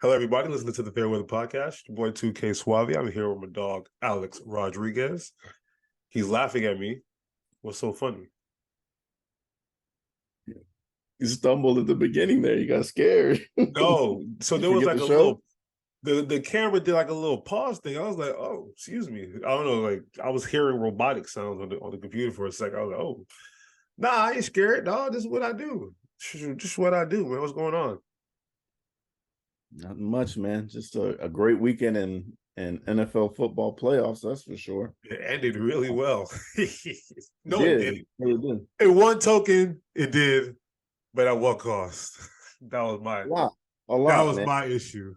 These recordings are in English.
Hello, everybody. Listening to the Fairweather Podcast. Your boy 2K Suave. I'm here with my dog, Alex Rodriguez. He's laughing at me. What's so funny? You stumbled at the beginning there. You got scared. No. So You there was forget like the a show? the camera did like a little pause thing. I was like, oh, excuse me. I don't know. Like I was hearing robotic sounds on the computer for a second. I was like, oh, nah, I ain't scared. No, this is what I do. Just what I do, man. What's going on? Not much, man. Just a great weekend in NFL football playoffs, that's for sure. It ended really well. No, it It didn't. did. In one token, it did, but at what cost? That was my A lot. A that lot, was man. my issue.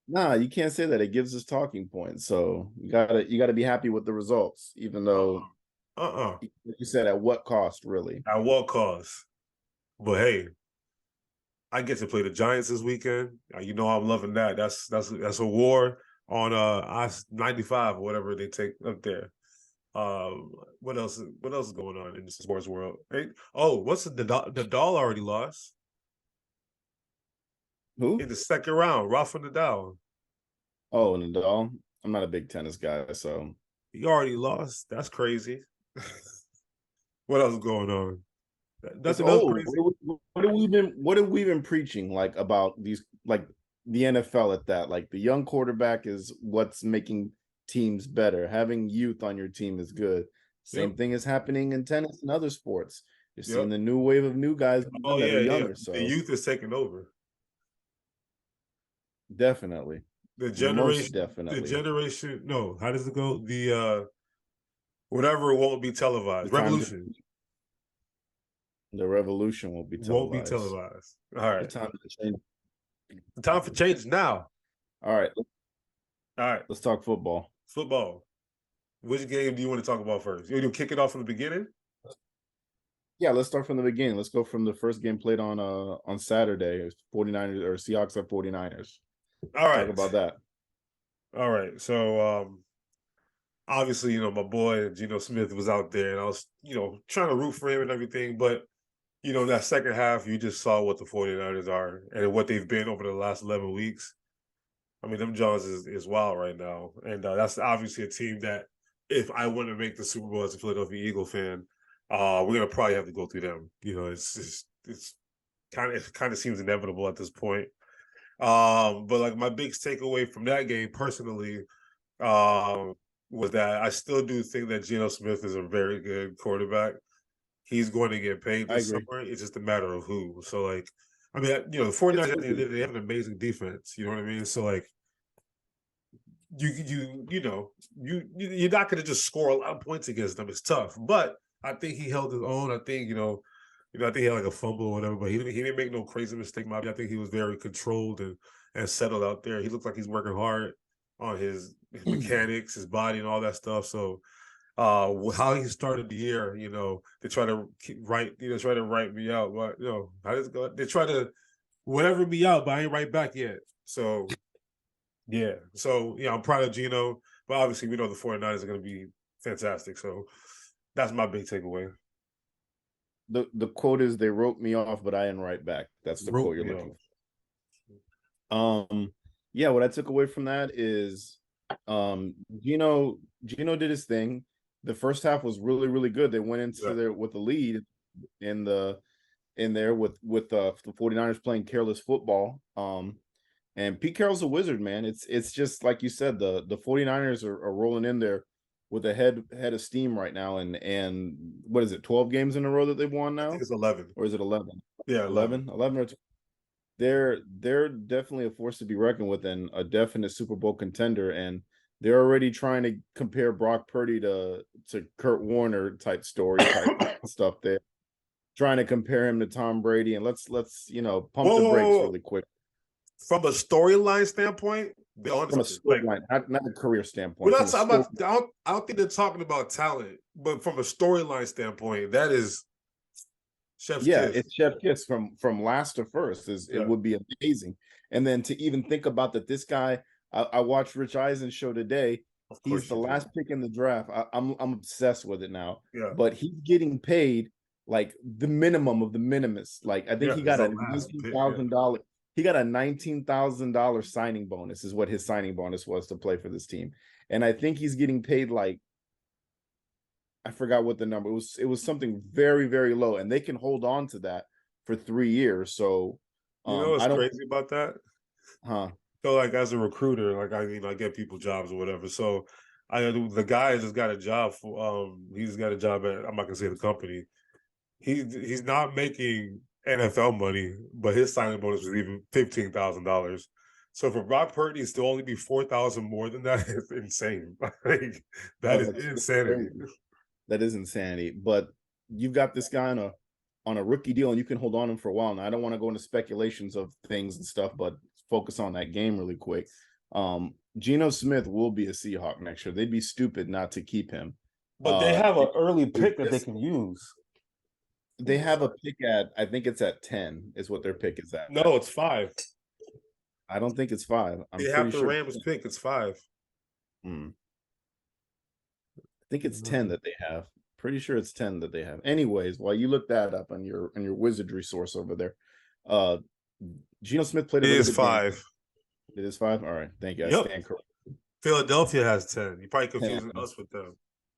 Nah, you can't say that. It gives us talking points. So you gotta be happy with the results, even though like you said, at what cost, really? At what cost? But hey, I get to play the Giants this weekend. You know I'm loving that. That's a war on I-95 or whatever they take up there. What else? What else is going on in the sports world? Hey, oh, what's the Nadal already lost Who? in the second round? Rafa Nadal. Oh, Nadal. I'm not a big tennis guy, so He already lost. That's crazy. What else is going on? it's Nothing else old. crazy. What have we been preaching like about these like the NFL at that? Like the young quarterback is what's making teams better. Having youth on your team is good. Same Yep. thing is happening in tennis and other sports. You're seeing Yep. the new wave of new guys Oh that are yeah. younger. The So youth is taking over. definitely, The most generation, the definitely, generation. No, how does it go? The whatever won't be the televised. time to Revolution the revolution will be won't be televised. televised. All The right, time to change. the time for change is now. All right, All right, let's talk football. football. Which game do you want to talk about first? You want to kick it off from the beginning? Yeah, let's start from the beginning. Let's go from the first game played on Saturday. It was 49ers or Seahawks at 49ers. All Talk right, about that. all right. So obviously, my boy Geno Smith was out there, and I was, trying to root for him and everything. But that second half, you just saw what the 49ers are and what they've been over the last 11 weeks. I mean, them Johns is wild right now, and that's obviously a team that if I want to make the Super Bowl as a Philadelphia Eagle fan, we're gonna probably have to go through them. It's kind of seems inevitable at this point. But like my big takeaway from that game personally, um, was that I still do think that Geno Smith is a very good quarterback. He's going to get paid I this agree. summer. It's just a matter of who. So like, I mean, the It's 49ers at the end of the easy. day, they have an amazing defense. You know what I mean? So like you're not going to just score a lot of points against them. It's tough, but I think he held his own. I think I think he had like a fumble or whatever, but he didn't make no crazy mistake. I think he was very controlled and settled out there. He looks like he's working hard on his mechanics, his body, and all that stuff. So how he started the year, they try to try to write me out, but how does it go? They try to whatever me out, but I ain't right back yet. So yeah. So, I'm proud of Geno, but obviously we know the 49ers are going to be fantastic. So that's my big takeaway. The quote is they wrote me off, but I didn't write back. That's the Wrote quote you're me looking off. for. Yeah, what I took away from that is Gino did his thing. The first half was really, really good. They went into there with the lead in there with the 49ers playing careless football. And Pete Carroll's a wizard, man. It's just like you said, the 49ers are rolling in there with a head of steam right now. And what is it, 12 games in a row that they've won I now? think it's 11. Or is it 11? Yeah, 11. 11 or 12. They're definitely a force to be reckoned with and a definite Super Bowl contender. And they're already trying to compare Brock Purdy to Kurt Warner type story type stuff there. Trying to compare him to Tom Brady. And let's pump the brakes really quick. From a storyline standpoint, from a storyline, not a career standpoint. I don't think they're talking about talent, but from a storyline standpoint, that is chef's kiss. It's chef kiss from last to first. It would be amazing. And then to even think about that, this guy, I watched Rich Eisen's show today. He's the last pick in the draft. I'm obsessed with it now. Yeah. But he's getting paid like the minimum of the minimus. Like I think he got a $19,000. he got a $19,000 signing bonus, is what his signing bonus was to play for this team. And I think he's getting paid like, I forgot what the number was. It was something very, very low, and they can hold on to that for 3 years. So You know what's I don't, crazy about that? huh? So like as a recruiter, like I get people jobs or whatever. So the guy just got a job for he's got a job at, I'm not gonna say the company. He's not making NFL money, but his signing bonus was even $15,000. So for Brock Purdy to only be 4,000 more than that is insane. Like that No, is that's insanity. crazy. That is insanity. But you've got this guy on a rookie deal, and you can hold on him for a while. Now, I don't want to go into speculations of things and stuff, but focus on that game really quick. Geno Smith will be a Seahawk next year. They'd be stupid not to keep him. But they have an early They pick that they can use. they have a pick at, I think it's at 10 is what their pick is at. No, it's 5. I don't think it's 5. I'm They pretty have the sure. Rams pick. It's 5. I think it's 10 that they have. Pretty sure it's 10 that they have. Anyways, while you look that up on your wizardry source over there, Geno Smith played a It really is good 5. game. It is 5. All right, thank you. I Yep. stand corrected. Philadelphia has 10. You're probably confusing 10. us with them.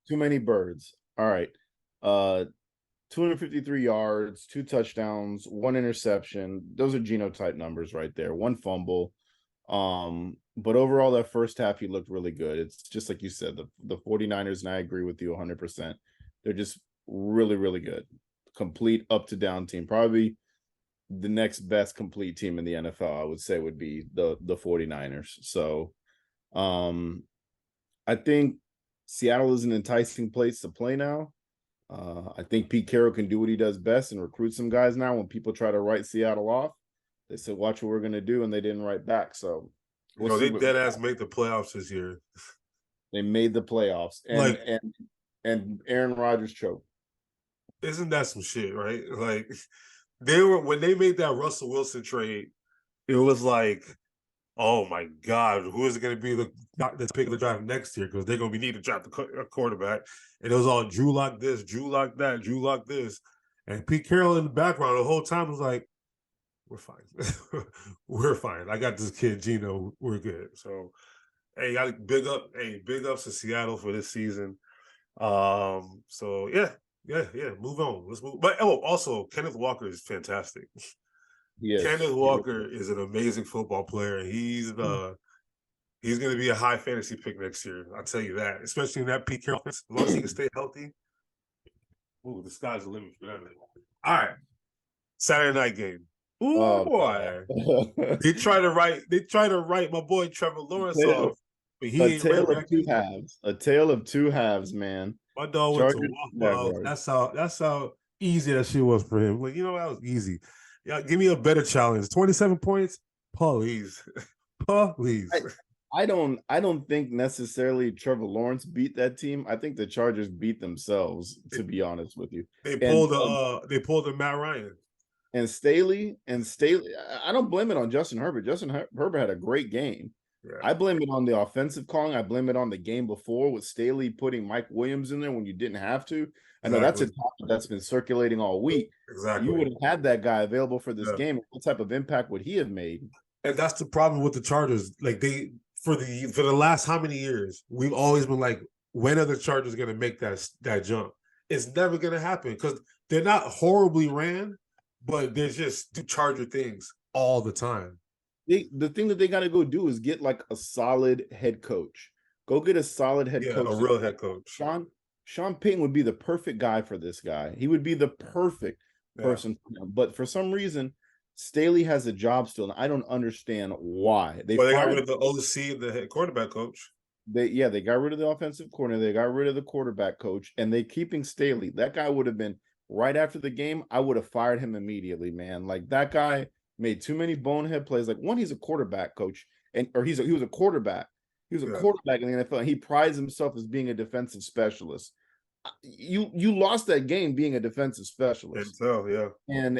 Too many birds. All right. 253 yards, 2 touchdowns, 1 interception. Those are Geno type numbers right there. 1 fumble. But overall, that first half, he looked really good. It's just like you said, the 49ers, and I agree with you 100%. They're just really, really good. Complete up to down team. Probably the next best complete team in the NFL, I would say, would be the 49ers. So I think Seattle is an enticing place to play now. I think Pete Carroll can do what he does best and recruit some guys now. When people try to write Seattle off, they said, watch what we're going to do, and they didn't write back. So we'll they dead ass make the playoffs this year. They made the playoffs, and Aaron Rodgers choked. Isn't that some shit, right? Like when they made that Russell Wilson trade, it was like, oh my God, who is it going to be the pick of the draft next year? Because they're going to be needing to draft a quarterback. And it was all Drew Lock this, Drew Lock that, Drew Lock this. And Pete Carroll in the background the whole time was like, we're fine. We're fine. I got this kid, Geno. We're good. So, hey, big ups to Seattle for this season. So yeah. Move on. Let's move. But also Kenneth Walker is fantastic. Yes, Kenneth Walker is an amazing football player. He's going to be a high fantasy pick next year. I'll tell you that, especially in that Pete Carroll offense. As long as he can stay healthy. Ooh, the sky's the limit for that. All right, Saturday night game. Ooh, boy. They try to write my boy Trevor Lawrence off. But he a tale of two halves. A tale of two halves, man. My dog went to Waffle House. That's how easy that shit was for him. Like, that was easy. Yeah, give me a better challenge. 27 points, please. Please. I don't think necessarily Trevor Lawrence beat that team. I think the Chargers beat themselves, to be honest with you. They pulled the Matt Ryan. And Staley, I don't blame it on Justin Herbert. Justin Herbert had a great game. Yeah. I blame it on the offensive calling. I blame it on the game before with Staley putting Mike Williams in there when you didn't have to. I know that's a topic that's been circulating all week. Exactly. You would have had that guy available for this game. What type of impact would he have made? And that's the problem with the Chargers. Like for the last how many years, we've always been like, when are the Chargers going to make that jump? It's never going to happen because they're not horribly ran, but they just do Charger things all the time. The thing that they got to go do is get like a solid head coach. Go get a solid head coach. A real head coach. Sean Payton would be the perfect guy for this guy. He would be the perfect person for him. But for some reason, Staley has a job still, and I don't understand why. They got rid of the OC, the head quarterback coach. They got rid of the offensive coordinator. They got rid of the quarterback coach, and they keeping Staley. That guy would have been right after the game. I would have fired him immediately, man. Like, that guy made too many bonehead plays. Like, one, he's a quarterback coach, he was a quarterback. He was a quarterback in the NFL, and he prides himself as being a defensive specialist. You lost that game being a defensive specialist. Yeah. And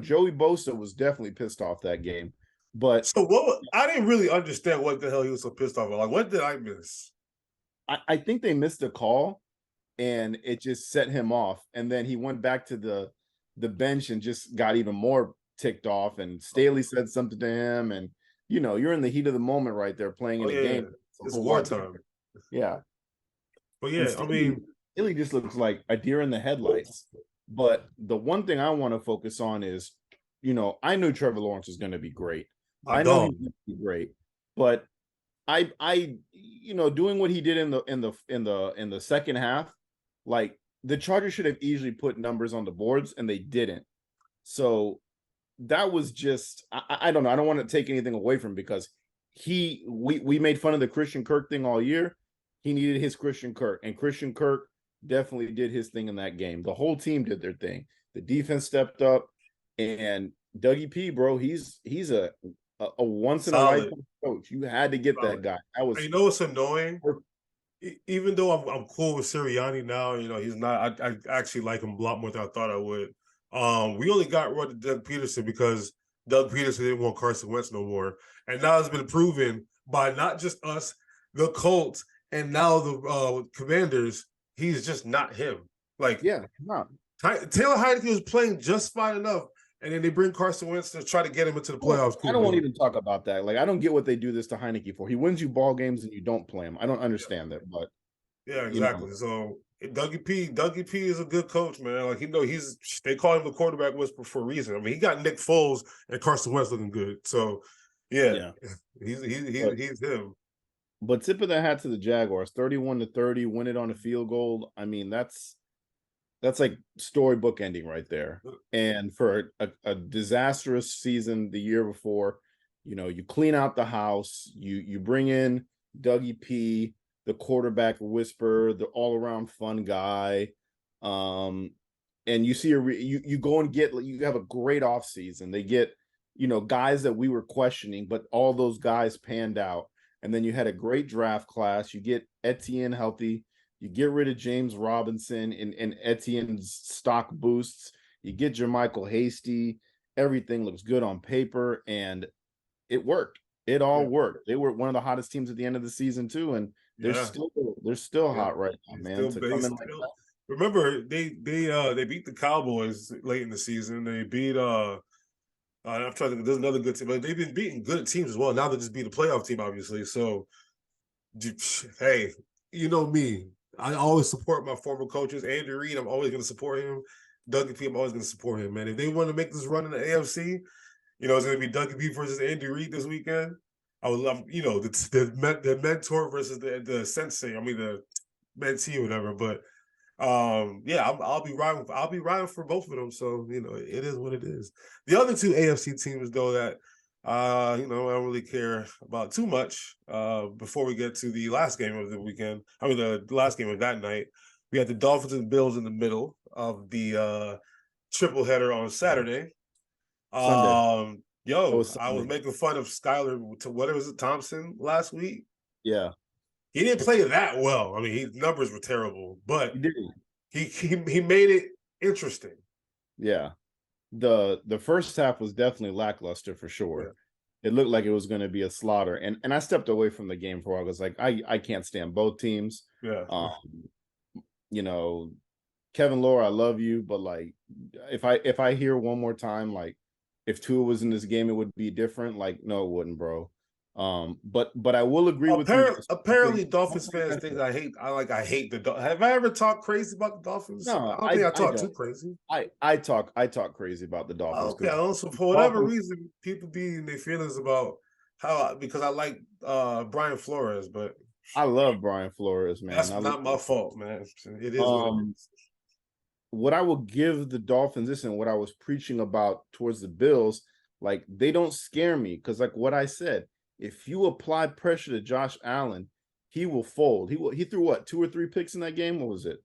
Joey Bosa was definitely pissed off that game. But so I didn't really understand what the hell he was so pissed off about. Like, what did I miss? I think they missed a call, and it just set him off. And then he went back to the bench and just got even more ticked off, and Staley said something to him, and you're in the heat of the moment right there playing Oh in a yeah, game. It's a it's whole lot wartime. different. Yeah. But And yeah, I Staley, mean, Staley just looks like a deer in the headlights. But the one thing I want to focus on is, I knew Trevor Lawrence was going to be great. my I know he's dog. going to be great, but doing what he did in the second half, like the Chargers should have easily put numbers on the boards, and they didn't. So that was just, I don't know. I don't want to take anything away from him, because we made fun of the Christian Kirk thing all year. He needed his Christian Kirk, and Christian Kirk definitely did his thing in that game. The whole team did their thing. The defense stepped up, and Dougie P, bro, he's a once in a Solid. lifetime coach. You had to get that Solid. guy. That And was you know what's annoying? Even though I'm cool with Sirianni now, he's not. I actually like him a lot more than I thought I would. We only got rid of Doug Peterson because Doug Peterson didn't want Carson Wentz no more, and now it's been proven by not just us, the Colts, and now the Commanders. He's just not him. Like, yeah, not. Taylor Heineke was playing just fine enough, and then they bring Carson Wentz to try to get him into the playoffs. I don't want to even talk about that. Like, I don't get what they do this to Heineke for. He wins you ball games and you don't play him. I don't understand that, but yeah, exactly. So Dougie P is a good coach, man. Like they call him the quarterback whisperer for a reason. I mean, he got Nick Foles and Carson Wentz looking good. So yeah, he's him. But tip of the hat to the Jaguars, 31-30, win it on a field goal. I mean, that's like storybook ending right there. And for a disastrous season the year before, you clean out the house, you bring in Dougie P, the quarterback whisperer, the all around fun guy, and you see you go and you have a great offseason. They get guys that we were questioning, but all those guys panned out. And then you had a great draft class. You get Etienne healthy. You get rid of James Robinson and Etienne's stock boosts. You get Jermichael Hasty. Everything looks good on paper, and it worked. It all worked. They were one of the hottest teams at the end of the season too, and they're still hot right now, man. To come in like that. Remember, they beat the Cowboys late in the season. They beat I'm trying to think. There's another good team, but they've been beating good teams as well. Now they just beat a playoff team, obviously. So, hey, you know me. I always support my former coaches. Andy Reid, I'm always going to support him. Dougie P, I'm always going to support him, man. If they want to make this run in the AFC, it's going to be Dougie P versus Andy Reid this weekend. I would love, the mentor versus the sensei. I mean, the mentee or whatever. But I'll be riding for both of them. So it is what it is. The other two AFC teams, though, that I don't really care about too much. Before we get to the last game of the weekend, I mean the last game of that night, we had the Dolphins and Bills in the middle of the triple header on Saturday. Sunday. I was making fun of Skylar to whatever was it Thompson last week. Yeah. He didn't play that well. I mean, his numbers were terrible, but he didn't. He made it interesting. Yeah. The first half was definitely lackluster for sure. Yeah. It looked like it was going to be a slaughter. And I stepped away from the game for a while. I was like, I can't stand both teams. Yeah. Kevin Lohr, I love you, but like if I hear one more time, like if Tua was in this game, it would be different. Like, no, it wouldn't, bro. But I will agree with you. Apparently, Dolphins fans think I hate the Dolphins. Have I ever talked crazy about the Dolphins? No, I don't think I talk too crazy. I talk crazy about the Dolphins. Okay, also for whatever reason, people be in their feelings about because I like Brian Flores, but I love Brian Flores, man. That's not my fault, man. It is what it is. What I will give the Dolphins, this and what I was preaching about towards the Bills, like they don't scare me because, like what I said, if you apply pressure to Josh Allen, he will fold. He threw what, 2 or 3 picks in that game? What was it?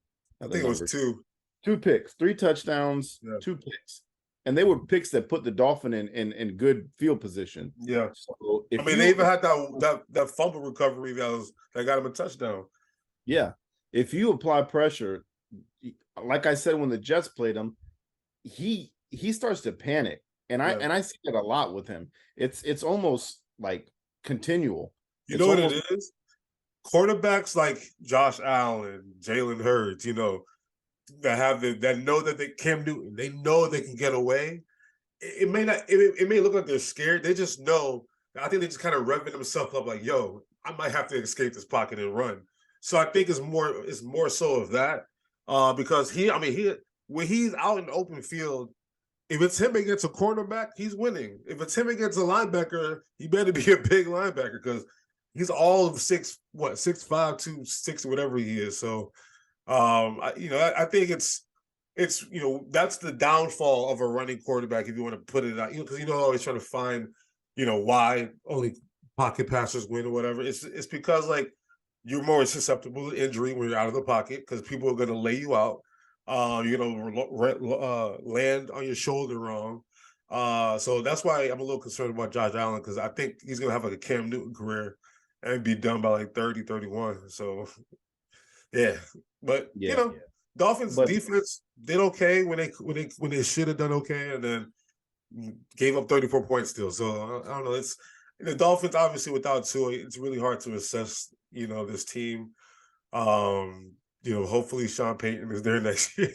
I think it was 2. 2 picks, 3 touchdowns, 2 picks. And they were picks that put the Dolphin in good field position. Yeah. So they even had that fumble recovery that got him a touchdown. Yeah. If you apply pressure, like I said, when the Jets played him, he starts to panic. And I see that a lot with him. It's almost like continual. You know what it is? Quarterbacks like Josh Allen, Jalen Hurts, that know that they Cam Newton, they know they can get away. it may not. It may look like they're scared. They just know. I think they just kind of revving themselves up, like, "Yo, I might have to escape this pocket and run." So I think it's more so of that, because he when he's out in the open field, if it's him against a cornerback, he's winning. If it's him against a linebacker, he better be a big linebacker because he's all of 6'5", 260, whatever he is. So, I think it's that's the downfall of a running quarterback if you want to put it out, because always trying to find why only pocket passers win or whatever. It's because like you're more susceptible to injury when you're out of the pocket because people are going to lay you out. Land on your shoulder wrong. So that's why I'm a little concerned about Josh Allen because I think he's going to have like a Cam Newton career and be done by like 30, 31. So yeah, but Yeah, Dolphins but defense did okay when they should have done okay, and then gave up 34 points still. So I don't know. It's the Dolphins obviously without Tua, it's really hard to assess this team. Hopefully Sean Payton is there next year.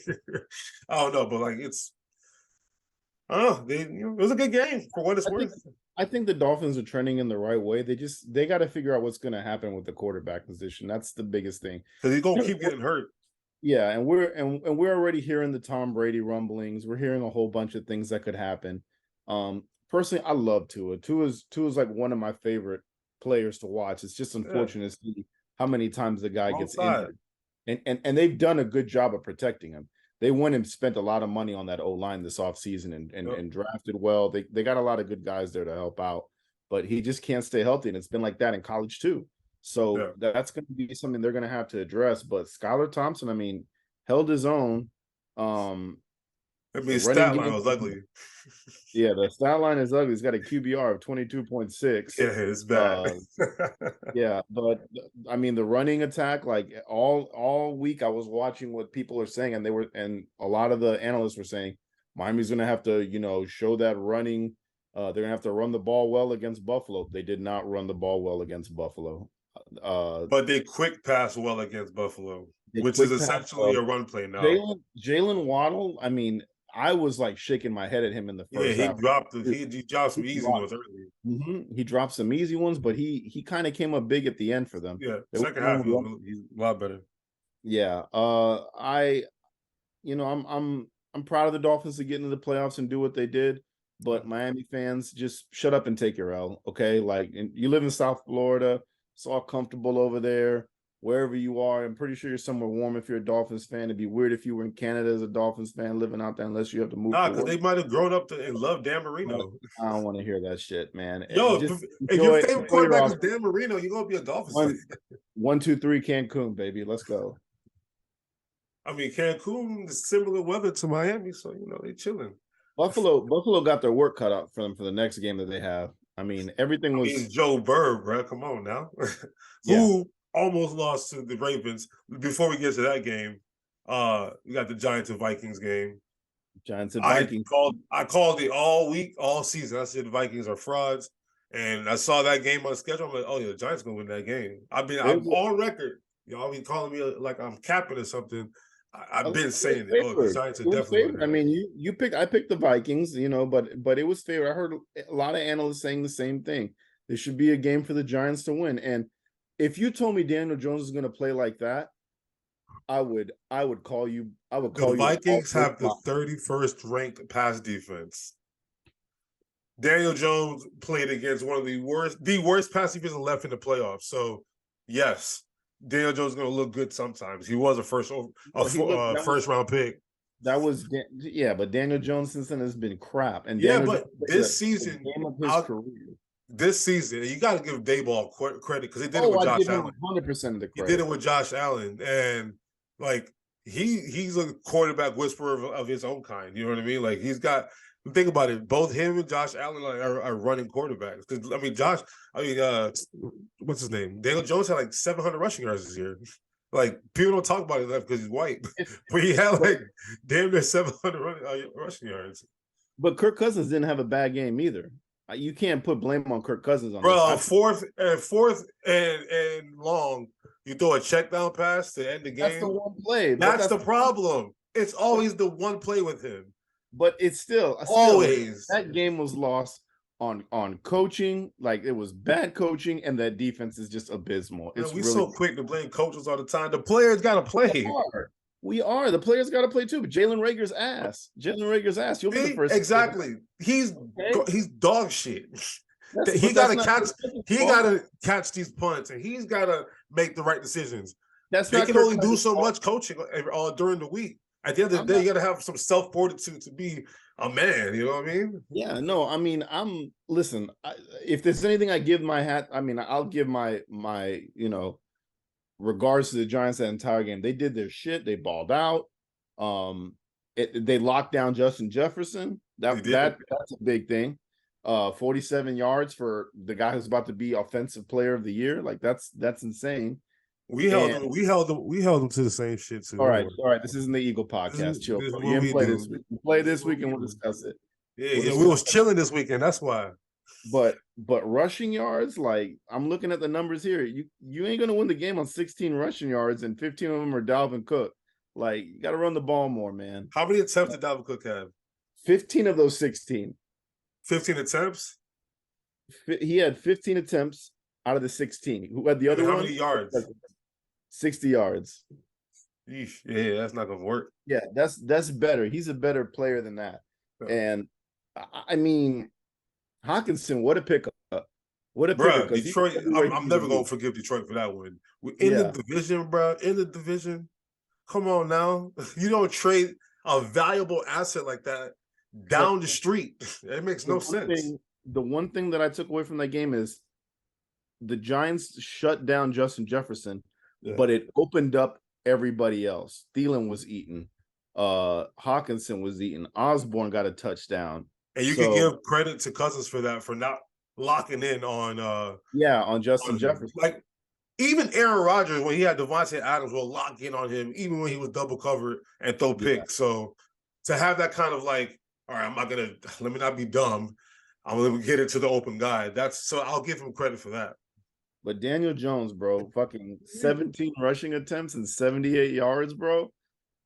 I don't know, but like I don't know. It was a good game for what it's I think worth. I think the Dolphins are trending in the right way. They got to figure out what's going to happen with the quarterback position. That's the biggest thing. Because he's gonna keep getting hurt. Yeah, and we're already hearing the Tom Brady rumblings. We're hearing a whole bunch of things that could happen. Personally, I love Tua. Tua's like one of my favorite players to watch. It's just unfortunate to see how many times the guy gets injured. And they've done a good job of protecting him. They went and spent a lot of money on that O-line this offseason and drafted well. They got a lot of good guys there to help out, but he just can't stay healthy. And it's been like that in college too. So that's going to be something they're going to have to address. But Skylar Thompson, I mean, held his own. Stat line was ugly. Yeah, the stat line is ugly. He's got a QBR of 22.6. Yeah, it's bad. Yeah, but I mean, the running attack, like all week, I was watching what people are saying, and a lot of the analysts were saying Miami's going to have to, show that running. They're going to have to run the ball well against Buffalo. They did not run the ball well against Buffalo. But they quick pass well against Buffalo, which is essentially a run play now. Jalen Waddle, I mean, I was like shaking my head at him in the first half. He dropped some easy ones early. Mm-hmm. He dropped some easy ones, but he kind of came up big at the end for them. Yeah, second half he's a lot better. Yeah, I'm proud of the Dolphins to get into the playoffs and do what they did. But Miami fans, just shut up and take your L, okay? Like, you live in South Florida, it's all comfortable over there. Wherever you are, I'm pretty sure you're somewhere warm if you're a Dolphins fan. It'd be weird if you were in Canada as a Dolphins fan living out there unless you have to move. Nah, because they might have grown up and loved Dan Marino. I don't want to hear that shit, man. Yo, if your favorite quarterback is Dan Marino, you're going to be a Dolphins fan. 1, 2, 3, Cancun, baby. Let's go. I mean, Cancun is similar weather to Miami, so, they chilling. Buffalo got their work cut out for them for the next game that they have. I mean, everything was Joe Burrow, bro. Come on now. Who almost lost to the Ravens. Before we get to that game, we got the Giants and Vikings game. Giants and Vikings. I called it all week, all season. I said the Vikings are frauds. And I saw that game on the schedule. I'm like, oh, yeah, the Giants going to win that game. I'm on record. Y'all be calling me like I'm capping or something. I've been saying it. Oh, the Giants are definitely winning. I mean, I picked the Vikings, but it was fair. I heard a lot of analysts saying the same thing. There should be a game for the Giants to win. And if you told me Daniel Jones is going to play like that, I would call you. The Vikings have the 31st ranked pass defense. Daniel Jones played against one of the worst pass defense left in the playoffs. So, yes, Daniel Jones is going to look good sometimes. He was a first round pick. That was but Daniel Jones since then has been crap. And this season, this season, you got to give Dayball credit because he did it with Josh Allen. 100% of the credit. He did it with Josh Allen, and like he's a quarterback whisperer of his own kind. You know what I mean? Like he's got. Think about it. Both him and Josh Allen are running quarterbacks. Because what's his name? Daniel Jones had like 700 rushing yards this year. Like people don't talk about it enough because he's white, but he had like damn near 700 rushing yards. But Kirk Cousins didn't have a bad game either. You can't put blame on Kirk Cousins on this. Fourth and long, you throw a check down pass to end the game. That's the one play. That's the problem. It's always the one play with him. but it's still Always. that game was lost on coaching. Like it was bad coaching, and that defense is just abysmal. Man, It's we really so quick to blame coaches all the time. The players got to play. we are. The players got to play too. But Jalen Rager's ass. Jalen Rager's ass. You'll be the See? first. Exactly. Okay? He's dog shit. He But got that's to not catch. Kirk Cousins' He got fault. to catch these punts, and he's got to make the right decisions. That's They not can Kirk only do Cousins' so fault. much coaching during the week. At the end of I'm the day, not. you got to have some self fortitude to be a man. You know what I mean? Yeah, no, I mean, listen, if there's anything I give my hat, I mean, I'll give my regards to the Giants that entire game. They did their shit. They balled out. They locked down Justin Jefferson. That's a big thing. 47 yards for the guy who's about to be offensive player of the year. Like that's insane. We held them to the same shit too. All right. This isn't the Eagle podcast. Chill. This is You what didn't we play do. this week. You play this week and we'll discuss it. Yeah, we was chilling this weekend. That's why. But rushing yards, like I'm looking at the numbers here. You ain't gonna win the game on 16 rushing yards, and 15 of them are Dalvin Cook. Like you got to run the ball more, man. How many attempts did Dalvin Cook have? 15 of those 16. 15 attempts. He had 15 attempts out of the 16. Who had the other one? How many yards? 60 yards. Yeesh. Yeah, that's not gonna work. Yeah, that's better. He's a better player than that. And I mean, Hawkinson, what a pickup! What a pickup! Detroit. I'm never gonna forgive Detroit for that win. We're in the division, bro. In the division. Come on now. You don't trade a valuable asset like that down the street. It makes no sense. The one thing that I took away from that game is the Giants shut down Justin Jefferson, but it opened up everybody else. Thielen was eaten. Hawkinson was eaten. Osborne got a touchdown. And you can give credit to Cousins for that, for not locking in on Justin Jefferson. Like even Aaron Rodgers, when he had Devontae Adams, will lock in on him, even when he was double covered and throw picks. So to have that kind of like, all right, let me not be dumb. I'm gonna get it to the open guy. So I'll give him credit for that. But Daniel Jones, bro, fucking 17 rushing attempts and 78 yards, bro.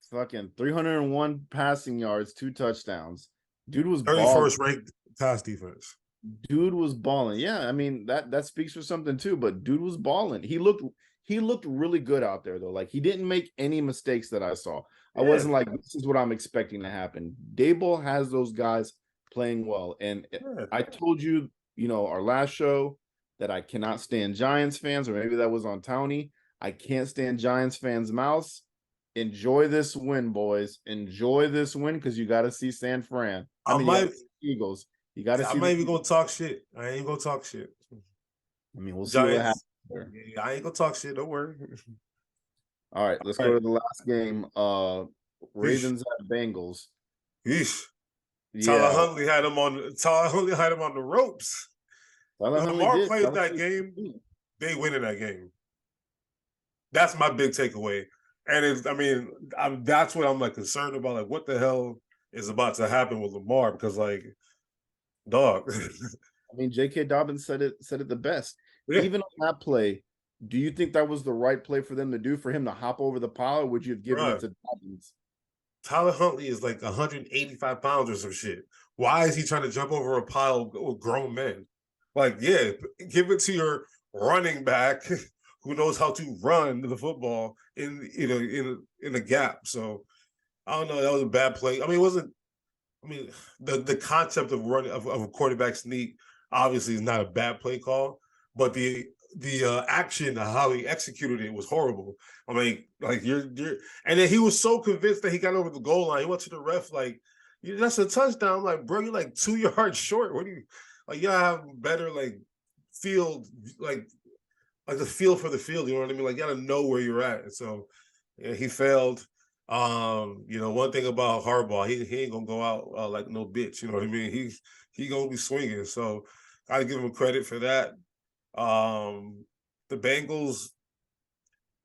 Fucking 301 passing yards, 2 touchdowns. Dude was 31st ranked pass defense. Dude was balling. Yeah, I mean that speaks for something too. But dude was balling. He looked really good out there though. Like he didn't make any mistakes that I saw. I wasn't like, this is what I'm expecting to happen. Daboll has those guys playing well, and I told you, our last show that I cannot stand Giants fans, or maybe that was on Townie. I can't stand Giants fans' mouths. Enjoy this win, boys. Enjoy this win because you got to see San Fran. Eagles. You got to see. I'm not even gonna talk shit. I ain't gonna talk shit. I mean, we'll see what happens there. Yeah, I ain't gonna talk shit. Don't worry. All right, let's go to the last game. Ravens at Bengals. Yeesh. Tyler Huntley had him on the ropes. Lamar played that game. They win in that game. That's my big takeaway. And that's what I'm like concerned about. Like, what the hell is about to happen with Lamar? Because like, dog. I mean, J.K. Dobbins said it the best. Yeah. Even on that play, do you think that was the right play for them to do, for him to hop over the pile, or would you have given it to Dobbins? Tyler Huntley is like 185 pounds or some shit. Why is he trying to jump over a pile of grown men? Like, yeah, give it to your running back who knows how to run the football in a gap. So I don't know. That was a bad play. I mean, it wasn't. I mean, the concept of running of a quarterback sneak obviously is not a bad play call, but the action, how he executed it was horrible. I mean, like you're, and then he was so convinced that he got over the goal line. He went to the ref like, that's a touchdown. I'm like, bro, you're like 2 yards short. What do you like? You have better like field, like the feel for the field. You know what I mean? Like you gotta know where you're at. And so yeah, he failed. One thing about Harbaugh, he ain't gonna go out like no bitch. You know what I mean? He gonna be swinging. So I give him credit for that. The Bengals,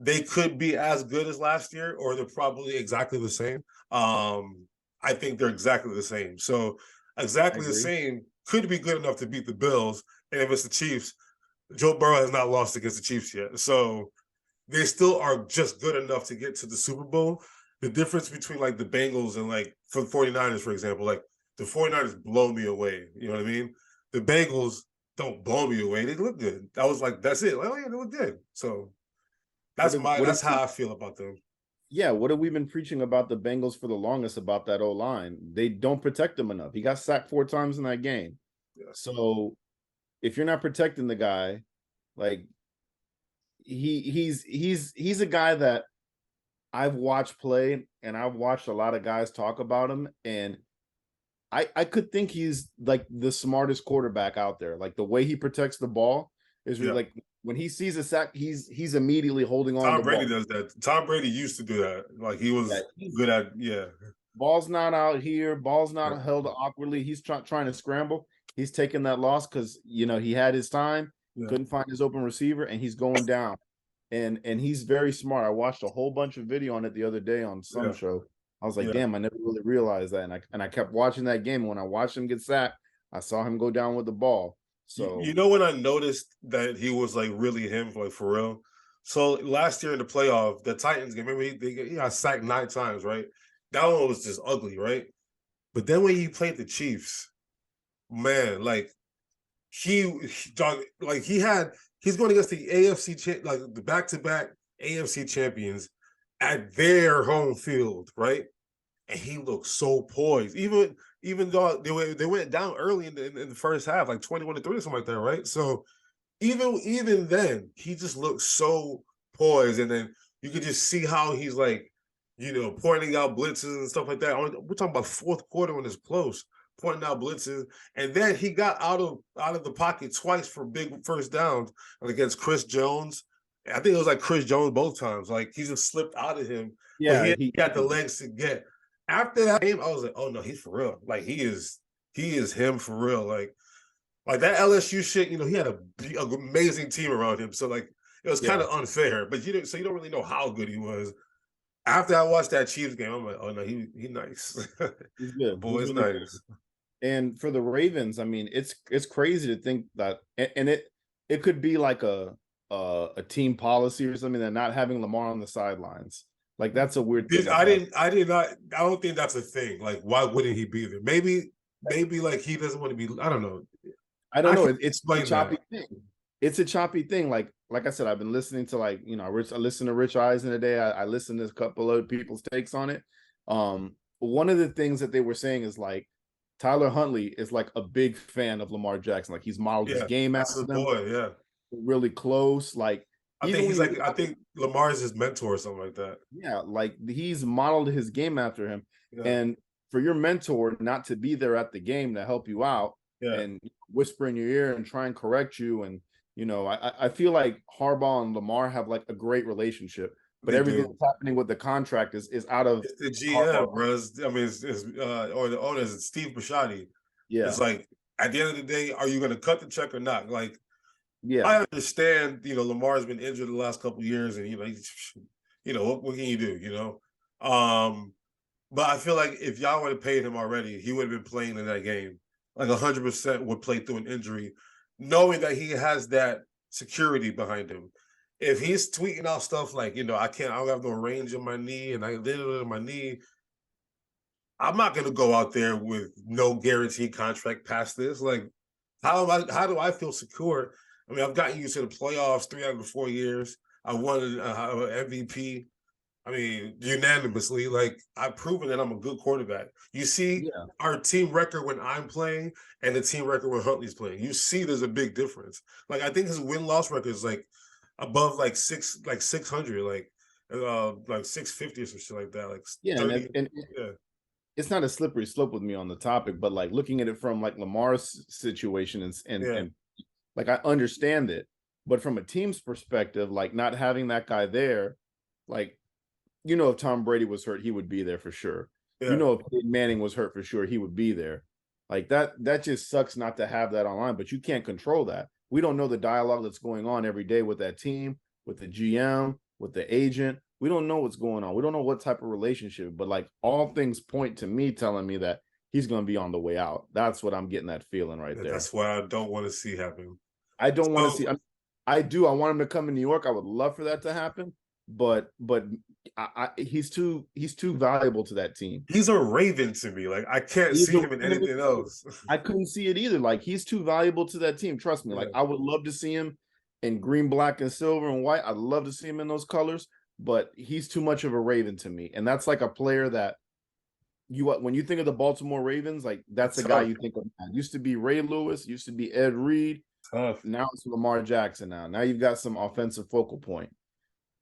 they could be as good as last year, or they're probably exactly the same. I think they're exactly the same. So exactly the same could be good enough to beat the Bills. And if it's the Chiefs, Joe Burrow has not lost against the Chiefs yet. So they still are just good enough to get to the Super Bowl. the difference between like the Bengals and like for the 49ers, for example, like the 49ers blow me away. You know what I mean? The Bengals don't blow me away. They look good. I was like, that's it. Like, oh yeah, they look good. So What that's have how I feel about them. yeah, what have we been preaching about the Bengals for the longest about that O-line? They don't protect him enough. He got sacked 4 times in that game. Yeah. So if you're not protecting the guy, like he's a guy that I've watched play, and I've watched a lot of guys talk about him, and I could think he's like the smartest quarterback out there. Like the way he protects the ball is really Yeah. like when he sees a sack, he's immediately holding on to Tom the Brady ball. does that. Tom Brady used to do that. Like he Yeah, was good at ball's not out here, ball's yeah, not held awkwardly. He's trying to scramble. He's taking that loss because he had his time, yeah, couldn't find his open receiver, and he's going down. And he's very smart. I watched a whole bunch of video on it the other day on some yeah, show. I was like, yeah. damn, I never really realized that. And I kept watching that game. And when I watched him get sacked, I saw him go down with the ball. So You know when I noticed that he was like really him, like for real. So last year in the playoff, the Titans game, remember he got sacked 9 times, right? That one was just ugly, right? But then when he played the Chiefs, man, like like he's going against the like the back-to-back AFC champions at their home field, right? And he looked so poised. Even though they went down early in the first half, like 21-3 or something like that, right? So even then, he just looked so poised, and then you could just see how he's like, pointing out blitzes and stuff like that. We're talking about fourth quarter when it's close, pointing out blitzes, and then he got out of the pocket twice for big first downs against Chris Jones. I think it was like Chris Jones both times. Like he just slipped out of him, but yeah, he got the legs to get. After that game, I was like, oh no, he's for real. Like he is him for real. Like that LSU shit, he had a amazing team around him. So like it was kind yeah, of unfair, but you don't really know how good he was. After I watched that Chiefs game, I'm like, oh no, he nice. he's The good. He's boy's really good. nice. And for the Ravens, I mean, it's crazy to think that, and it could be like a team policy or something, that not having Lamar on the sidelines. Like that's a weird thing about. I did not. I don't think that's a thing. Like, why wouldn't he be there? Maybe like he doesn't want to be. I don't know. I don't I know. can't It's a explain that. choppy thing. It's a choppy thing. Like I said, I've been listening to I listened to Rich Eisen today. I listened to a couple of people's takes on it. One of the things that they were saying is like Tyler Huntley is like a big fan of Lamar Jackson. Like he's modeled his Yeah, game that's after his them, boy. Yeah, really close. Like I even think when he's you like. I think Lamar is his mentor or something like that. yeah, like he's modeled his game after him. Yeah, And for your mentor not to be there at the game to help you out yeah. and whisper in your ear and try and correct you, and I feel like Harbaugh and Lamar have like a great relationship, but They everything do. that's happening with the contract is out of It's the GM, Harbaugh. bro. I mean, or the owners, it's Steve Bisciotti. It's Yeah, like at the end of the day, are you going to cut the check or not? Like yeah, I understand, Lamar's been injured the last couple of years, and what can you do? But I feel like if y'all would have paid him already, he would have been playing in that game. Like 100% would play through an injury, knowing that he has that security behind him. If he's tweeting out stuff like, I don't have no range in my knee, and I did it in my knee. I'm not going to go out there with no guaranteed contract past this. Like, how do I feel secure? I mean, I've gotten used to the playoffs 3 out of the 4 years. I won an MVP. I mean, unanimously. Like, I've proven that I'm a good quarterback. You see yeah, our team record when I'm playing and the team record when Huntley's playing. You see there's a big difference. Like, I think his win-loss record is like above like 600, like 650 or some shit like that. Like yeah, 30. and Yeah. it's not a slippery slope with me on the topic, but like looking at it from like Lamar's situation, Yeah. and like I understand it, but from a team's perspective, like not having that guy there, like if Tom Brady was hurt, he would be there for sure. Yeah. If Peyton Manning was hurt for sure, he would be there. Like that just sucks not to have that online, but you can't control that. We don't know the dialogue that's going on every day with that team, with the GM, with the agent. We don't know what's going on. We don't know what type of relationship, but like all things point to me telling me that he's going to be on the way out. That's what I'm getting that feeling right And there. that's what I don't want to see happen. I don't want to So see. I do. I want him to come in New York. I would love for that to happen. but he's too valuable to that team. He's a Raven to me. Like I can't He's see a him in anything else. I couldn't see it either. Like he's too valuable to that team. Trust me. Yeah. Like I would love to see him in green, black, and silver and white. I'd love to see him in those colors, but he's too much of a Raven to me. And that's like a player that when you think of the Baltimore Ravens, like that's the guy you think of. Used to be Ray Lewis, used to be Ed Reed. Tough. Now it's Lamar Jackson. Now you've got some offensive focal point,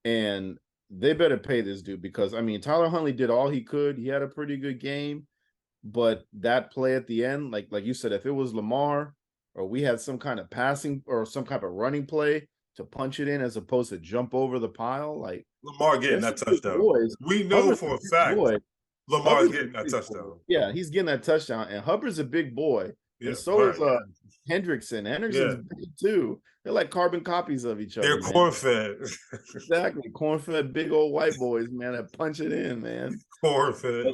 and they better pay this dude because I mean Tyler Huntley did all he could. He had a pretty good game, but that play at the end, like you said, if it was Lamar or we had some kind of passing or some kind of running play to punch it in as opposed to jump over the pile, like Lamar getting that touchdown. Boys. We know Hubbard's for a fact Lamar's getting that touchdown. Boy. Yeah, he's getting that touchdown, and Hubbard's a big boy, and so is Hendrickson. Hendrickson's big too. They're like carbon copies of each other. They're corn-fed. Exactly, corn-fed, big old white boys, man, that punch it in, man. Corn-fed,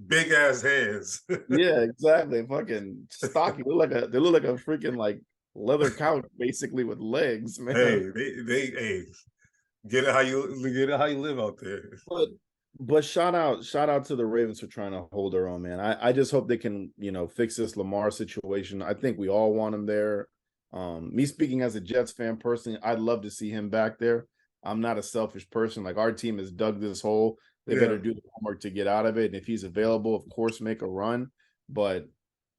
big ass hands. Yeah, exactly. Fucking stocky. They look like a freaking like leather couch, basically with legs, man. Hey, they get it how you live out there. But shout out to the Ravens for trying to hold their own, man. I just hope they can, fix this Lamar situation. I think we all want him there. Me speaking as a Jets fan personally, I'd love to see him back there. I'm not a selfish person. Like our team has dug this hole. They better do the homework to get out of it. And if he's available, of course, make a run. But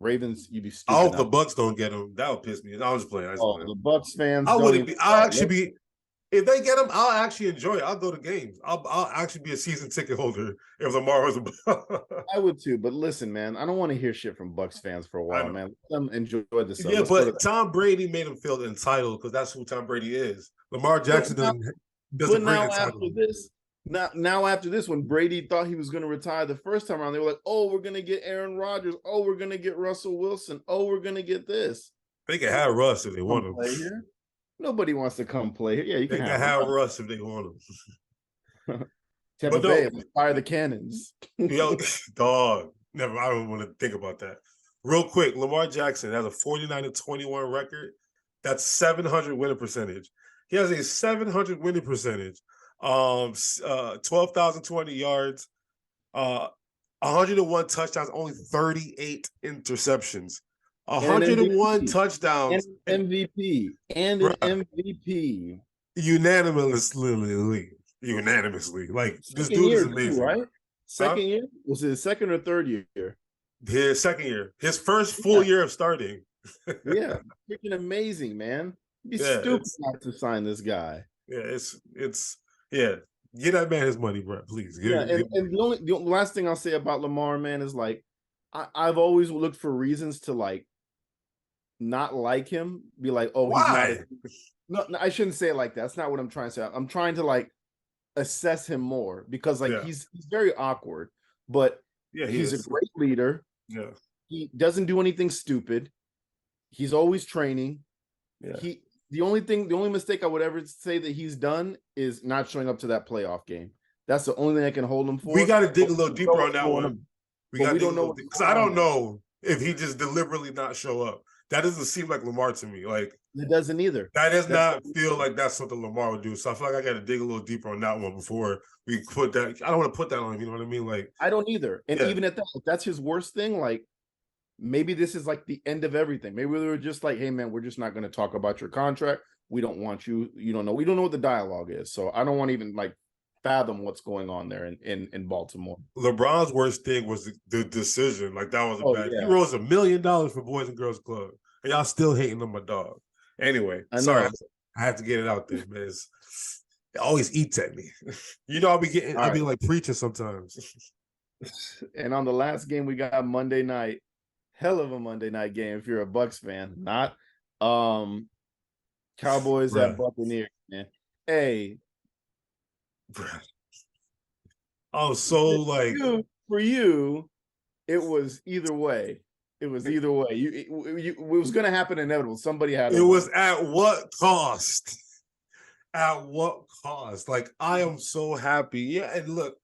Ravens, you'd be stupid. I hope the Bucs don't get him. That would piss me. I was just playing. The Bucs fans. I'll actually be. If they get him, I'll actually enjoy it. I'll go to games. I'll actually be a season ticket holder if Lamar was a. I would too, but listen, man, I don't want to hear shit from Bucs fans for a while, man. Let them enjoy this. Yeah, but Tom Brady made him feel entitled because that's who Tom Brady is. Lamar Jackson doesn't bring entitlement. Now after this, when Brady thought he was going to retire the first time around, they were like, "Oh, we're going to get Aaron Rodgers. Oh, we're going to get Russell Wilson. Oh, we're going to get this." They can have Russ if they want him. Nobody wants to come play here. Yeah, you can have Russ if they want him. Tampa Bay, fire the cannons. Yo, dog. Never. I don't want to think about that. Real quick, Lamar Jackson has a 49-21 record. That's 700 winning percentage. He has a 700 winning percentage. 12,020 yards, 101 touchdowns, only 38 interceptions. 101 touchdowns. And MVP. And an MVP. Unanimously. Like, this dude is amazing. Too, right? Second year? Was it his second or third year? His second year. His first full year of starting. Yeah. Freaking amazing, man. It'd be stupid not to sign this guy. Yeah, it's get that man his money, bro. Please. And the last thing I'll say about Lamar, man, is like I've always looked for reasons to like not like him. Be like, oh, why? No, I shouldn't say it like that. That's not what I'm trying to say. I'm trying to like assess him more because like he's very awkward, but he's a great leader. Yeah, he doesn't do anything stupid. He's always training. Yeah. The only mistake I would ever say that he's done is not showing up to that playoff game. That's the only thing I can hold him for. We got to dig a little deeper on that one. We don't know because I don't know if he just deliberately not show up. That doesn't seem like Lamar to me. Like it doesn't either. That does not feel like that's something Lamar would do. So I feel like I got to dig a little deeper on that one before we put that. I don't want to put that on him. You know what I mean? Like I don't either. And even at that, if that's his worst thing, like maybe this is like the end of everything. Maybe they were just like, hey man, we're just not going to talk about your contract. We don't want you. You don't know. We don't know what the dialogue is. So I don't want to even like fathom what's going on there in Baltimore. LeBron's worst thing was the decision. Like that was a bad. Yeah. He rose $1 million for Boys and Girls Club, and y'all still hating on my dog. Anyway, sorry, I have to get it out there, man. It always eats at me. You know, I'll be like preaching sometimes. And on the last game we got Monday night, hell of a Monday night game. If you're a Bucs fan, not Cowboys at Buccaneers, man. Hey. I was so like for you, it was either way. It was either way. It was going to happen inevitable. Somebody had it. Was at what cost? At what cost? Like I am so happy. Yeah, and look,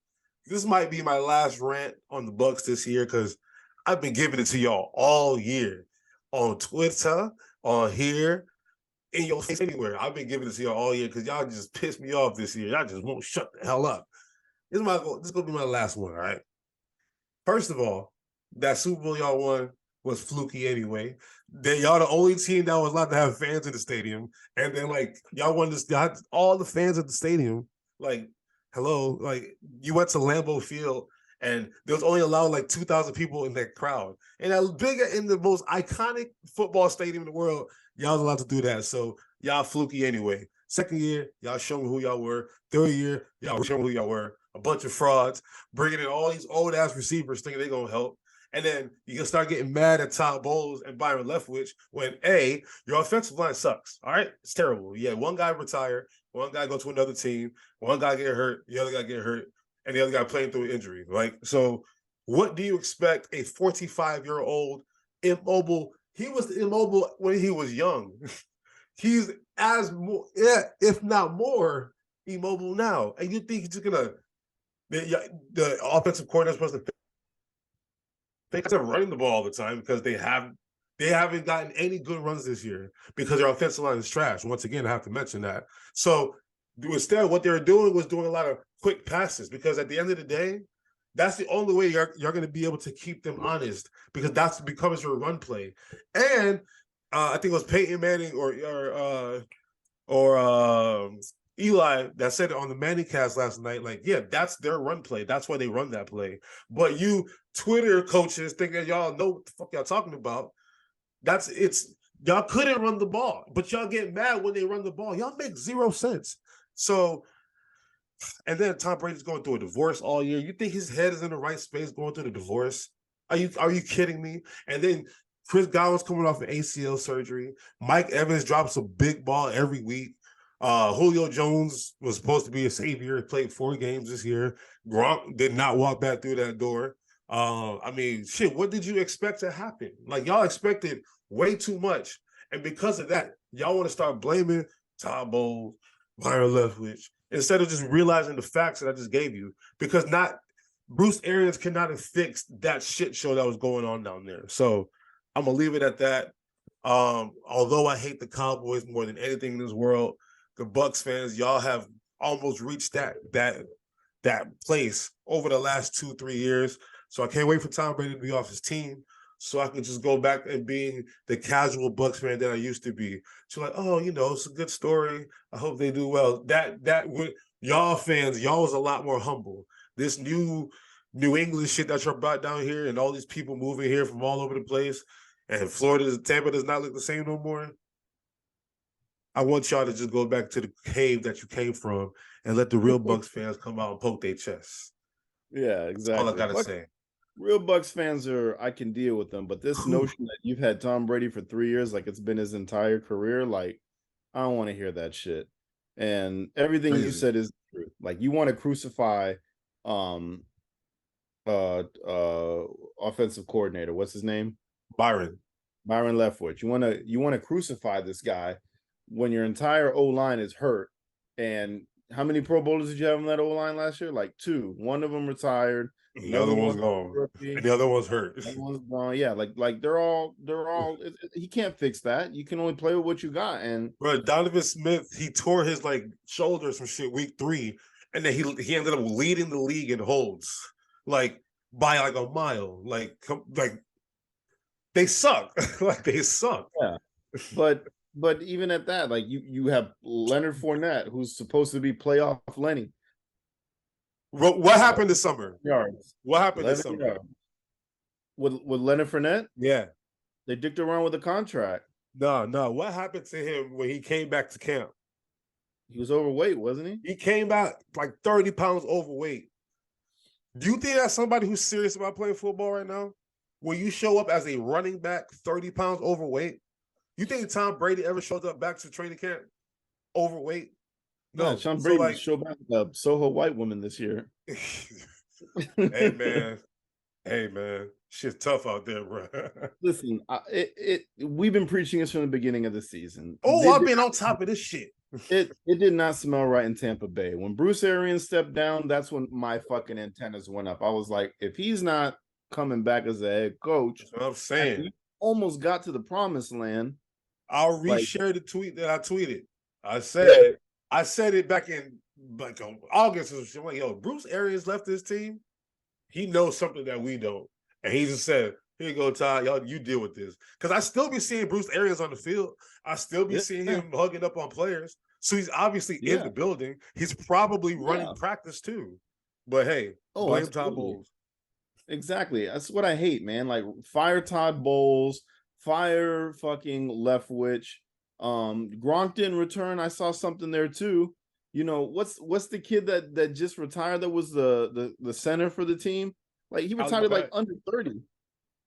this might be my last rant on the Bucs this year because I've been giving it to y'all all year on Twitter, on here. in your face anywhere. I've been giving this to y'all all year because y'all just pissed me off this year. Y'all just won't shut the hell up. This is gonna be my last one, all right? First of all, that Super Bowl y'all won was fluky anyway. Y'all the only team that was allowed to have fans in the stadium. And then like y'all won this, got all the fans at the stadium. Like, hello, like you went to Lambeau Field and there was only allowed like 2,000 people in that crowd. And that bigger in the most iconic football stadium in the world, y'all was allowed to do that. So y'all fluky anyway. Second year, y'all showed me who y'all were. Third year, y'all showed me who y'all were. A bunch of frauds, bringing in all these old ass receivers, thinking they're gonna help. And then you can start getting mad at Todd Bowles and Byron Leftwich when your offensive line sucks. All right, it's terrible. Yeah, one guy retire, one guy go to another team, one guy get hurt, the other guy get hurt, and the other guy playing through an injury. Like, so what do you expect a 45-year-old immobile? He was immobile when he was young. He's as more, yeah, if not more, immobile now. And you think he's just gonna the offensive coordinator supposed to fix them running the ball all the time because they haven't gotten any good runs this year because their offensive line is trash. Once again, I have to mention that. So instead, what they're doing was doing a lot of quick passes because at the end of the day, that's the only way you're going to be able to keep them honest because that's becomes your run play. And I think it was Peyton Manning or Eli that said it on the Manning cast last night. Like, yeah, that's their run play. That's why they run that play. But you Twitter coaches think that y'all know what the fuck y'all talking about. Y'all couldn't run the ball, but y'all get mad when they run the ball. Y'all make zero sense. So, and then Tom Brady's going through a divorce all year. You think his head is in the right space going through the divorce? Are you kidding me? And then Chris Godwin's coming off an ACL surgery. Mike Evans drops a big ball every week. Julio Jones was supposed to be a savior. He played 4 games this year. Gronk did not walk back through that door. I mean, shit, what did you expect to happen? Like, y'all expected way too much. And because of that, y'all want to start blaming Todd Bowles, Byron Leftwich, instead of just realizing the facts that I just gave you. Because Bruce Arians cannot have fixed that shit show that was going on down there. So I'm going to leave it at that. Although I hate the Cowboys more than anything in this world, the Bucs fans, y'all have almost reached that place over the last 2-3 years. So I can't wait for Tom Brady to be off his team so I can just go back and being the casual Bucs fan that I used to be. So like, oh, it's a good story. I hope they do well. That with y'all fans, y'all was a lot more humble. This New England shit that you're brought down here and all these people moving here from all over the place and Tampa does not look the same no more. I want y'all to just go back to the cave that you came from and let the real Bucs fans come out and poke their chests. Yeah, exactly. That's all I gotta say. Real Bucs fans I can deal with them, but this notion that you've had Tom Brady for 3 years, like it's been his entire career, like I don't want to hear that shit. And everything you said is true. Like you want to crucify offensive coordinator. What's his name? Byron Leftwich. You want to crucify this guy when your entire O-line is hurt. And how many Pro Bowlers did you have in that O-line last year? Like 2. One of them retired. The other one's gone. And the other one's hurt. The other one's gone. Yeah, like they're all. He can't fix that. You can only play with what you got. And Donovan Smith, he tore his shoulder some shit week 3, and then he ended up leading the league in holds, by a mile. They suck. They suck. Yeah, but even at that, you have Leonard Fournette, who's supposed to be playoff Lenny. What happened this summer? Yards. What happened this summer? Yards. With Leonard Fournette? Yeah. They dicked around with the contract. No. What happened to him when he came back to camp? He was overweight, wasn't he? He came back 30 pounds overweight. Do you think that's somebody who's serious about playing football right now? When you show up as a running back 30 pounds overweight, you think Tom Brady ever shows up back to training camp overweight? No, yeah, Tom Brady showed back a Soho white woman this year. Hey man, shit's tough out there, bro. Listen, we've been preaching this from the beginning of the season. I've been on top of this shit. It did not smell right in Tampa Bay. When Bruce Arians stepped down, that's when my fucking antennas went up. I was like, if he's not coming back as a head coach, that's what I'm saying. he almost got to the promised land. I'll Like, reshare the tweet that I tweeted. I yeah, said I said it back in like August. I'm like, yo, Bruce Arians left this team. He knows something that we don't, and he just said, "Here you go, Todd. Y'all, you deal with this." Because I still be seeing Bruce Arians on the field. I still be seeing yeah, him hugging up on players. So he's obviously in yeah, the building. He's probably yeah. running practice too. But hey, Oh, blame Todd absolutely. Bowles. Exactly. That's what I hate, man. Like fire Todd Bowles, fire fucking Leftwich. Gronk didn't return. I saw something there too. You know, what's the kid that just retired that was the center for the team? Like he Ali retired like Marpet. under 30.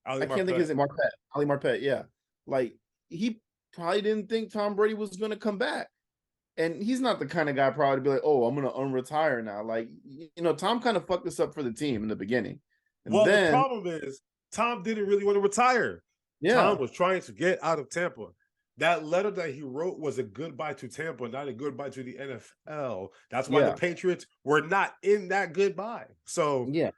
Ali I can't think of Marpet. his name. Marpet. Ali Marpet, yeah. Like he probably didn't think Tom Brady was gonna come back. And he's not the kind of guy probably to be like, oh, I'm gonna unretire now. Like, Tom kind of fucked this up for the team in the beginning. And Well, the then, problem is Tom didn't really want to retire. Tom yeah, was trying to get out of Tampa. That letter that he wrote was a goodbye to Tampa, not a goodbye to the NFL. That's why the yeah, Patriots were not in that goodbye. So, yeah.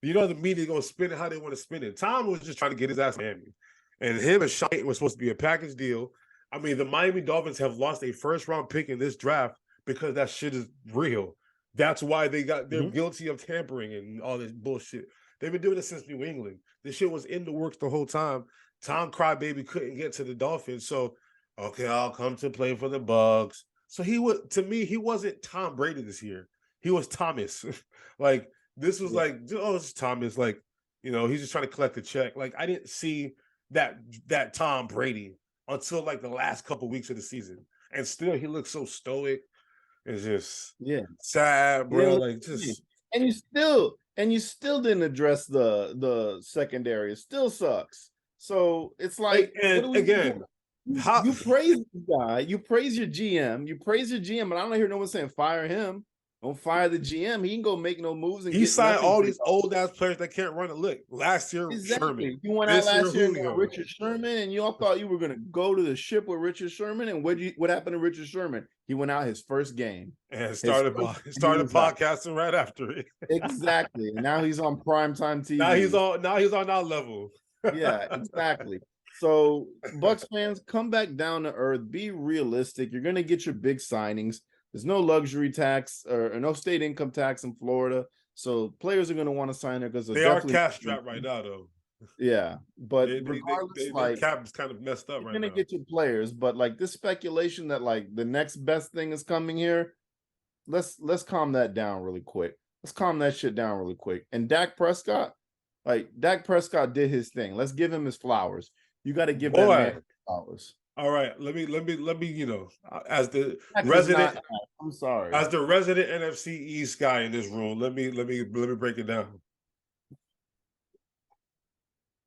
the media going to spin it how they want to spin it. Tom was just trying to get his ass to Miami. And him and Shite was supposed to be a package deal. I mean, the Miami Dolphins have lost a first-round pick in this draft because that shit is real. That's why they're guilty of tampering and all this bullshit. They've been doing it since New England. This shit was in the works the whole time. Tom Crybaby couldn't get to the Dolphins, so okay, I'll come to play for the Bucs. So he wasn't Tom Brady this year. He was Thomas. Like this was Yeah. like, oh, it's Thomas. Like, he's just trying to collect a check. Like I didn't see that Tom Brady until like the last couple weeks of the season, and still he looks so stoic. It's just Yeah. sad, bro. Like just And you still didn't address the secondary. It still sucks. So it's like, what do and we do? again, how You praise the guy, you praise your GM, but I don't hear no one saying fire him. Don't fire the GM. He can go make no moves and he get signed nothing all for these old ass players that can't run a lick. Last year, Sherman. exactly. You went out This year, last year and got Julio. Richard Sherman, and you all thought you were going to go to the ship with Richard Sherman. And what happened to Richard Sherman? He went out his first game. And His started first game, he started was out. podcasting right after it. Exactly. And now he's on primetime Now TV. he's on our level. Yeah, exactly. So Bucks fans, come back down to earth. Be realistic. You're going to get your big signings. There's no luxury tax or no state income tax in Florida. So players are going to want to sign there because They are cash strapped right now, though. yeah. But They regardless, their cap is kind of messed up you're right gonna now. get your players, but like this speculation that like the next best thing is coming here, let's calm that down really quick. Let's calm that shit down really quick. And Dak Prescott did his thing. Let's give him his flowers. You got to give that man flowers. All right, let me as the Dak is resident not, I'm sorry. as the resident NFC East guy in this room, let me break it down.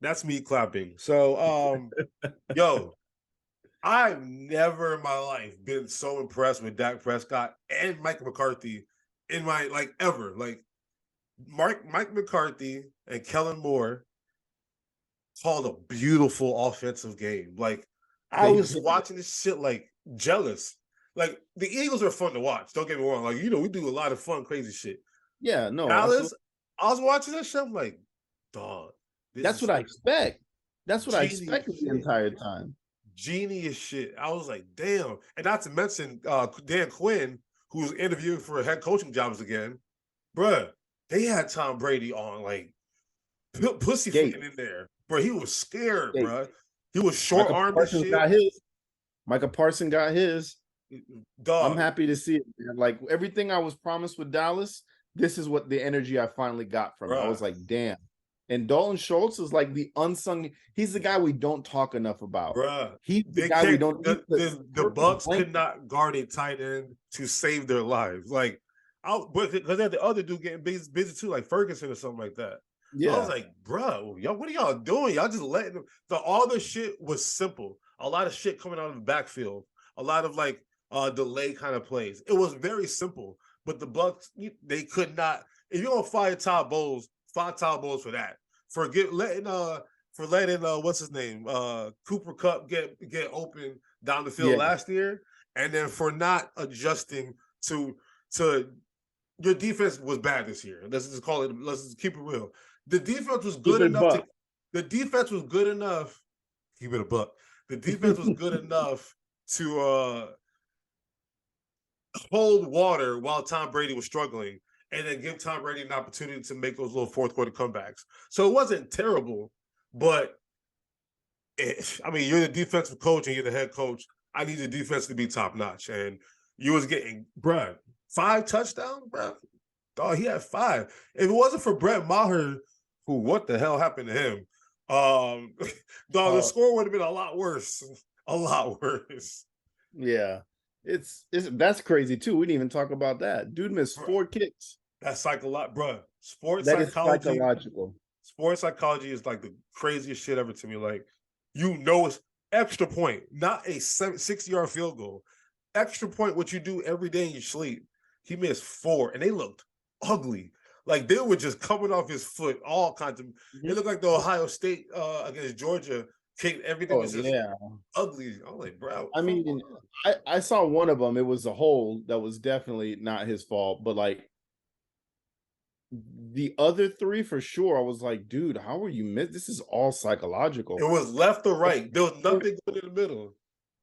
That's me clapping. So yo, I've never in my life been so impressed with Dak Prescott and Mike McCarthy in my ever. Like Mike McCarthy and Kellen Moore called a beautiful offensive game. Like I was watching this shit like jealous. Like the Eagles are fun to watch. Don't get me wrong. Like, we do a lot of fun, crazy shit. Yeah, no. Dallas, I was watching that shit. I'm like, dog. That's what I expect. That's what I expected shit. the entire time. Genius shit. I was like, damn. And not to mention Dan Quinn, who's interviewing for head coaching jobs again. Bruh, they had Tom Brady on like pussyfooting in there. Bro, he was scared, bruh. He was short-armed and shit. Micah Parsons got his. Dog. I'm happy to see it, man. Like everything I was promised with Dallas, this is what the energy I finally got from it. I was like, damn. And Dalton Schultz is like the unsung. He's the guy we don't talk enough about. Bruh. He's the guy we don't. The Bucs could not guard a tight end to save their lives. Like, because they had the other dude getting busy too, like Ferguson or something like that. Yeah. So I was like, bro, y'all, what are y'all doing? Y'all just letting them. All the shit was simple. A lot of shit coming out of the backfield. A lot of delay kind of plays. It was very simple. But the Bucs, they could not. If you're gonna fire Todd Bowles for that. For letting what's his name? Cooper Kupp get open down the field last year, and then for not adjusting to your defense was bad this year. Let's just keep it real. The defense was good enough. The defense was good enough. Keep it a buck. The defense was good enough to hold water while Tom Brady was struggling, and then give Tom Brady an opportunity to make those little fourth quarter comebacks. So it wasn't terrible, but I mean, you're the defensive coach and you're the head coach. I need the defense to be top notch, and you was getting, bruh, 5 touchdowns, bruh. Oh, he had 5. If it wasn't for Brett Maher, who, what the hell happened to him? The score would have been a lot worse. A lot worse. Yeah. It's that's crazy too. We didn't even talk about that. Dude missed 4 kicks. That's psychological, bro. Sports That is psychology. psychological. Sports psychology is like the craziest shit ever to me. Like, it's extra point, not a 60-yard field goal. Extra point, what you do every day in your sleep. He missed 4, and they looked ugly. Like, they were just coming off his foot, all kinds of. It looked like the Ohio State against Georgia kick. Everything was just ugly. I'm like, bro. I mean, I saw one of them. It was a hole that was definitely not his fault, but like the other 3 for sure, I was like, dude, how are you miss? This is all psychological. It was left or right. There was nothing good in the middle.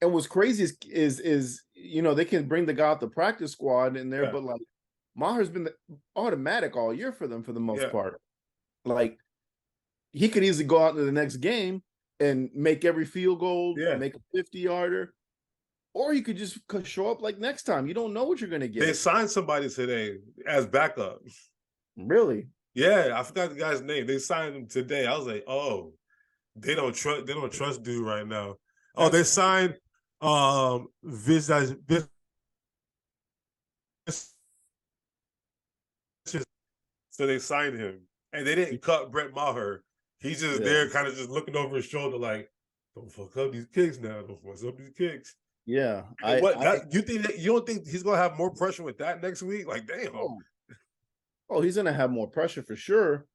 And what's crazy is they can bring the guy out the practice squad in there, but like Maher's been automatic all year for them for the most part. Like he could easily go out into the next game and make every field goal, make a 50-yarder, or you could just show up like next time. You don't know what you're going to get. They signed somebody today as backup. Really? Yeah, I forgot the guy's name. They signed him today. I was like, oh, they don't trust dude right now. Oh, they signed Viz. So they signed him, and they didn't cut Brett Maher. He's just there, kind of just looking over his shoulder, like, don't fuck up these kicks now. Don't fuck up these kicks. Yeah. You don't think he's gonna have more pressure with that next week? Like, damn. Oh, he's gonna have more pressure for sure.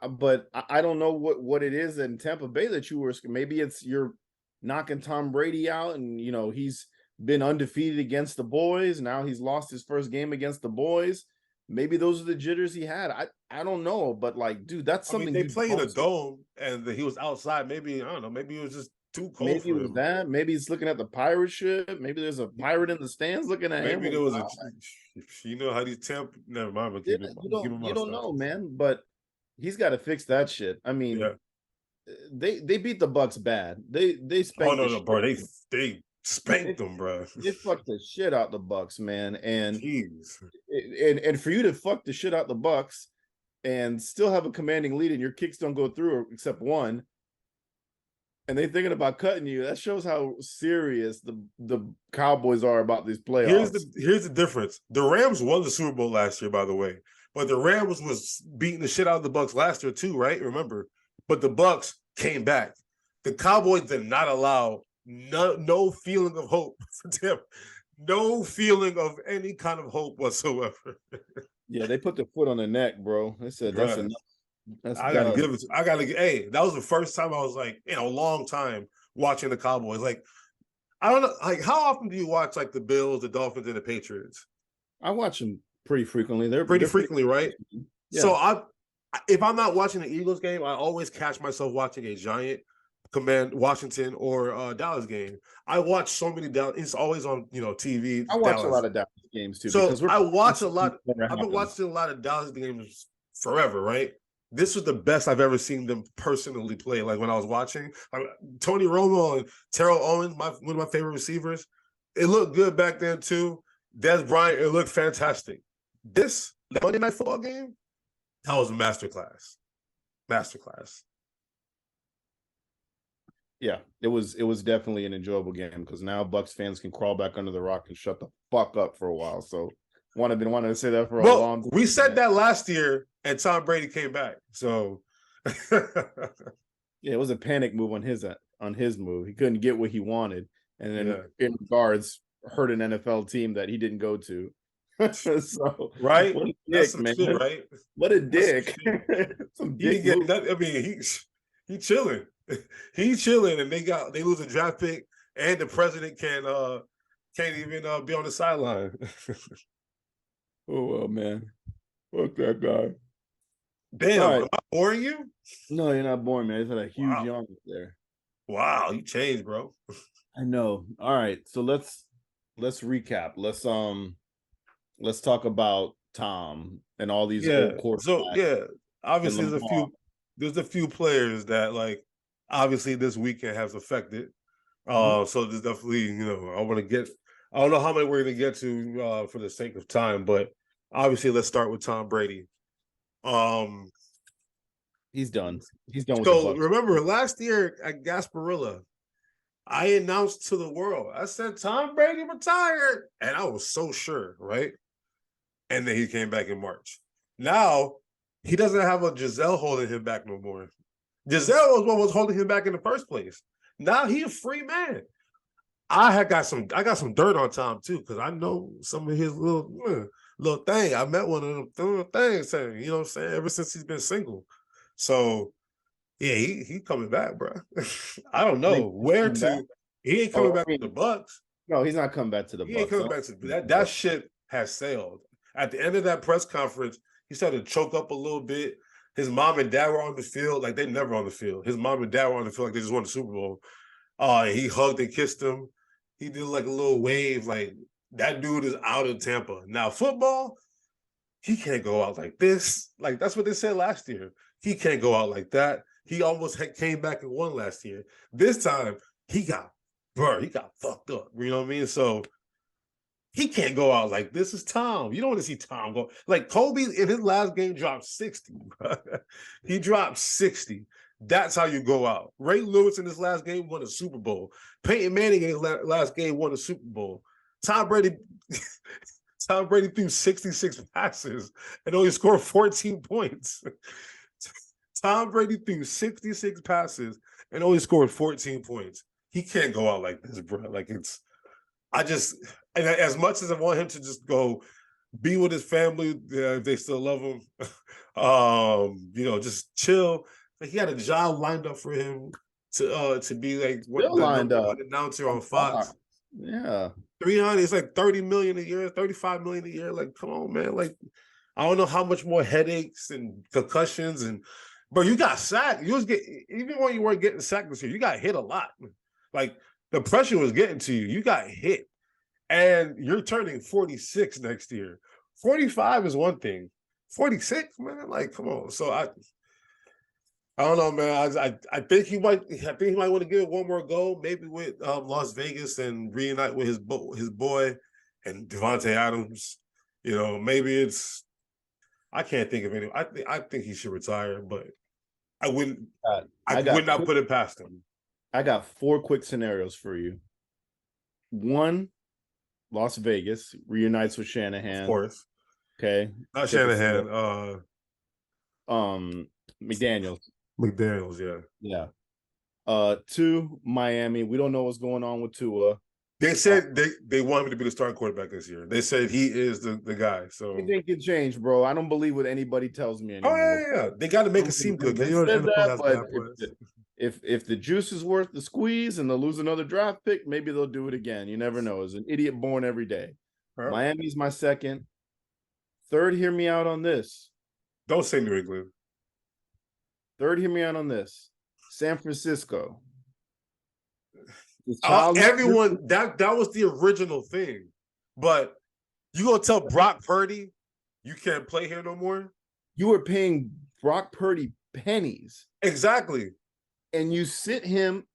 But I don't know what it is in Tampa Bay that you were. Maybe it's you're knocking Tom Brady out, and he's been undefeated against the boys. Now he's lost his first game against the boys. Maybe those are the jitters he had. I don't know, but like, dude, that's something. They play in a dome, and he was outside. Maybe I don't know. Maybe it was just too cold. Maybe it was that. Maybe he's looking at the pirate ship. Maybe there's a pirate in the stands looking at him. Maybe there was how these temp. Never mind. You don't know, man. But he's got to fix that shit. I mean, they beat the Bucs bad. They spanked. Oh no, bro. They spanked them, bro. They fucked the shit out the Bucs, man. And and for you to fuck the shit out the Bucs and still have a commanding lead and your kicks don't go through except one, and they thinking about cutting you, that shows how serious the Cowboys are about these playoffs. Here's the difference. The Rams won the Super Bowl last year, by the way. But the Rams was beating the shit out of the Bucs last year too, right? Remember? But the Bucs came back. The Cowboys did not allow no feeling of hope for them. No feeling of any kind of hope whatsoever. Yeah, they put the foot on the neck, bro. They said that's enough. Hey, that was the first time I was like, in a long time watching the Cowboys. Like, I don't know, like, how often do you watch like the Bills, the Dolphins, and the Patriots? I watch them pretty frequently. They're pretty frequently, right? Yeah. So if I'm not watching the Eagles game, I always catch myself watching a Giant, Command, Washington, or Dallas game. I watch so many Dallas. It's always on TV. I watch a lot of Dallas games too. So I watch a lot. I've been watching a lot of Dallas games forever, right? This was the best I've ever seen them personally play. Like when I was watching, like Tony Romo and Terrell Owens, one of my favorite receivers. It looked good back then too. Des Bryant, it looked fantastic. This Monday Night Football game, that was a masterclass. Masterclass. Yeah, it was definitely an enjoyable game because now Bucs fans can crawl back under the rock and shut the fuck up for a while. So been wanting to say that for a long time. We said that last year, and Tom Brady came back. So yeah, it was a panic move on his move. He couldn't get what he wanted, and then in regards hurt an NFL team that he didn't go to. So right, what a dick, man. Shit, right? What a dick. Some dick he chilling. He's chilling, and they lose a draft pick, and the president can't even be on the sideline. Oh well, man. Fuck that guy. Damn, am I boring you? No, you're not boring, man. It's a huge yawn there. Wow, you changed, bro. I know. All right, so let's recap. Let's talk about Tom and all these Yeah. old So quarterbacks yeah, and obviously Lamar. there's a few players that like obviously this weekend has affected. Mhm. So there's definitely, I don't know how many we're gonna get to for the sake of time, but obviously let's start with Tom Brady. Um He's done. He's done with the so Bucs. remember last year at Gasparilla, I announced to the world, I said Tom Brady retired, and I was so sure, right? And then he came back in March. Now he doesn't have a Giselle holding him back no more. Giselle was what was holding him back in the first place. Now he a free man. I got some dirt on Tom too, because I know some of his little thing. I met one of them little things saying, you know what I'm saying, ever since he's been single. So yeah, he coming back, bro. I don't You think know where he's coming back? to. He ain't coming Oh, back I to the mean, Bucs. no, he's not coming back to the He ain't Bucs. I coming don't back to think that. the That Bucs. shit has sailed. At the end of that press conference, he started to choke up a little bit. His mom and dad were on the field, like they never on the field. His mom and dad were on the field like they just won the Super Bowl. He hugged and kissed him. He did like a little wave, like that dude is out of Tampa. Now, football, he can't go out like this. Like that's what they said last year. He can't go out like that. He almost came back and won last year. This time, he got fucked up. You know what I mean? So he can't go out like this is Tom. You don't want to see Tom go like Kobe in his last game dropped 60. Bro. He dropped 60. That's how you go out. Ray Lewis in his last game won a Super Bowl. Peyton Manning in his last game won a Super Bowl. Tom Brady, Tom Brady threw 66 passes and only scored 14 points. Tom Brady threw 66 passes and only scored 14 points. He can't go out like this, bro. Like I just, and as much as I want him to just go be with his family, if they still love him, just chill. Like he had a job lined up for him to be like Still the lined number up one announcer on on Fox. Fox. Yeah. 300, it's like 30 million a year, 35 million a year. Like, come on, man. Like, I don't know how much more headaches and concussions and but you got sacked. You was getting even when you weren't getting sacked this year, you got hit a lot. Like the pressure was getting to you. You got hit. And you're turning 46 next year. 45 is one thing. 46, man, like come on. So I don't know, man. I think he might. I think he might want to give it one more go, maybe with Las Vegas and reunite with his boy and Devontae Adams. You know, maybe it's. I can't think of any. I think he should retire, but I wouldn't. I I would got not quick, put it past him. I got 4 quick scenarios for you. One, Las Vegas reunites with Of Shanahan. course, Okay. not Take it slow. Shanahan. McDaniels. McDaniel's. Yeah, Yeah. Two, Miami. We don't know what's going on with Tua. they said they want him to be the starting quarterback this year. They said he is the guy. So Anything can change, bro. I don't believe what anybody tells me oh anymore. yeah. They got to make it seem good because They you know the said NFL that, has but bad players. if the juice is worth the squeeze and they'll lose another draft pick, maybe they'll do it again. You never know. There's an idiot born every day. Huh? Miami's my second. Third, hear me out on this. Don't say New England. Third, hear me out on this. San Francisco. Everyone that was the original thing, but you gonna tell Brock Purdy you can't play here no more? You were paying Brock Purdy pennies. Exactly. And you sit him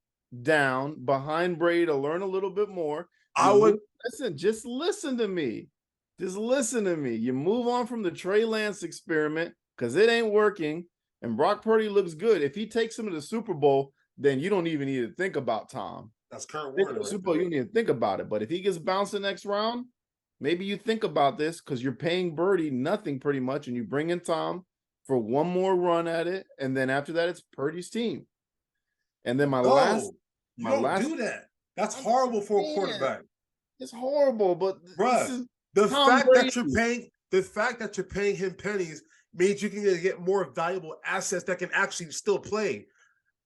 down behind Brady to learn a little bit more. Just listen to me. Just listen to me. You move on from the Trey Lance experiment because it ain't working. And Brock Purdy looks good. If he takes him to the Super Bowl, then you don't even need to think about Tom. That's Kurt Warner. Super Bowl, you don't need to think about it. But if he gets bounced the next round, maybe you think about this because you're paying Birdie nothing pretty much, and you bring in Tom for one more run at it, and then after that, it's Purdy's team. And then you don't do that. That's horrible for a quarterback. It's horrible, but bruh, the fact that you're paying him pennies means you can get more valuable assets that can actually still play.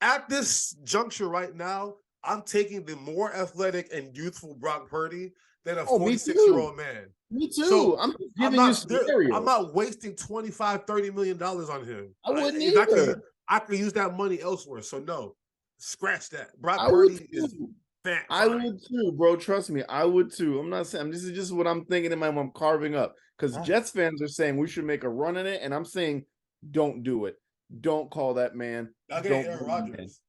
At this juncture right now, I'm taking the more athletic and youthful Brock Purdy than a 46-year-old man. Me too. So I'm not wasting $25-30 million on him. I wouldn't either. I could use that money elsewhere. So no. scratch that. Brock I would Purdy is too. fat I fine. would too, bro. Trust me, I would too. I'm not saying this is just what I'm thinking in my mind. I'm carving up because Jets fans are saying we should make a run at it, and I'm saying don't do it. Don't call that man. Y'all getting Don't Aaron bring him in. Rodgers.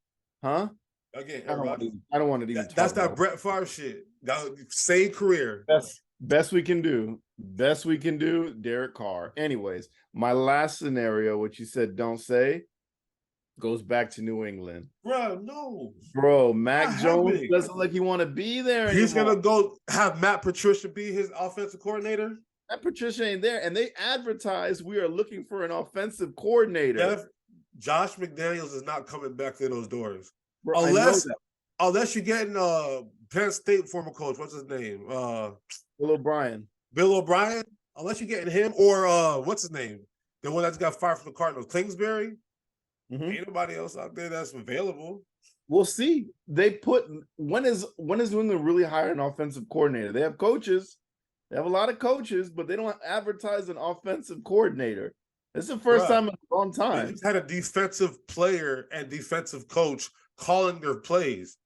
Huh? Y'all getting I Aaron don't want to. Rodgers. I don't want to even That's talk that about Brett Favre shit. That same career. it. Best we can do. Best we can do. Derek Carr. Anyways, my last scenario, which you said don't say, goes back to New England. Bro, no. Bro, Mac Not Jones happening. doesn't like he want to be there He's anymore. gonna go have Matt Patricia be his offensive coordinator. That Patricia ain't there, and they advertise we are looking for an offensive coordinator. Josh McDaniels is not coming back to those doors. Bro, I know that. Unless you're getting Penn State former coach, what's his name? Bill O'Brien. Bill O'Brien. Unless you're getting him or what's his name? The one that's got fired from the Cardinals, Kingsbury. Mm-hmm. Ain't nobody else out there that's available. We'll see. They put when is New England really hire an offensive coordinator? They have coaches. They have a lot of coaches, but they don't advertise an offensive coordinator. This is the first time in a long time. They just had a defensive player and defensive coach calling their plays.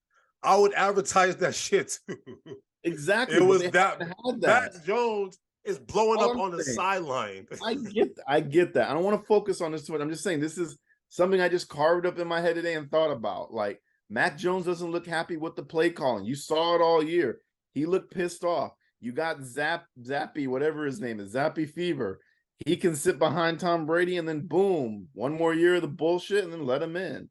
I would advertise that shit too. Exactly. It was that. Mac Jones is blowing up on the sideline. I get that. I don't want to focus on this too much. I'm just saying this is something I just carved up in my head today and thought about. Like, Mac Jones doesn't look happy with the play calling. You saw it all year. He looked pissed off. You got Zappy, whatever his name is, Zappy Fever. He can sit behind Tom Brady and then boom, one more year of the bullshit and then let him in.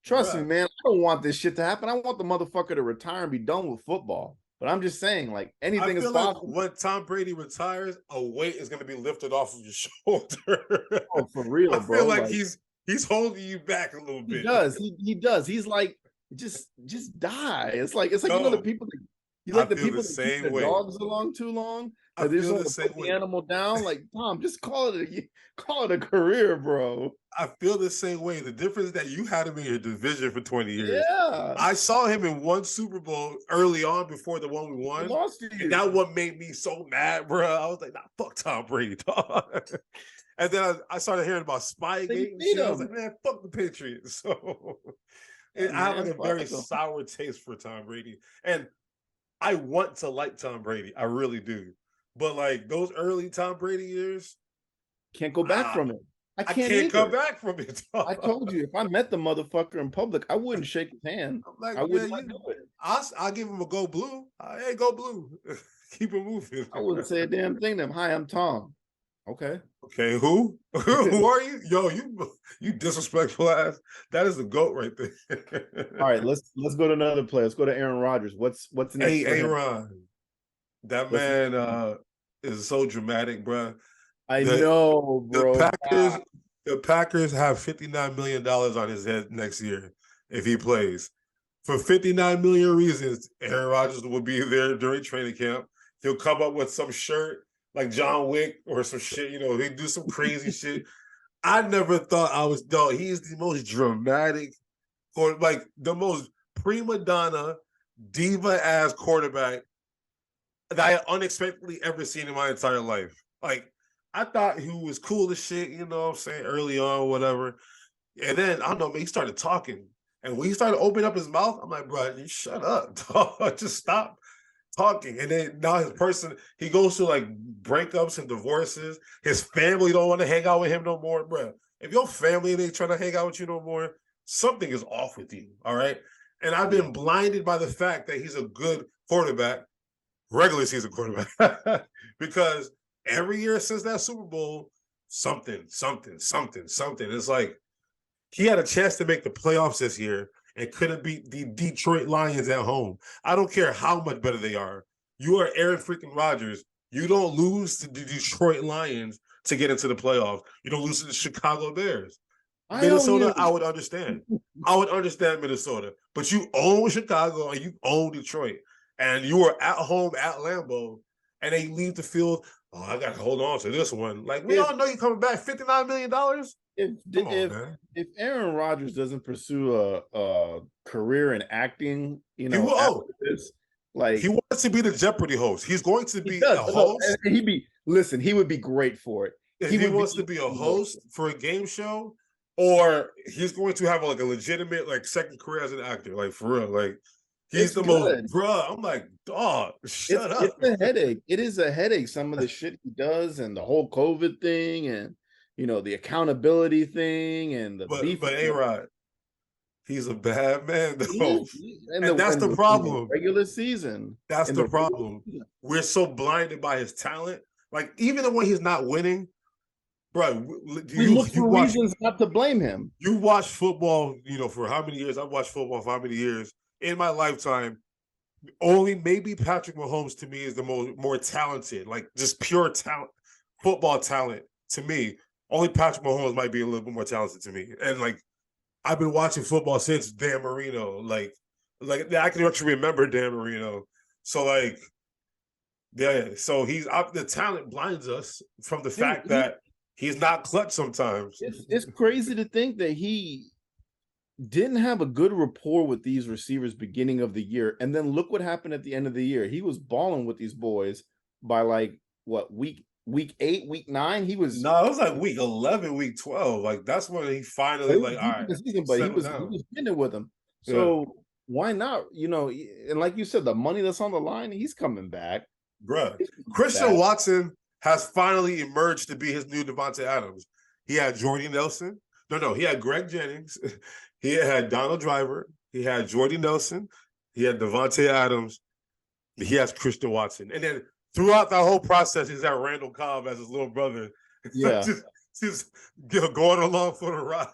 Trust me, man. I don't want this shit to happen. I want the motherfucker to retire and be done with football. But I'm just saying, like, anything is possible. Like when Tom Brady retires, a weight is going to be lifted off of your shoulder. Oh, for real, bro. I feel like he's holding you back a little bit. He does. He does. He's like, just die. It's like you know the people that you like the people that keep their dogs along too long. They just want to put the animal down. Like, Tom, just call it a career, bro. I feel the same way. The difference is that you had him in your division for 20 years. Yeah. I saw him in one Super Bowl early on before the one we won. Lost to you. And that one made me so mad, bro. I was like, nah, fuck Tom Brady, dog. And then I started hearing about Spygate and shit. I was like, man, fuck the Patriots. So I have like a very sour taste for Tom Brady. And I want to like Tom Brady. I really do. But like those early Tom Brady years, can't go back from it. I can't come back from it. I told you, if I met the motherfucker in public, I wouldn't shake his hand. I'm like, I wouldn't do it. I'll give him a go blue. Hey, go blue. Keep it moving. I wouldn't say a damn thing to him. Hi, I'm Tom. Okay. Okay, who? Who are you? Yo, you disrespectful ass. That is the GOAT right there. All right, let's go to another player. Let's go to Aaron Rodgers. What's next? Hey, Aaron. That man is so dramatic, bro. I know, bro. The Packers have $59 million on his head next year if he plays. For 59 million reasons, Aaron Rodgers will be there during training camp. He'll come up with some shirt like John Wick or some shit, he do some crazy shit. I never thought he's the most dramatic or like the most prima donna, diva-ass quarterback that I unexpectedly ever seen in my entire life. Like, I thought he was cool as shit, you know what I'm saying, early on, whatever. And then, I don't know, man, he started talking. And when he started opening up his mouth, I'm like, bro, you shut up, dog. Just stop talking. And then now he goes through like breakups and divorces. His family don't want to hang out with him no more, bro. If your family ain't trying to hang out with you no more, something is off with you, all right? And I've been blinded by the fact that he's a good quarterback, regular season quarterback, because every year since that Super Bowl, something. It's like he had a chance to make the playoffs this year and couldn't beat the Detroit Lions at home. I don't care how much better they are. You are Aaron freaking Rodgers. You don't lose to the Detroit Lions to get into the playoffs. You don't lose to the Chicago Bears. Minnesota, I would understand. I would understand Minnesota. But you own Chicago and you own Detroit. And you are at home at Lambeau, and they leave the field. Oh, I got to hold on to this one. Like, we all know you're coming back. $59 million? If Aaron Rodgers doesn't pursue a career in acting, he wants to be the Jeopardy host. He's going to be a host. He would be great for it. If he wants to be a host for a game show, or he's going to have like a legitimate like second career as an actor, like for real. Like he's It's the most, good. bruh. I'm like, dog, shut It's up. a headache. It is a headache. Some of the shit he does, and the whole COVID thing, and the accountability thing, and the beef. But A-Rod, he's a bad man though, He in and that's the the problem. regular season. That's In the the regular problem. season. We're so blinded by his talent. Like even when he's not winning, bro. Do We you look you for watch reasons not to blame him. you watch football? For how many years? I've watched football for how many years in my lifetime? Only maybe Patrick Mahomes to me is the more talented, like just pure talent, football talent to me. Only Patrick Mahomes might be a little bit more talented to me. And like I've been watching football since Dan Marino. Like I can actually remember Dan Marino. So like yeah, so the talent blinds us from the Dude, fact that he's not clutch sometimes. it's crazy to think that he didn't have a good rapport with these receivers beginning of the year, and then look what happened at the end of the year. He was balling with these boys by like what week 8, week 9. He was No, it was like week 11, week 12. Like that's when he finally like, all deep in right, the season, but he settle was he down. was getting it with them. Yeah, So why not? And like you said, the money that's on the line, he's coming back. bruh. He's coming Christian back. Watson has finally emerged to be his new Devontae Adams. He had Jordy Nelson. No, he had Greg Jennings. He had Donald Driver. He had Jordy Nelson. He had Devontae Adams. He has Christian Watson. And then throughout that whole process, he's had Randall Cobb as his little brother. Yeah. just going along for the ride.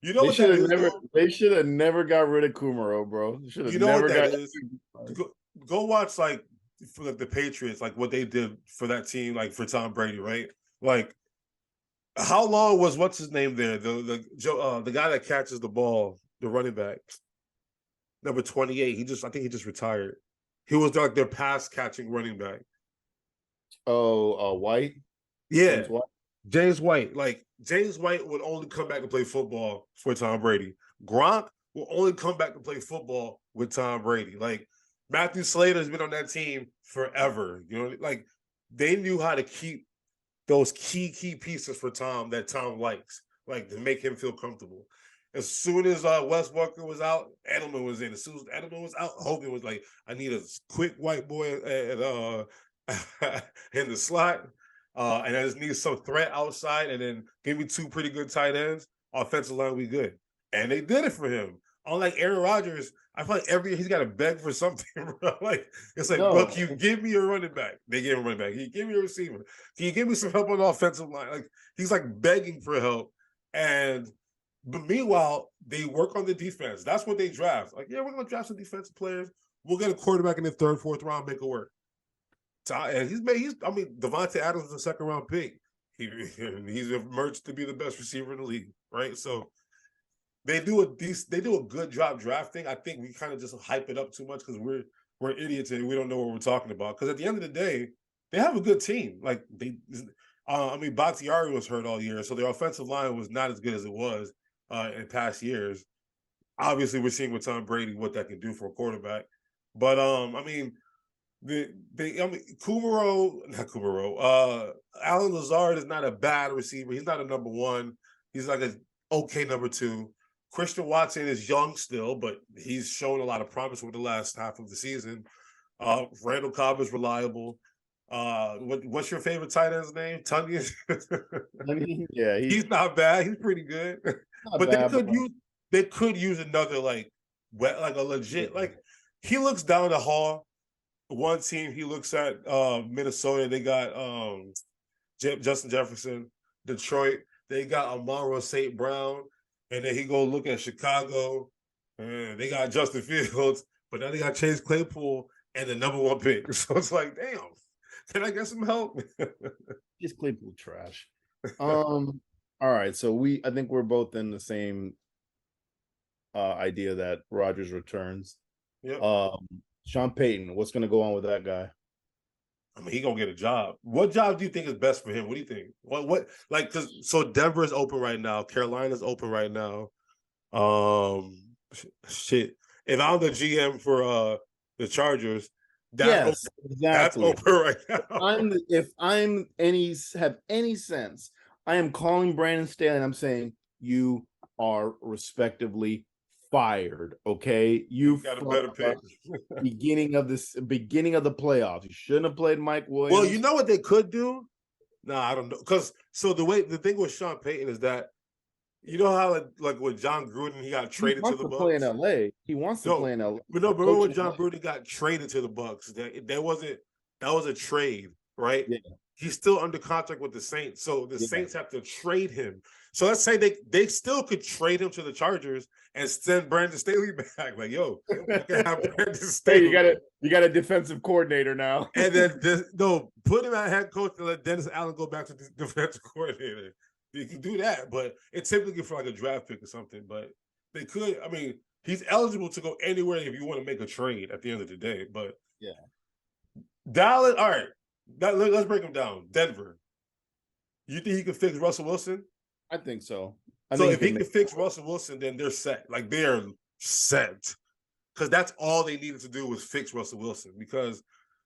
You know They what that should have is, never. though? They should have never got rid of Kumaro, bro. Should have You know what never that got. is? Go watch like for like the Patriots, like what they did for that team, like for Tom Brady, right? Like how long was what's his name there? The guy that catches the ball, the running back, number 28. I think he just retired. He was like their pass catching running back. Oh, White, Yeah, James White. James White. Like James White would only come back to play football for Tom Brady. Gronk will only come back to play football with Tom Brady. Like Matthew Slater's been on that team forever. Like they knew how to keep those key pieces for Tom that Tom likes, like to make him feel comfortable. As soon as Wes Walker was out, Edelman was in. As soon as Edelman was out, Hogan was like, I need a quick white boy in the slot. And I just need some threat outside, and then give me two pretty good tight ends. Offensive line, we good. And they did it for him. Unlike Aaron Rodgers, I feel like he's got to beg for something, bro. Like it's like, No, look, you give me a running back. They gave him a running back. Can you give me a receiver? Can you give me some help on the offensive line? Like he's like begging for help. But meanwhile, they work on the defense. That's what they draft. Like, yeah, we're gonna draft some defensive players. We'll get a quarterback in the third, fourth round, make it work. And Devontae Adams was a second round pick. He's emerged to be the best receiver in the league, right? So they do a good job drafting. I think we kind of just hype it up too much because we're idiots and we don't know what we're talking about. Because at the end of the day, they have a good team. Like Bakhtiari was hurt all year, so their offensive line was not as good as it was in past years. Obviously, we're seeing with Tom Brady what that can do for a quarterback. But Alan Lazard is not a bad receiver. He's not a number one. He's like an okay number two. Christian Watson is young still, but he's shown a lot of promise over the last half of the season. Randall Cobb is reliable. What's your favorite tight end's name? Tunyon. I mean, yeah, He's not bad. He's pretty good. not But bad. they could use another like a legit like he looks down the hall. One team he looks at Minnesota. They got Justin Jefferson. Detroit. They got Amaro St. Brown. And then he go look at Chicago. And they got Justin Fields. But now they got Chase Claypool and the number one pick. So it's like, damn, can I get some help? Just Claypool trash. All right. So I think we're both in the same idea that Rodgers returns. Yep. Sean Payton, what's going to go on with that guy? I mean, he gonna get a job. What job do you think is best for him? What do you think? What like? So Denver is open right now. Carolina's open right now. Shit. If I'm the GM for the Chargers, Yes, that's exactly. open right now. If I'm have any sense, I am calling Brandon Staley and I'm saying, you are respectively fired. Okay, you got a fucked better up pick. beginning of the playoffs. You shouldn't have played Mike Well, you Williams. know what they could do? Nah, I don't know. Because so the thing with Sean Payton is that you know how like with John Gruden, he got He traded to wants the to play in Bucks. LA. He wants to play No, in LA. but no, but remember Coach when in John LA. Brady got traded to the Bucks? That wasn't that was a trade, right? Yeah, He's still under contract with the Saints, so the yeah. Saints have to trade him. So let's say they still could trade him to the Chargers and send Brandon Staley back. Like, yo, you can have Brandon Hey, Staley, you got a defensive coordinator now. and then no, put him at head coach and let Dennis Allen go back to the defensive coordinator. You can do that, but it's typically for like a draft pick or something. But they could. I mean, he's eligible to go anywhere if you want to make a trade at the end of the day. But Yeah, Dallas, all right. Let's break them down. Denver. You think he can fix Russell Wilson? I think so. I So think if he can fix Russell Wilson, then they're set. Like they're set. Because that's all they needed to do was fix Russell Wilson. Because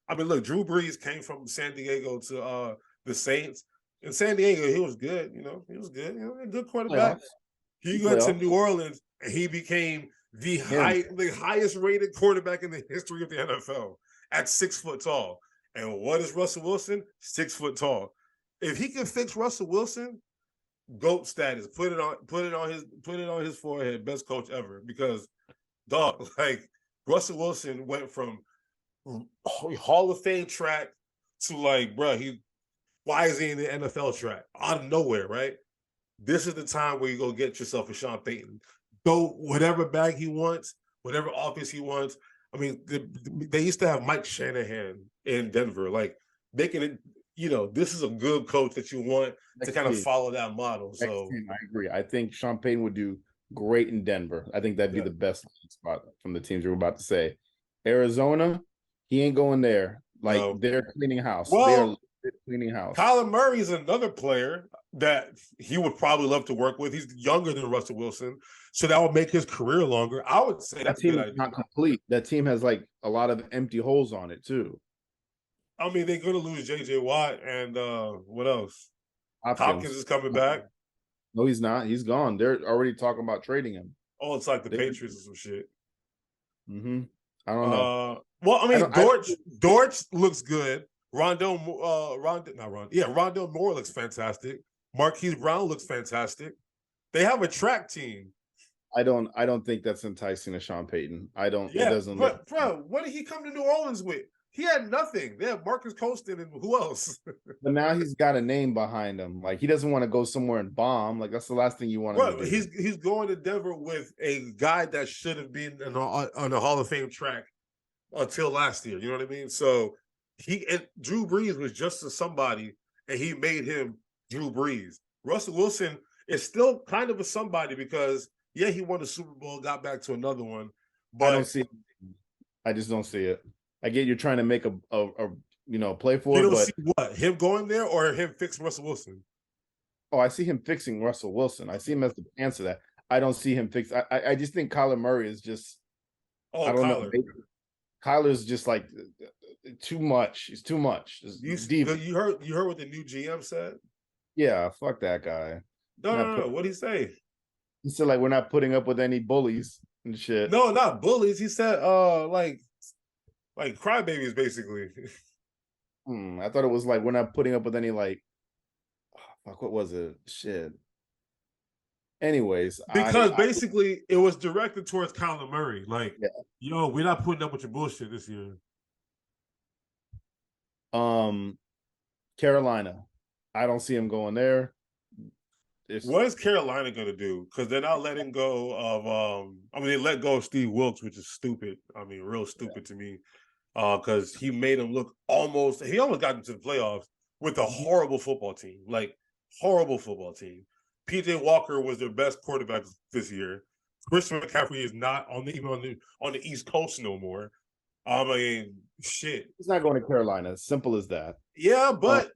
I mean, look, Drew Brees came from San Diego to the Saints. In San Diego, he was good. You know, he was good. You know, a good quarterback. playoffs. He went to Playoffs. New Orleans and he became the Him. highest rated quarterback in the history of the NFL at 6 foot tall. And what is Russell Wilson? 6 foot tall. If he can fix Russell Wilson, GOAT status. Put it on his forehead. Best coach ever. Because dog, like Russell Wilson went from Hall of Fame track to like, bro, why is he in the NFL track? Out of nowhere, right? This is the time where you go get yourself a Sean Payton. Go whatever bag he wants, whatever office he wants. I mean, they used to have Mike Shanahan in Denver, like making it. You know, this is a good coach that you want to kind of follow that model. So I agree. I think Sean Payton would do great in Denver. I think that'd be the best spot from the teams you were about to say. Arizona, he ain't going there. Like they're cleaning house. Well, they're cleaning house. Kyler Murray is another player that he would probably love to work with. He's younger than Russell Wilson, so that would make his career longer. I would say that team is not complete. That team has like a lot of empty holes on it too. I mean, they're going to lose J.J. Watt and what else? Hopkins is coming back. No, he's not. He's gone. They're already talking about trading him. Oh, it's like the Patriots or some shit. Mm-hmm. I don't know. Well, I mean, Dortch looks good. Rondell Moore looks fantastic. Marquise Brown looks fantastic. They have a track team. I don't think that's enticing to Sean Payton. I don't. Yeah, it doesn't. Bro, what did he come to New Orleans with? He had nothing. They had Marcus Colston and who else? But now he's got a name behind him. Like he doesn't want to go somewhere and bomb. Like that's the last thing you want him to do. He's going to Denver with a guy that should have been on the Hall of Fame track until last year. You know what I mean? So Drew Brees was just a somebody, and he made him Drew Brees. Russell Wilson is still kind of a somebody because he won the Super Bowl, got back to another one. But I don't see it. I just don't see it. I get you're trying to make a play for it. You don't see what? Him going there or him fixing Russell Wilson? Oh, I see him fixing Russell Wilson. I see him as the answer to that. I don't see him fix. I just think Kyler Murray is just. I don't know. Kyler's just like too much. He's too much. You heard what the new GM said? Yeah, fuck that guy. No. What'd he say? He said like we're not putting up with any bullies and shit. No, not bullies. He said like crybabies, basically. I thought it was like we're not putting up with any like fuck, what was it? Shit. Anyways, because basically it was directed towards Kyler Murray. Like, yo, we're not putting up with your bullshit this year. Carolina. I don't see him going there. What is Carolina going to do? Because they're not letting go of they let go of Steve Wilkes, which is stupid. I mean, real stupid to me. Because he made him look he almost got into the playoffs with a horrible football team. Like, horrible football team. PJ Walker was their best quarterback this year. Christian McCaffrey is not on the East Coast no more. I mean, shit. He's not going to Carolina. Simple as that. Yeah, but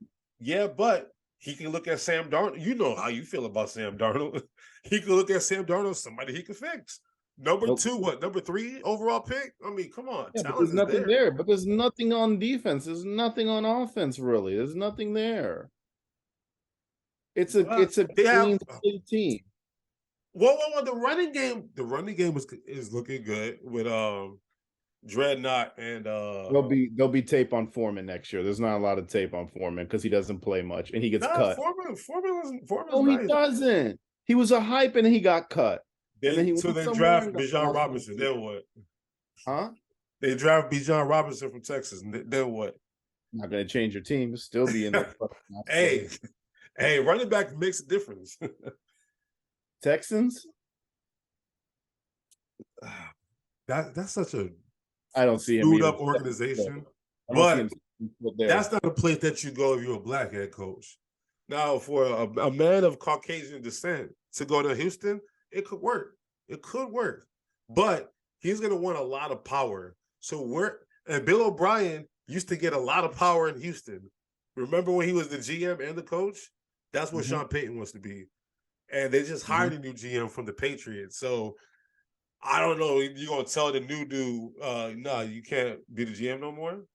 he can look at Sam Darnold. You know how you feel about Sam Darnold. He can look at Sam Darnold, somebody he can fix. Number 3 overall pick? I mean, come on. Yeah, but there's nothing there. But there's nothing on defense. There's nothing on offense, really. There's nothing there. It's a clean team. Well, the running game is looking good with Dreadnought and There'll be tape on Foreman next year. There's not a lot of tape on Foreman because he doesn't play much and he gets nah, cut. Foreman's No, he nice. doesn't. He was a hype and he got cut. And then he So went they somewhere draft and got Bijan lost. Robinson. Then what? Huh? They draft Bijan Robinson from Texas. Then what? Not going to change your team. Still be in the Hey, hey, running back makes a difference. Texans. That's such a I don't see him screwed either. up organization. I don't see But him there. that's not a place that you go if you're a black head coach. Now, for a man of Caucasian descent to go to Houston, it could work. It could work. But he's going to want a lot of power. And Bill O'Brien used to get a lot of power in Houston. Remember when he was the GM and the coach? That's what Sean Payton wants to be. And they just hired a new GM from the Patriots. So I don't know. You're going to tell the new dude, no, you can't be the GM no more?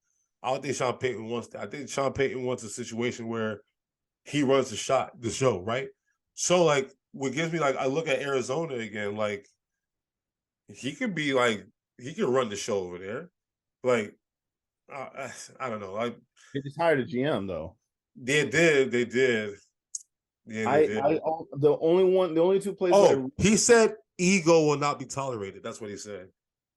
I don't think Sean Payton wants that. I think Sean Payton wants a situation where he runs the show, right? So, like, what gives me, like, I look at Arizona again, like, he could run the show over there. Like, I don't know. Like, They just hired a GM though. They did. Yeah, they did. The only two places. He said ego will not be tolerated. That's what he said.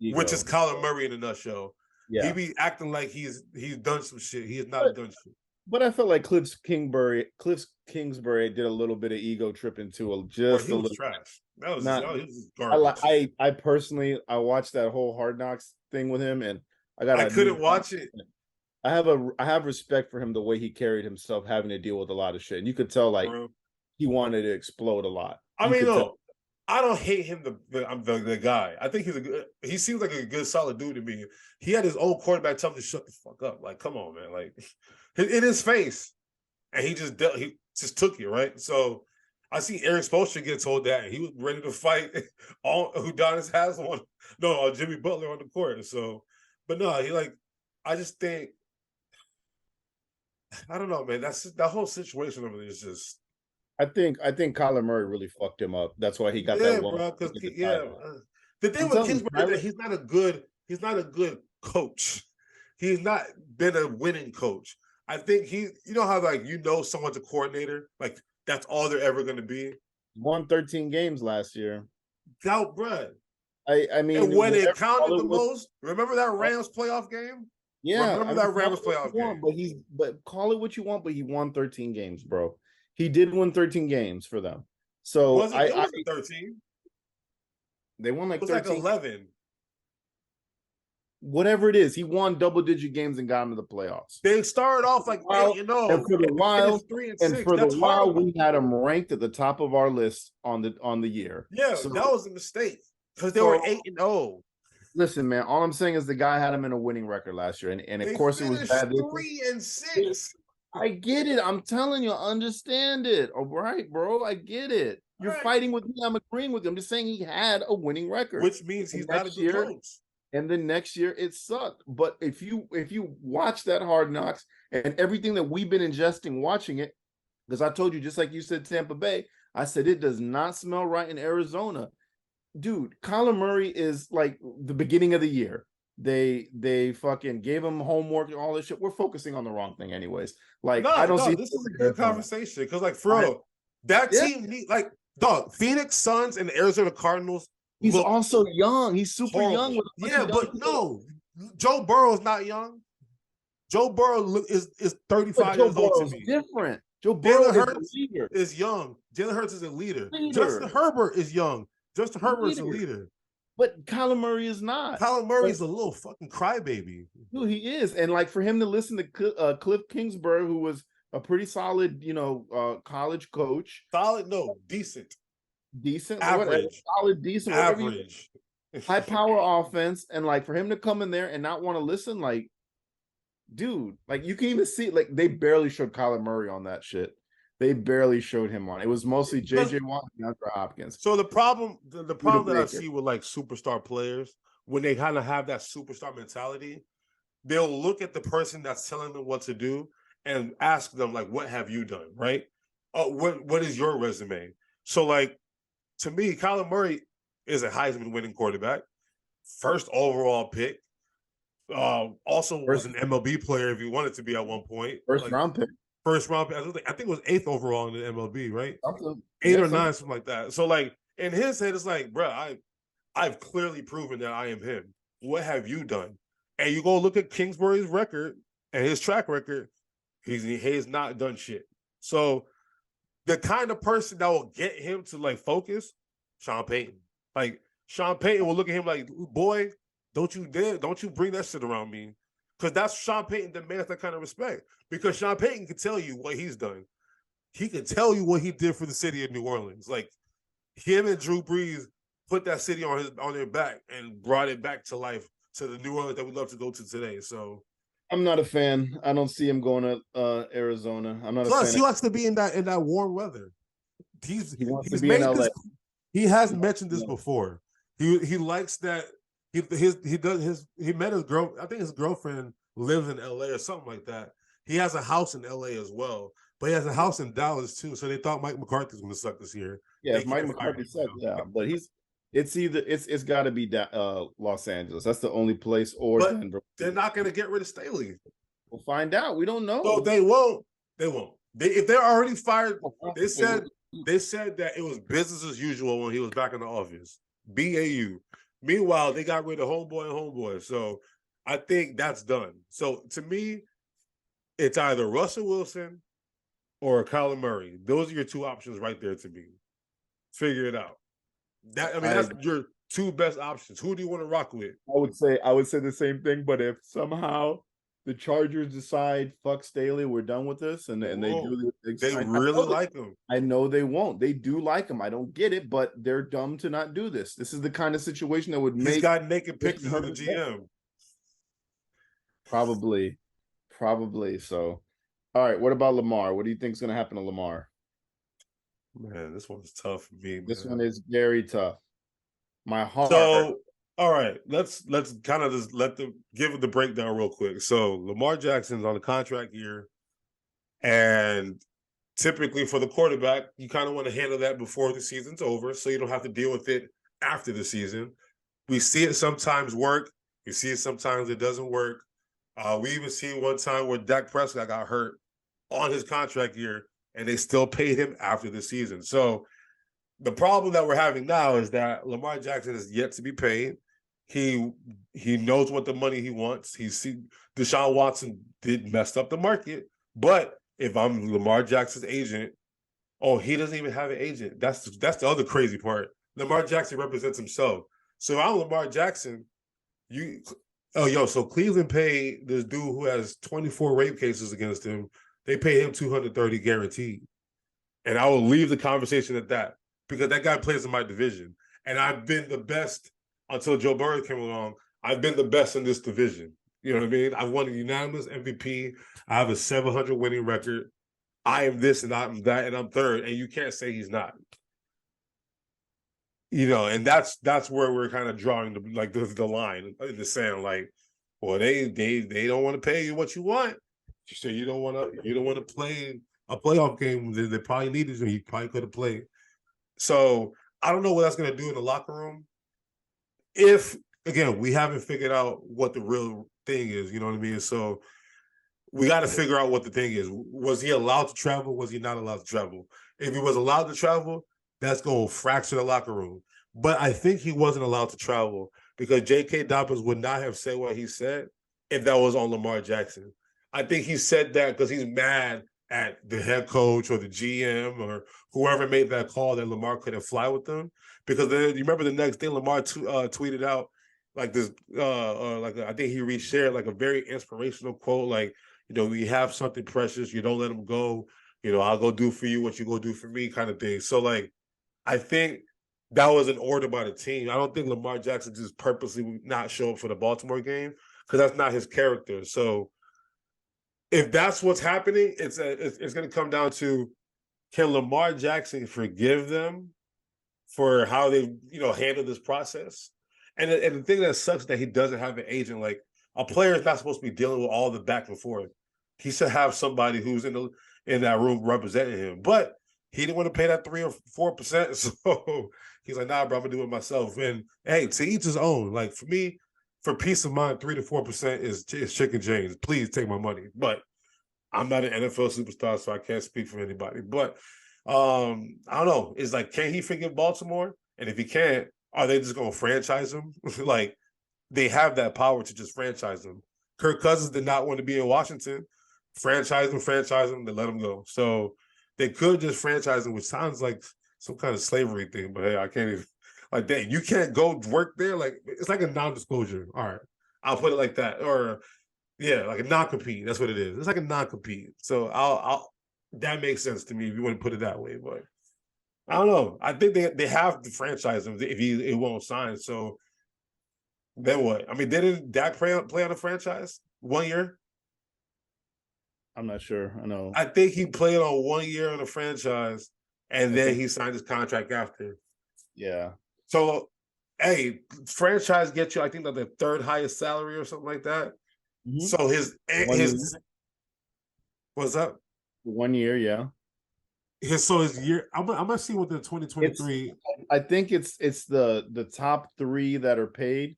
Ego. Which is Kyler Murray in a nutshell. Yeah. He be acting like he's done some shit. He has not done shit. But I felt like Cliff Kingsbury did a little bit of ego tripping too. Just he a was little trash. That was just garbage. I personally watched that whole Hard Knocks thing with him, and I couldn't watch it. I have respect for him the way he carried himself, having to deal with a lot of shit, and you could tell like he wanted to explode a lot. I mean, no, I don't hate him. I'm the guy. I think he seems like a good, solid dude to me. He had his old quarterback tell him to shut the fuck up. Like, come on, man. Like, in his face, and he just took it, right. So I see Eric Spoelstra get told that, and he was ready to fight Udonis Haslam. No, Jimmy Butler on the court. So, but no, I just think, I don't know, man. That whole situation over there is just. I think Kyler Murray really fucked him up. That's why he got that one. Bro, the thing with Kingsbury is that he's not a good coach. He's not been a winning coach. I think you know how like someone's a coordinator, like that's all they're ever going to be. Won 13 games last year. Doubt, bro. I mean, and when it counted the most, remember that Rams playoff game? Yeah, remember that Rams playoff game. But call it what you want, but he won 13 games, bro. He did win 13 games for them. So it wasn't 13. They won like 13. It was 13. like 11. Whatever it is, he won double-digit games and got into the playoffs. They started off like 8-0. And for the while, we had him ranked at the top of our list on the year. Yeah, so that was a mistake because they were 8-0. Listen, man, all I'm saying is the guy had him in a winning record last year, and of course it was bad. 3-6. I get it. I'm telling you, understand it. All right, bro. I get it. You're fighting with me. I'm agreeing with you. I'm just saying he had a winning record. Which means he's not a good coach. And the next year it sucked. But if you watch that Hard Knocks and everything that we've been ingesting watching it, because I told you, just like you said, Tampa Bay, I said it does not smell right in Arizona. Dude, Kyler Murray is like the beginning of the year. They fucking gave him homework and all this shit. We're focusing on the wrong thing anyways. Like, I don't see this is a good conversation because, like, for real, that team like Phoenix Suns and the Arizona Cardinals. He's also young. He's super young. But no, Joe Burrow is not young. Joe Burrow is 35 years old to me. Different. Joe Burrow is young. Jalen Hurts is a leader. Justin Herbert is young. Justin Herbert is a leader. But Kyler Murray is not. Kyler Murray's a little fucking crybaby. Dude, he is. And like for him to listen to Cliff Kingsbury, who was a pretty solid, college coach. Solid, no, decent. Average. Solid, decent. Average. High power offense. And like for him to come in there and not want to listen, like, dude, like you can even see, like they barely showed Kyler Murray on that shit. They barely showed him on. It was mostly J.J. Watt and Andrew Hopkins. So the problem that I see with like superstar players, when they kind of have that superstar mentality, they'll look at the person that's telling them what to do and ask them like, "What have you done?" Right? What is your resume? So like, to me, Kyler Murray is a Heisman winning quarterback, first overall pick. Also was First an MLB player if he wanted to be at one point. first Like round pick. first round pick. I think it was eighth overall in the MLB, right? Something. Eight Yeah, or something. nine, something like that. So like in his head, it's like, bro, I've clearly proven that I am him. What have you done? And you go look at Kingsbury's record and his track record. He has not done shit. So the kind of person that will get him to like focus, Sean Payton. Like Sean Payton will look at him like, boy, don't you bring that shit around me. Because that's Sean Payton demands that kind of respect. Because Sean Payton can tell you what he's done. He can tell you what he did for the city of New Orleans. Like him and Drew Brees put that city on their back and brought it back to life to the New Orleans that we love to go to today. So I'm not a fan. I don't see him going to Arizona. I'm not a plus fan. he likes to be in that warm weather. He wants to He's be in made LA. this. He has mentioned this before. He likes that. He met his girl. I think his girlfriend lives in L.A. or something like that. He has a house in L.A. as well, but he has a house in Dallas too. So they thought Mike McCarthy was going to suck this year. Yeah, They if Mike can't fire McCarthy him sucks, now. yeah, but it's got to be Los Angeles. That's the only place, or But Denver. they're not going to get rid of Staley. We'll find out. We don't know. So they won't. They won't. If they're already fired, they said that it was business as usual when he was back in the office. BAU. Meanwhile, they got rid of homeboy and homeboy. So I think that's done. So to me, it's either Russell Wilson or Kyler Murray. Those are your two options right there to me. Figure it out. That's your two best options. Who do you want to rock with? I would say the same thing, but if somehow the Chargers decide fuck Staley, we're done with this, and they do they really like him. I know they won't. They do like him. I don't get it, but they're dumb to not do this. This is the kind of situation that would make. He's got naked pictures of the GM. Probably so. All right, what about Lamar? What do you think is going to happen to Lamar? Man, this one's tough for me. Man. This one is very tough. My heart. So, all right, let's kind of just give the breakdown real quick. So, Lamar Jackson's on a contract year, and typically for the quarterback, you kind of want to handle that before the season's over, so you don't have to deal with it after the season. We see it sometimes work. We see it sometimes it doesn't work. We even see one time where Dak Prescott got hurt on his contract year, and they still paid him after the season. So the problem that we're having now is that Lamar Jackson is yet to be paid. He knows what the money he wants. Deshaun Watson did mess up the market, but if I'm Lamar Jackson's agent, he doesn't even have an agent. That's the other crazy part. Lamar Jackson represents himself. So if I'm Lamar Jackson, so Cleveland paid this dude who has 24 rape cases against him. They pay him $230 guaranteed. And I will leave the conversation at that because that guy plays in my division. And I've been the best until Joe Burrow came along. I've been the best in this division. You know what I mean? I've won a unanimous MVP. I have a 700 winning record. I am this and I'm that and I'm third. And you can't say he's not. And that's where we're kind of drawing the line in the sand. Like, well, they don't want to pay you what you want. So you don't want to play a playoff game. They probably needed you. He probably could have played. So I don't know what that's going to do in the locker room. If again we haven't figured out what the real thing is, you know what I mean. So we got to figure out what the thing is. Was he allowed to travel? Was he not allowed to travel? If he was allowed to travel, that's going to fracture the locker room. But I think he wasn't allowed to travel because J.K. Dobbins would not have said what he said if that was on Lamar Jackson. I think he said that because he's mad at the head coach or the GM or whoever made that call that Lamar couldn't fly with them. Because then you remember the next day Lamar tweeted out like this, I think he reshared like a very inspirational quote, like, we have something precious, you don't let them go, I'll go do for you what you go do for me kind of thing. So like, I think that was an order by the team. I don't think Lamar Jackson just purposely not show up for the Baltimore game because that's not his character. So if that's what's happening, it's going to come down to, can Lamar Jackson forgive them for how they handled this process? And the thing that sucks is that he doesn't have an agent. Like, a player is not supposed to be dealing with all the back and forth. He should have somebody who's in that room representing him. But he didn't want to pay that 3 or 4%. So he's like, nah, bro, I'm gonna do it myself. And hey, to each his own. Like for me, for peace of mind, 3 to 4% is chicken James. Please take my money. But I'm not an NFL superstar, so I can't speak for anybody. But I don't know. It's like, can he forgive Baltimore? And if he can't, are they just gonna franchise him? Like they have that power to just franchise him. Kirk Cousins did not want to be in Washington. Franchise him, then let him go. So they could just franchise him, which sounds like some kind of slavery thing. But hey, I can't even like that. You can't go work there. Like it's like a non-disclosure. All right, I'll put it like that. Or yeah, like a non-compete. That's what it is. It's like a non-compete. So I'll that makes sense to me if you want to put it that way. But I don't know. I think they have to franchise him if he won't sign. So then what? I mean, didn't Dak play on a franchise 1 year? I'm not sure. I know. I think he played on 1 year on a franchise, and I then think. he signed his contract after. Yeah. So, hey, franchise gets you, I think, like the third highest salary or something like that. Mm-hmm. So his what's up? 1 year, yeah. His year. I'm gonna see what the 2023. I think it's the top three that are paid,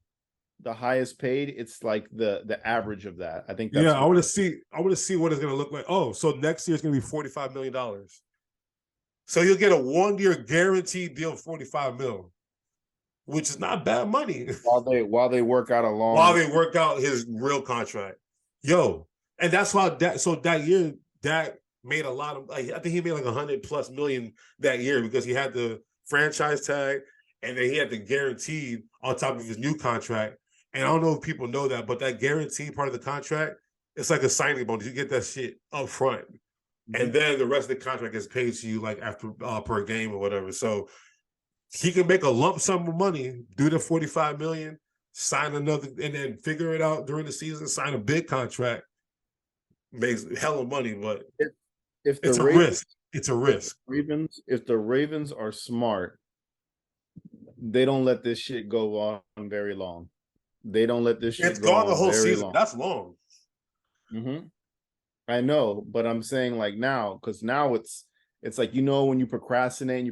the highest paid. It's like the average of that. I think Yeah, that's I want to see. I want to see what it's gonna look like. Oh, so next year it's gonna be $45 million. So you'll get a 1 year guaranteed deal, 45 mil, which is not bad money. while they work out a While long. they work out his real contract. Yo, and that's why that year that made a lot of like I think he made like 100+ million that year because he had the franchise tag and then he had the guaranteed on top of his new contract. And I don't know if people know that, but that guaranteed part of the contract, it's like a signing bonus. You get that shit up front. And then the rest of the contract gets paid to you like after per game or whatever. So he can make a lump sum of money, do the 45 million, sign another, and then figure it out during the season, sign a big contract, makes hella money, but If the it's a Ravens risk. It's a risk. if the Ravens are smart, they don't let this shit go on very long. They don't let this It's shit go gone the on whole very season. long. That's long. Mm-hmm. I know, but I'm saying like now, because now it's like when you procrastinate,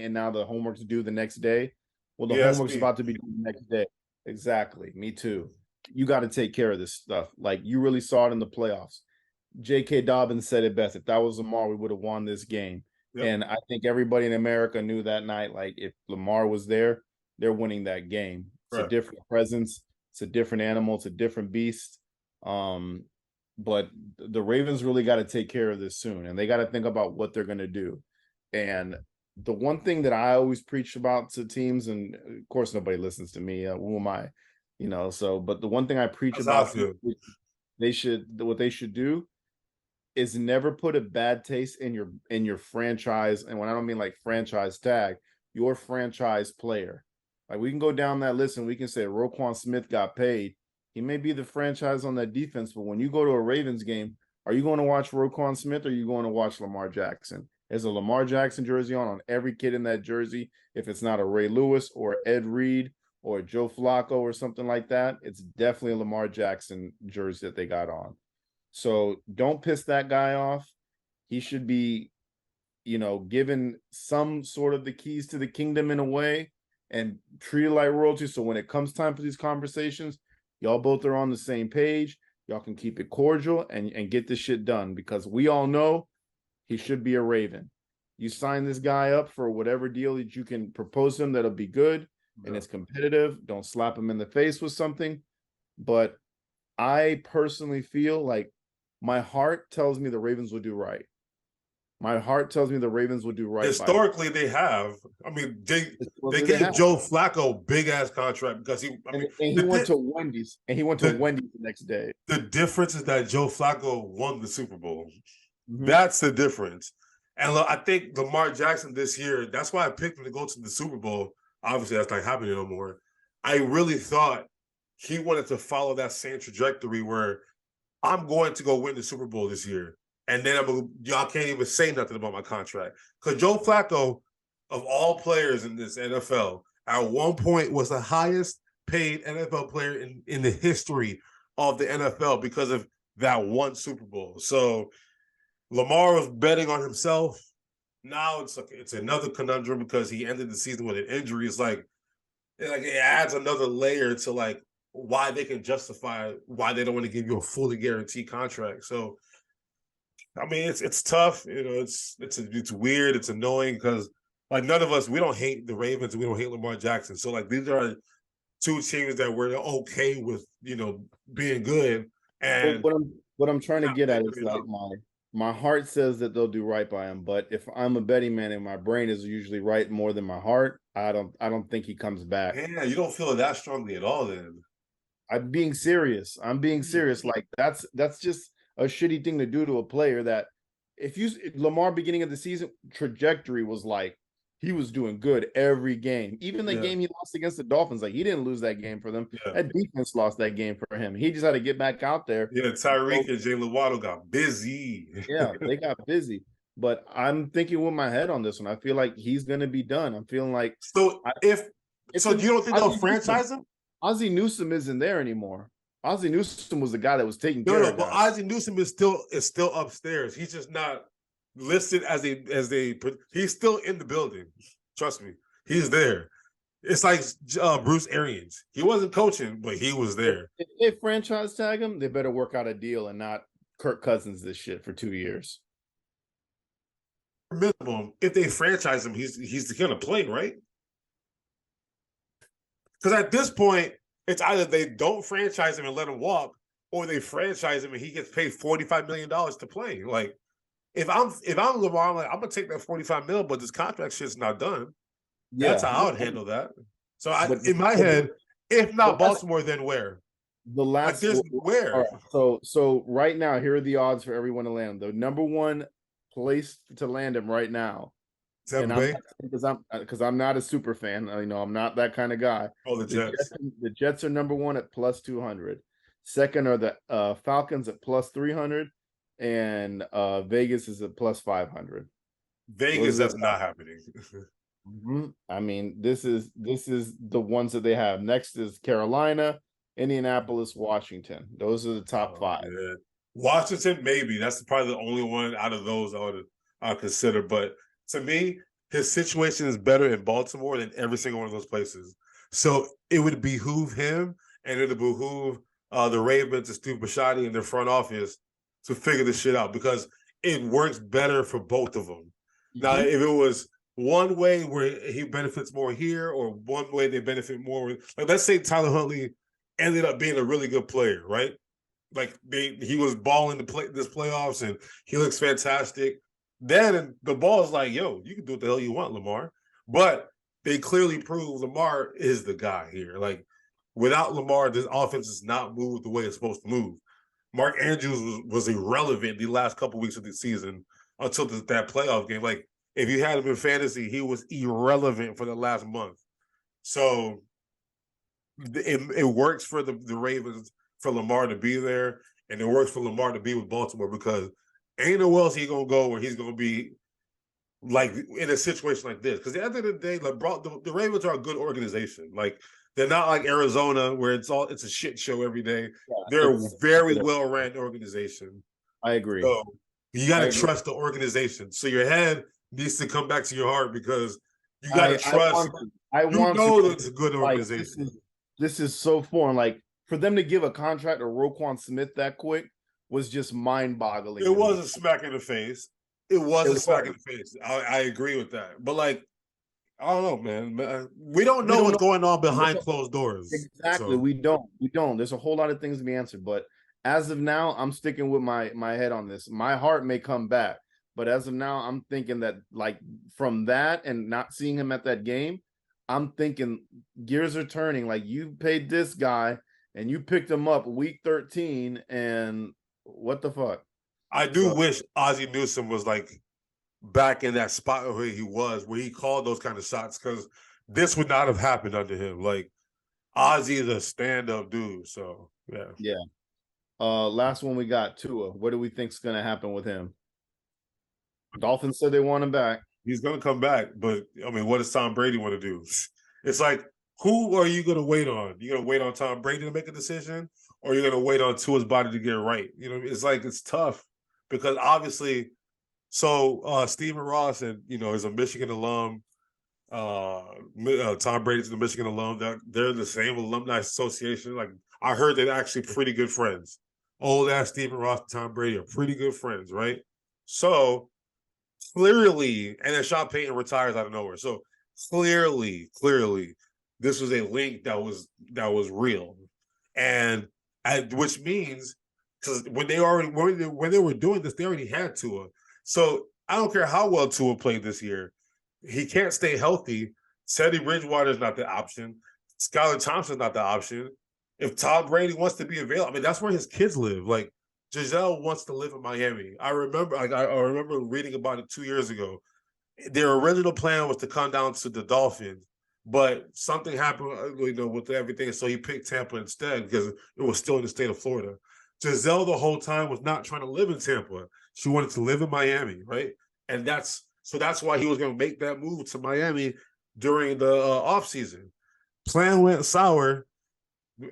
and now the homework's due the next day. Well, the Yeah, that's homework's me. about to be due the next day. Exactly. Me too. You got to take care of this stuff. Like you really saw it in the playoffs. J.K. Dobbins said it best. If that was Lamar, we would have won this game. Yep. And I think everybody in America knew that night, like if Lamar was there, they're winning that game. It's a Right. different presence. It's a different animal. It's a different beast. But the Ravens really got to take care of this soon, and they got to think about what they're going to do. And the one thing that I always preach about to teams, and of course nobody listens to me. Who am I? So but the one thing I preach That's how I about feel. what they should do is never put a bad taste in your franchise. And when I don't mean like franchise tag, your franchise player. Like we can go down that list and we can say Roquan Smith got paid. He may be the franchise on that defense, but when you go to a Ravens game, are you going to watch Roquan Smith or are you going to watch Lamar Jackson? There's a Lamar Jackson jersey on every kid in that jersey. If it's not a Ray Lewis or Ed Reed or Joe Flacco or something like that, it's definitely a Lamar Jackson jersey that they got on. So don't piss that guy off. He should be, given some sort of the keys to the kingdom in a way and treated like royalty. So when it comes time for these conversations, y'all both are on the same page. Y'all can keep it cordial and get this shit done because we all know he should be a Raven. You sign this guy up for whatever deal that you can propose to him that'll be good and it's competitive. Don't slap him in the face with something. But I personally feel like my heart tells me the Ravens will do right. My heart tells me the Ravens will do right. Historically, they have. I mean, they They gave have. Joe Flacco big ass contract because he. I mean, And he went to Wendy's, and he went to Wendy's the next day. The difference is that Joe Flacco won the Super Bowl. Mm-hmm. That's the difference. And look, I think Lamar Jackson this year, that's why I picked him to go to the Super Bowl. Obviously, that's not happening no more. I really thought he wanted to follow that same trajectory where I'm going to go win the Super Bowl this year. And then y'all can't even say nothing about my contract. Because Joe Flacco, of all players in this NFL, at one point was the highest paid NFL player in the history of the NFL because of that one Super Bowl. So Lamar was betting on himself. now it's another conundrum because he ended the season with an injury. It's like it adds another layer to like why they can justify why they don't want to give you a fully guaranteed contract. So I mean, it's tough. You know, it's weird. It's annoying because like none of us we don't hate the Ravens. We don't hate Lamar Jackson. So like these are two teams that we're okay with. Being good But and what I'm trying to not get at making is it like up. my heart says that they'll do right by him, but if I'm a betting man and my brain is usually right more than my heart, I don't think he comes back. Yeah, you don't feel it that strongly at all. Then I'm being serious. I'm being serious. Like that's just a shitty thing to do to a player that if you Lamar beginning of the season trajectory was like he was doing good every game. Even the yeah, game he lost against the Dolphins, like he didn't lose that game for them. yeah, That defense lost that game for him. He just had to get back out there. yeah. So, Tyreek and Jalen Waddle got busy. yeah, they got busy. But I'm thinking with my head on this one. I feel like he's gonna be done. I'm feeling like So I, if it's so, an you don't think they'll Ozzie Newsome. franchise him? Ozzie Newsome isn't there anymore. Ozzie Newsome was the guy that was taking No, care no. of But guys. Ozzie Newsome is still upstairs. He's just not listed as they. He's still in the building. Trust me, he's there. It's like Bruce Arians. He wasn't coaching, but he was there. If they franchise tag him, they better work out a deal and not Kirk Cousins this shit for 2 years. Minimum, if they franchise him, he's gonna play, right? Because at this point, it's either they don't franchise him and let him walk, or they franchise him and he gets paid $45 million to play. Like if I'm Lamar, I'm like I'm gonna take that 45 mil, but this contract shit's not done. That's Yeah, how I would handle that. So but in my but, head, if but not that's Baltimore, then where? the Like last. there's All where? right, so right now, here are the odds for everyone to land him. The number one place to land him right now, and Tampa I'm Bay? not because I'm not a super fan. I'm not that kind of guy. Oh, the The Jets, Jets. the Jets are number one at plus 200. Second are the Falcons at plus 300, and Vegas is at plus 500. Vegas, Those are that's not happening. I mean, this is the ones that they have. Next is Carolina, Indianapolis, Washington. Those are the top Oh, five. yeah. Washington, maybe. That's probably the only one out of those I'll consider. But to me, his situation is better in Baltimore than every single one of those places. So it would behoove him and it would behoove the Ravens and Steve Bisciotti and their front office to figure this shit out because it works better for both of them. Now, Mhm. if it was one way where he benefits more here or one way they benefit more, like let's say Tyler Huntley ended up being a really good player, right? Like he was balling this playoffs and he looks fantastic. Then the ball is like, yo, you can do what the hell you want, Lamar. But they clearly prove Lamar is the guy here. Like without Lamar, this offense is not moved the way it's supposed to move. Mark Andrews was irrelevant the last couple weeks of the season until that playoff game. Like if you had him in fantasy, he was irrelevant for the last month. So it works for the Ravens for Lamar to be there, and it works for Lamar to be with Baltimore because ain't no else he gonna go where he's gonna be like in a situation like this. Because at the end of the day, like the Ravens are a good organization. Like they're not like Arizona where it's a shit show every day. Yeah, They're a very well ran organization. I agree. So you got I to agree. trust the organization. So your head needs to come back to your heart because you got to I trust. want to. I You want to. know that it's a good Like organization. this is so foreign. Like for them to give a contract to Roquan Smith that quick was just mind boggling It to was me. a smack in the face. It was It a smack in was. the face. I agree with that. But like, I don't know, man. We don't We know don't what's know. going on We don't behind know. closed doors. Exactly. So We don't. We don't. There's a whole lot of things to be answered. But as of now, I'm sticking with my head on this. My heart may come back. But as of now, I'm thinking that like from that and not seeing him at that game, I'm thinking gears are turning. Like you paid this guy and you picked him up week 13, and what the fuck? I do So wish Ozzie Newsome was like back in that spot where he was, where he called those kind of shots, because this would not have happened under him. Like Ozzie is a stand-up dude. So yeah. yeah. Last one we got Tua. What do we think's gonna happen with him? Dolphins said they want him back. He's gonna come back, but I mean, what does Tom Brady want to do? It's like, who are you gonna wait on? You gonna wait on Tom Brady to make a decision, or you're gonna wait on Tua's body to get right? It's like it's tough because obviously So Stephen Ross, and is a Michigan alum. Tom Brady's the Michigan alum. They're the same alumni association. Like I heard they're actually pretty good friends. Old ass Stephen Ross and Tom Brady are pretty good friends, right? So clearly, and then Sean Payton retires out of nowhere. So clearly, this was a link that was real, and which means because when they were doing this, they already had Tua. So I don't care how well Tua played this year, he can't stay healthy. Teddy Bridgewater is not the option. Skylar Thompson's not the option. If Tom Brady wants to be available, I mean that's where his kids live. Like Giselle wants to live in Miami. I remember reading about it 2 years ago. Their original plan was to come down to the Dolphins, but something happened, with everything. So he picked Tampa instead because it was still in the state of Florida. Giselle the whole time was not trying to live in Tampa. She wanted to live in Miami, right? And that's why he was going to make that move to Miami during the offseason. Plan went sour.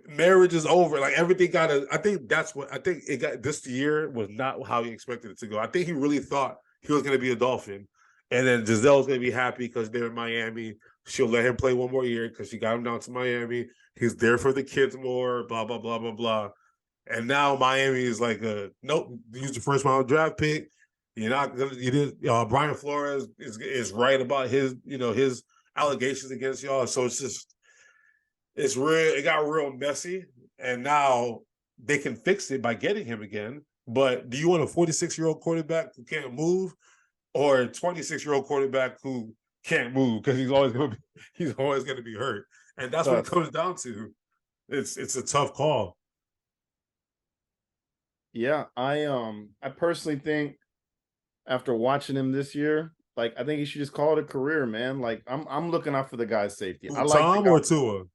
Marriage is over. Like everything I think it got this year was not how he expected it to go. I think he really thought he was going to be a Dolphin. And then Giselle's going to be happy because they're in Miami. She'll let him play one more year because she got him down to Miami. He's there for the kids more, blah, blah, blah, blah, blah. And now Miami is like, nope, use the first round draft pick. You're not going to, you did, Brian Flores is right about his allegations against y'all. So it's real. It got real messy. And now they can fix it by getting him again. But do you want a 46-year-old quarterback who can't move, or a 26-year-old quarterback who can't move because he's always going to be hurt? And that's what it comes down to. It's a tough call. Yeah, I personally think after watching him this year, like I think he should just call it a career, man. Like I'm looking out for the guy's safety. I like Tom or Tua?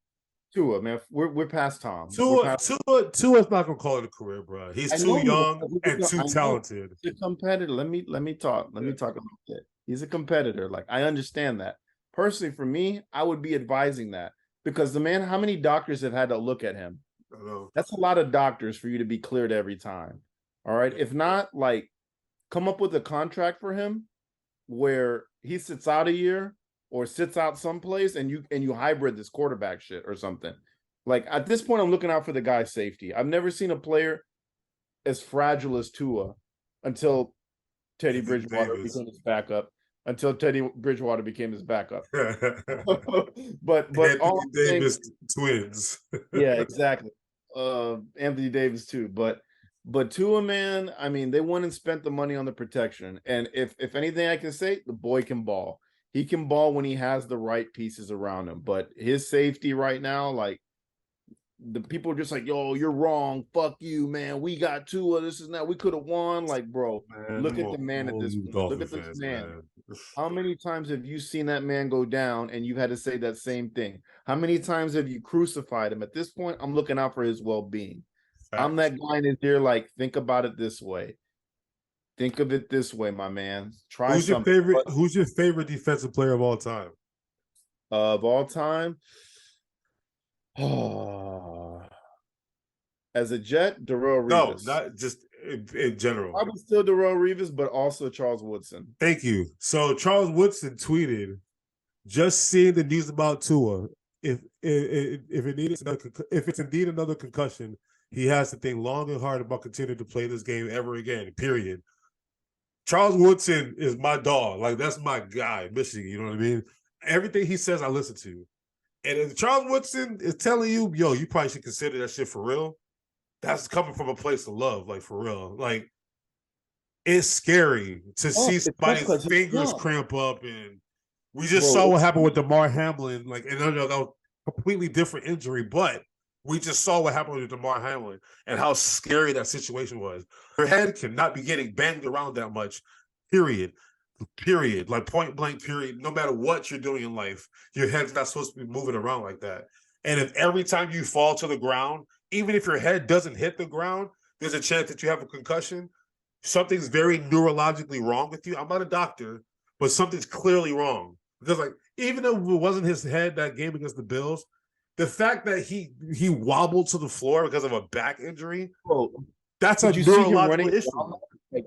Tua, man. We're past Tom. Tua's not gonna call it a career, bro. He's too young and too talented. He's a competitor. Let me talk. Let me talk about that. He's a competitor. Like I understand that. Personally, for me, I would be advising that because the man, how many doctors have had to look at him? I know. That's a lot of doctors for you to be cleared every time. All right. If not, like come up with a contract for him where he sits out a year or sits out someplace and you hybrid this quarterback shit or something. Like at this point, I'm looking out for the guy's safety. I've never seen a player as fragile as Tua until Teddy Bridgewater became his backup. Until Teddy Bridgewater became his backup. but Anthony Davis twins. Yeah, exactly. Anthony Davis too. But Tua, man, I mean, they went and spent the money on the protection. And if anything I can say, the boy can ball. He can ball when he has the right pieces around him. But his safety right now, like the people are just like, yo, you're wrong. Fuck you, man. We got Tua. This is not. We could have won. Like, bro, man, look at the man at this point. Look at this man. How many times have you seen that man go down and you've had to say that same thing? How many times have you crucified him? At this point, I'm looking out for his well-being. I'm that guy in his ear, like, think about it this way. Think of it this way, my man. Who's your favorite defensive player of all time? Of all time? Oh. As a Jet, Darrelle Revis. No, not just in general. Probably still Darrelle Revis, but also Charles Woodson. Thank you. So Charles Woodson tweeted, just seeing the news about Tua, if it's indeed another concussion, he has to think long and hard about continuing to play this game ever again, period. Charles Woodson is my dog. Like, that's my guy, Michigan, you know what I mean? Everything he says, I listen to. And if Charles Woodson is telling you, yo, you probably should consider that shit for real, that's coming from a place of love, like, for real. Like, it's scary to see somebody's fingers cramp up. And we just saw what happened with DeMar Hamlin. Like, and I know that was a completely different injury, but we just saw what happened with DeMar Hamlin and how scary that situation was. Her head cannot be getting banged around that much, period. Like point blank, period. No matter what you're doing in life, your head's not supposed to be moving around like that. And if every time you fall to the ground, even if your head doesn't hit the ground, there's a chance that you have a concussion, something's very neurologically wrong with you. I'm not a doctor, but something's clearly wrong. Because, like, even though it wasn't his head that game against the Bills, the fact that he wobbled to the floor because of a back injury, that's a neurological issue. Like,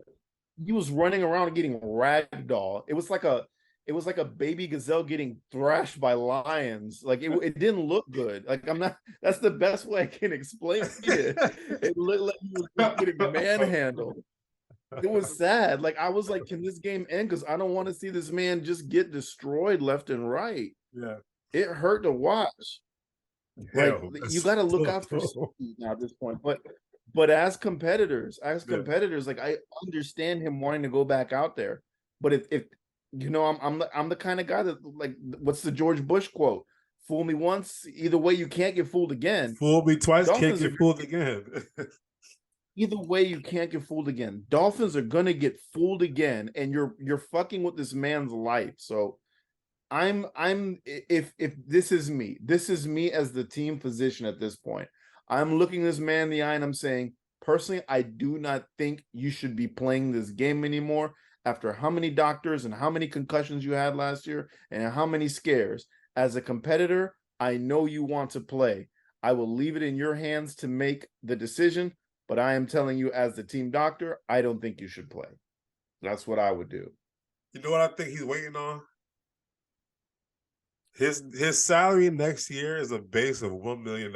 he was running around and getting ragdoll. It was like a baby gazelle getting thrashed by lions. Like it didn't look good. Like I'm not. That's the best way I can explain it. It looked like he was just getting manhandled. It was sad. Like I was like, can this game end? Because I don't want to see this man just get destroyed left and right. Yeah. It hurt to watch. Like Hell, you that's got to look tough, out for bro. speed now at this point. But Yeah. like I understand him wanting to go back out there. But if I'm the kind of guy that like what's the George Bush quote? Fool me once, either way you can't get fooled again. Fool me twice, can't Dolphins are get fooled again. Either way you can't get fooled again. Dolphins are gonna get fooled again, and you're fucking with this man's life. So I'm if this is me as the team physician at this point. I'm looking this man in the eye and I'm saying, personally, I do not think you should be playing this game anymore after how many doctors and how many concussions you had last year and how many scares. As a competitor, I know you want to play. I will leave it in your hands to make the decision, but I am telling you as the team doctor, I don't think you should play. That's what I would do. You know what I think he's waiting on? His salary next year is a base of $1 million.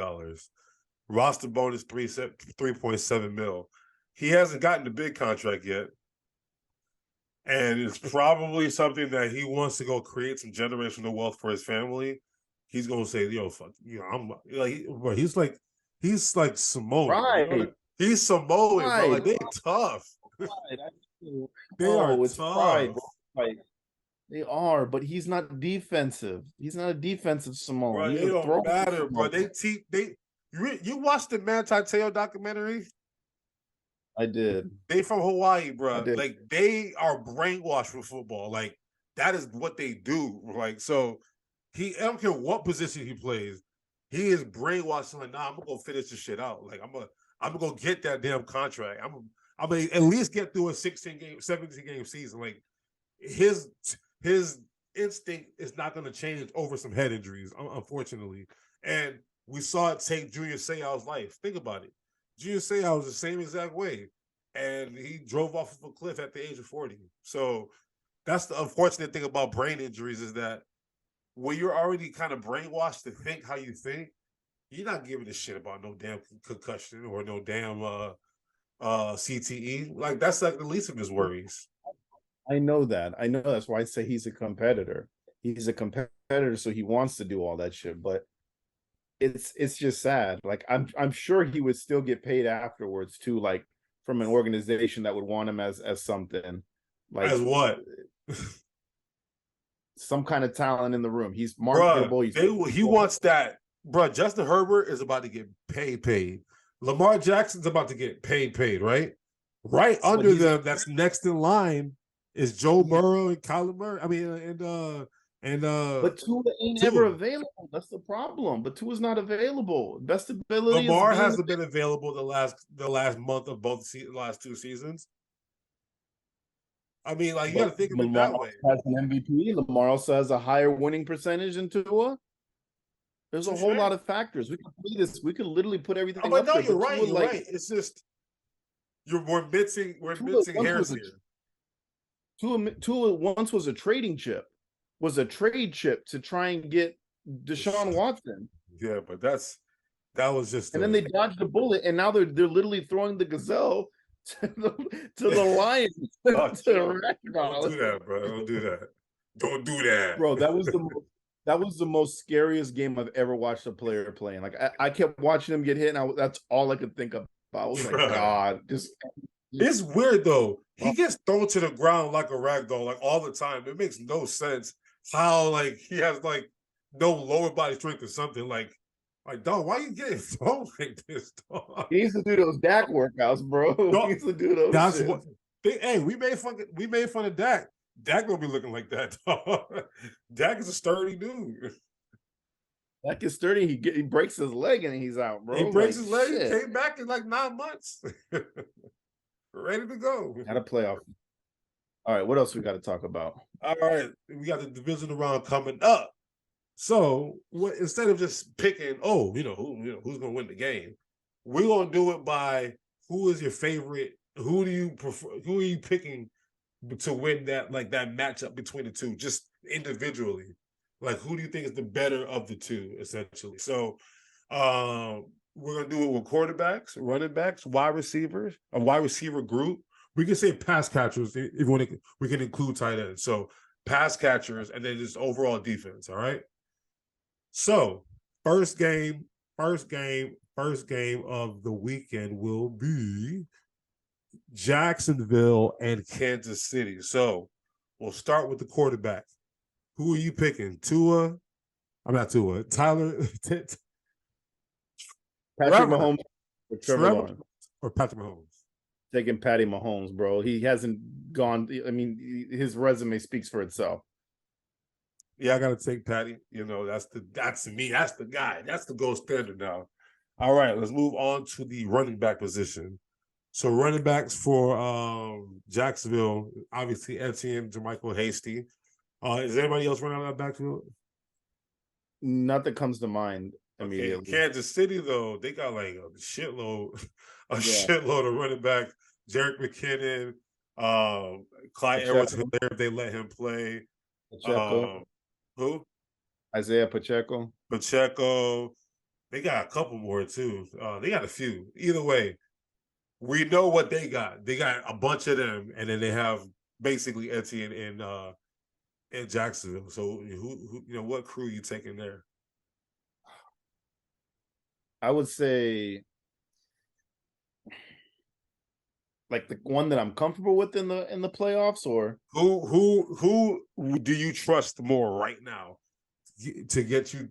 Roster bonus 3.7 mil. He hasn't gotten the big contract yet. And it's probably something that he wants to go create some generational wealth for his family. He's gonna say, "Yo, fuck, I'm like, bro, he's like Samoan, Right. He's Samoan, bro. Like Right. they tough. Pride. They are It's tough. pride, bro. Like they are, but he's not defensive. He's not a defensive Samoan. Bro, He's it a don't throwing matter, bro. Samoan. You watched the Manti Te'o documentary? I did. They from Hawaii, I bro. did. Like they are brainwashed with football. Like that is what they do. Like so, I don't care what position he plays. He is brainwashed. Like, nah, I'm gonna go finish this shit out. Like I'm gonna go get that damn contract. I'm gonna at least get through a 17 game season. Like his instinct is not gonna change over some head injuries, unfortunately. And we saw it take Junior Seau's life. Think about it. Junior Seau was the same exact way, and he drove off of a cliff at the age of 40. So that's the unfortunate thing about brain injuries is that when you're already kind of brainwashed to think how you think, you're not giving a shit about no damn concussion or no damn CTE. Like that's like the least of his worries. I know that. I know that's why I say he's a competitor. He's a competitor, so he wants to do all that shit. But it's just sad. Like I'm sure he would still get paid afterwards too, like from an organization that would want him as something like As what? some kind of talent in the room. He's marketable. Bruh, he wants that. Bruh, Justin Herbert is about to get paid. Lamar Jackson's about to get paid, right? Right under them, that's next in line is Joe Burrow and Kyler Murray. I mean, but Tua ain't ever available. That's the problem. But Tua's not available. Best ability. Lamar hasn't been available the last month of last two seasons. I mean, like you got to think of it that way. Has an MVP. Lamar also has a higher winning percentage than Tua. There's a whole lot of factors. We could play this. We could literally put everything. Oh, but no, you're right. You're right. It's just we're mixing hairs here. Tua once was a trading chip, was a trade chip to try and get Deshaun Watson. Yeah, but that was just. And then they dodged the bullet, and now they're literally throwing the gazelle to the Lions. Don't do that, bro. Don't do that. Don't do that, bro. That was the most scariest game I've ever watched a player playing. Like I kept watching him get hit, and that's all I could think about. I was like, God, it's weird though. He gets thrown to the ground like a rag doll, like all the time. It makes no sense how like he has like no lower body strength or something. Like dog, why are you getting thrown like this, dog? He used to do those Dak workouts, bro. He used to do those. That's what. Hey, we made fun of Dak. Dak gonna be looking like that, dog. Dak is a sturdy dude. Dak is sturdy. He breaks his leg and he's out, bro. He breaks his leg. He came back in like 9 months. Ready to go. Got a playoff. All right, what else we got to talk about? All right, we got the divisional round coming up. So instead of just picking, who's gonna win the game, we're gonna do it by who is your favorite. Who do you prefer? Who are you picking to win that matchup between the two, just individually. Like, who do you think is the better of the two, essentially? So, we're gonna do it with quarterbacks, running backs, wide receivers, a wide receiver group. We can say pass catchers if we want to. We can include tight ends. So pass catchers, and then just overall defense. All right. So first game of the weekend will be Jacksonville and Kansas City. So we'll start with the quarterback. Who are you picking? Tua? I'm not Tua. Tyler, Patrick Trevor, Mahomes or Trevor Trevor, Lawrence. or Patrick Mahomes? Taking Patty Mahomes, bro. He hasn't gone. I mean, his resume speaks for itself. Yeah, I gotta take Patty. That's me. That's the guy. That's the gold standard now. All right, let's move on to the running back position. So running backs for Jacksonville, obviously Etienne, Jermichael Hasty. Is there anybody else running out of that backfield? Nothing comes to mind Okay, immediately. Kansas City though, they got like a shitload, Yeah. shitload of running back. Jerick McKinnon, Clyde Pacheco, Edwards-Helaire, if they let him play. Pacheco, Who? Isaiah Pacheco. Pacheco. They got a couple more too. They got a few. Either way, we know what they got. They got a bunch of them, and then they have basically Etienne in Jacksonville. So who what crew you taking there? I would say like the one that I'm comfortable with in the playoffs, or Who do you trust more right now to get you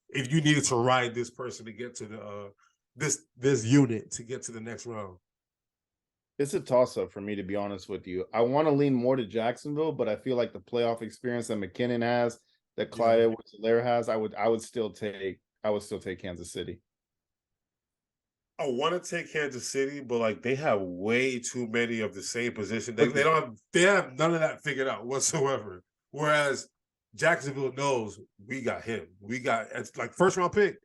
if you needed to ride this person to get to the this unit to get to the next round? it's a toss up for me, to be honest with you. I want to lean more to Jacksonville, but I feel like the playoff experience that McKinnon has, that Clyde Edwards-Helaire has, I would still take Kansas City. I want to take Kansas City, but like they have way too many of the same position. They have none of that figured out whatsoever. Whereas Jacksonville knows we got him. We got it's like first round pick.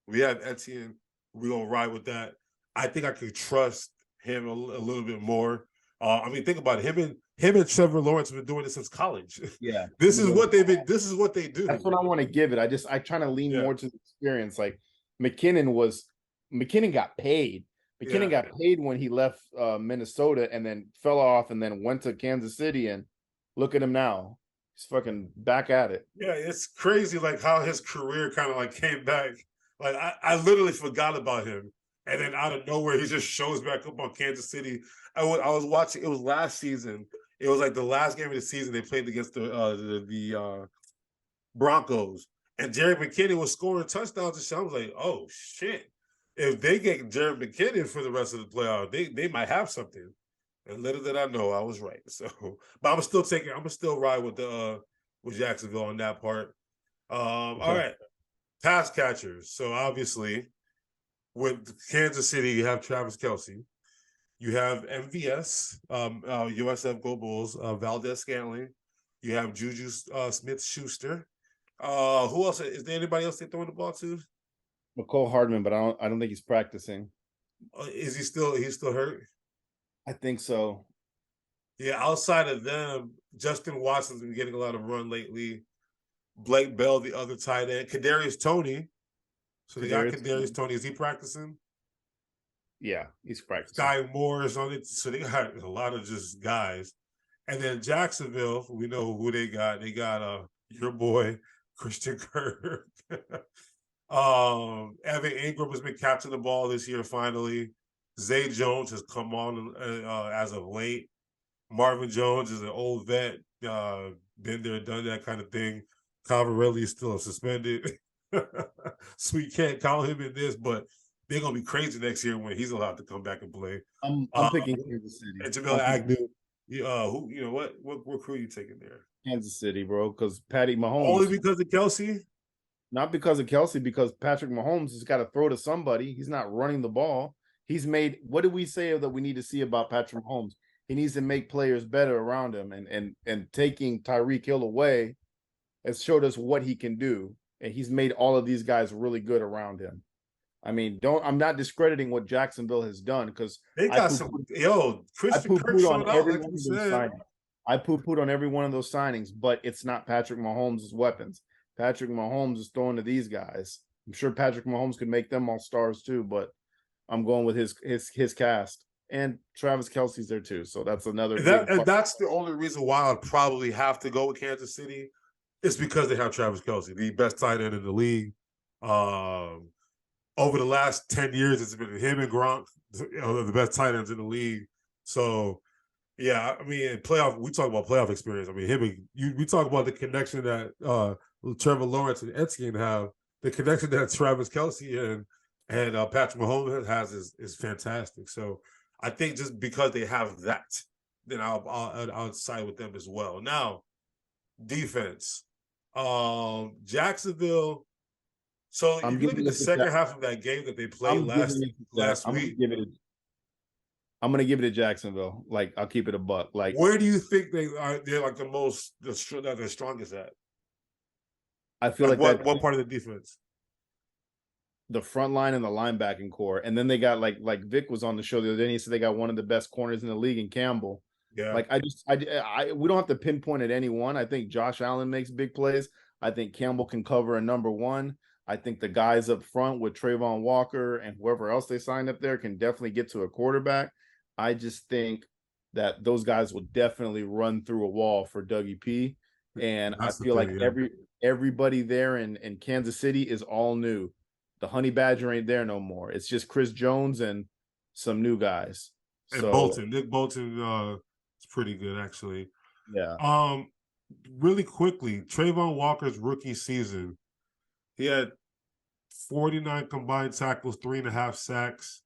We have Etienne. We're gonna ride with that. I think I could trust him a little bit more. I mean, think about it. Him and Trevor Lawrence have been doing this since college. Yeah. This is what they do. That's what I want to give it. I try to lean more to the experience. Like McKinnon got paid. McKinnon got paid when he left Minnesota and then fell off and then went to Kansas City, and look at him now. He's fucking back at it. Yeah, it's crazy like how his career kind of like came back. Like I literally forgot about him. And then out of nowhere, he just shows back up on Kansas City. I was watching, it was last season. It was like the last game of the season they played against the Broncos. And Jared McKinnon was scoring touchdowns and shit. I was like, oh shit. If they get Jared McKinnon for the rest of the playoff, they might have something. And little did I know I was right. So, but I'm gonna still ride with Jacksonville on that part. All right. Pass catchers. So obviously, with Kansas City, you have Travis Kelce. You have MVS, USF Go Bulls, Valdez Scantling. You have Juju Smith-Schuster. Who else? Is there anybody else they throwing the ball to? McCole Hardman, but I don't think he's practicing. Is he still? He's still hurt? I think so. Yeah. Outside of them, Justin Watson's been getting a lot of run lately. Blake Bell, the other tight end. Kadarius Toney. So they got Kadarius Toney. Is he practicing? Yeah, he's practicing. Sky Moore is on it. So they got a lot of just guys. And then Jacksonville, we know who they got. They got your boy, Christian Kirk. Evan Ingram has been catching the ball this year finally. Zay Jones has come on as of late. Marvin Jones is an old vet, been there, done that kind of thing. Calvarelli is still suspended. So we can't call him in this, but they're gonna be crazy next year when he's allowed to come back and play. I'm picking Kansas City. And Jamel Agnew. What crew are you taking there? Kansas City, bro, because Patty Mahomes. Only because of Kelce? Not because of Kelce, because Patrick Mahomes has got to throw to somebody. He's not running the ball. He's made, what did we say that we need to see about Patrick Mahomes? He needs to make players better around him, and taking Tyreek Hill away has showed us what he can do. And he's made all of these guys really good around him. I mean, I'm not discrediting what Jacksonville has done because They I got poo some. Yo, I Christian poo Kirk pooed on showed out, every like one you of those said. signings. I poo pooed on every one of those signings, but it's not Patrick Mahomes' weapons. Patrick Mahomes is throwing to these guys. I'm sure Patrick Mahomes could make them all stars too, but I'm going with his cast. And Travis Kelsey's there too. So that's another big And part. that's the only reason why I'd probably have to go with Kansas City. It's because they have Travis Kelsey, the best tight end in the league. Um, Over the last 10 years, it's been him and Gronk, the best tight ends in the league. So, yeah, I mean, playoff. We talk about playoff experience. I mean, we talk about the connection that Trevor Lawrence and Etienne have. The connection that Travis Kelsey and Patrick Mahomes has is fantastic. So, I think just because they have that, then I'll side with them as well. Now, defense. Jacksonville. So I'm if you look at giving the it to second half of that game that they played I'm giving it to Jack. last week, I'm gonna give it to Jacksonville. Like I'll keep it a buck. Like where do you think they're like they're strongest at? I feel Like like that what part of the defense? the front line and the linebacking core, and then they got like Vic was on the show the other day. And he said they got one of the best corners in the league in Campbell. Yeah. Like we don't have to pinpoint at any one. I think Josh Allen makes big plays. I think Campbell can cover a number one. I think the guys up front with Trayvon Walker and whoever else they signed up there can definitely get to a quarterback. I just think that those guys will definitely run through a wall for Dougie P. And I That's the feel like thing, yeah. everybody there in Kansas City is all new. The Honey Badger ain't there no more. It's just Chris Jones and some new guys. And So Nick Bolton is pretty good actually. yeah. Really quickly, Trayvon Walker's rookie season, he had 49 combined tackles, 3.5 sacks,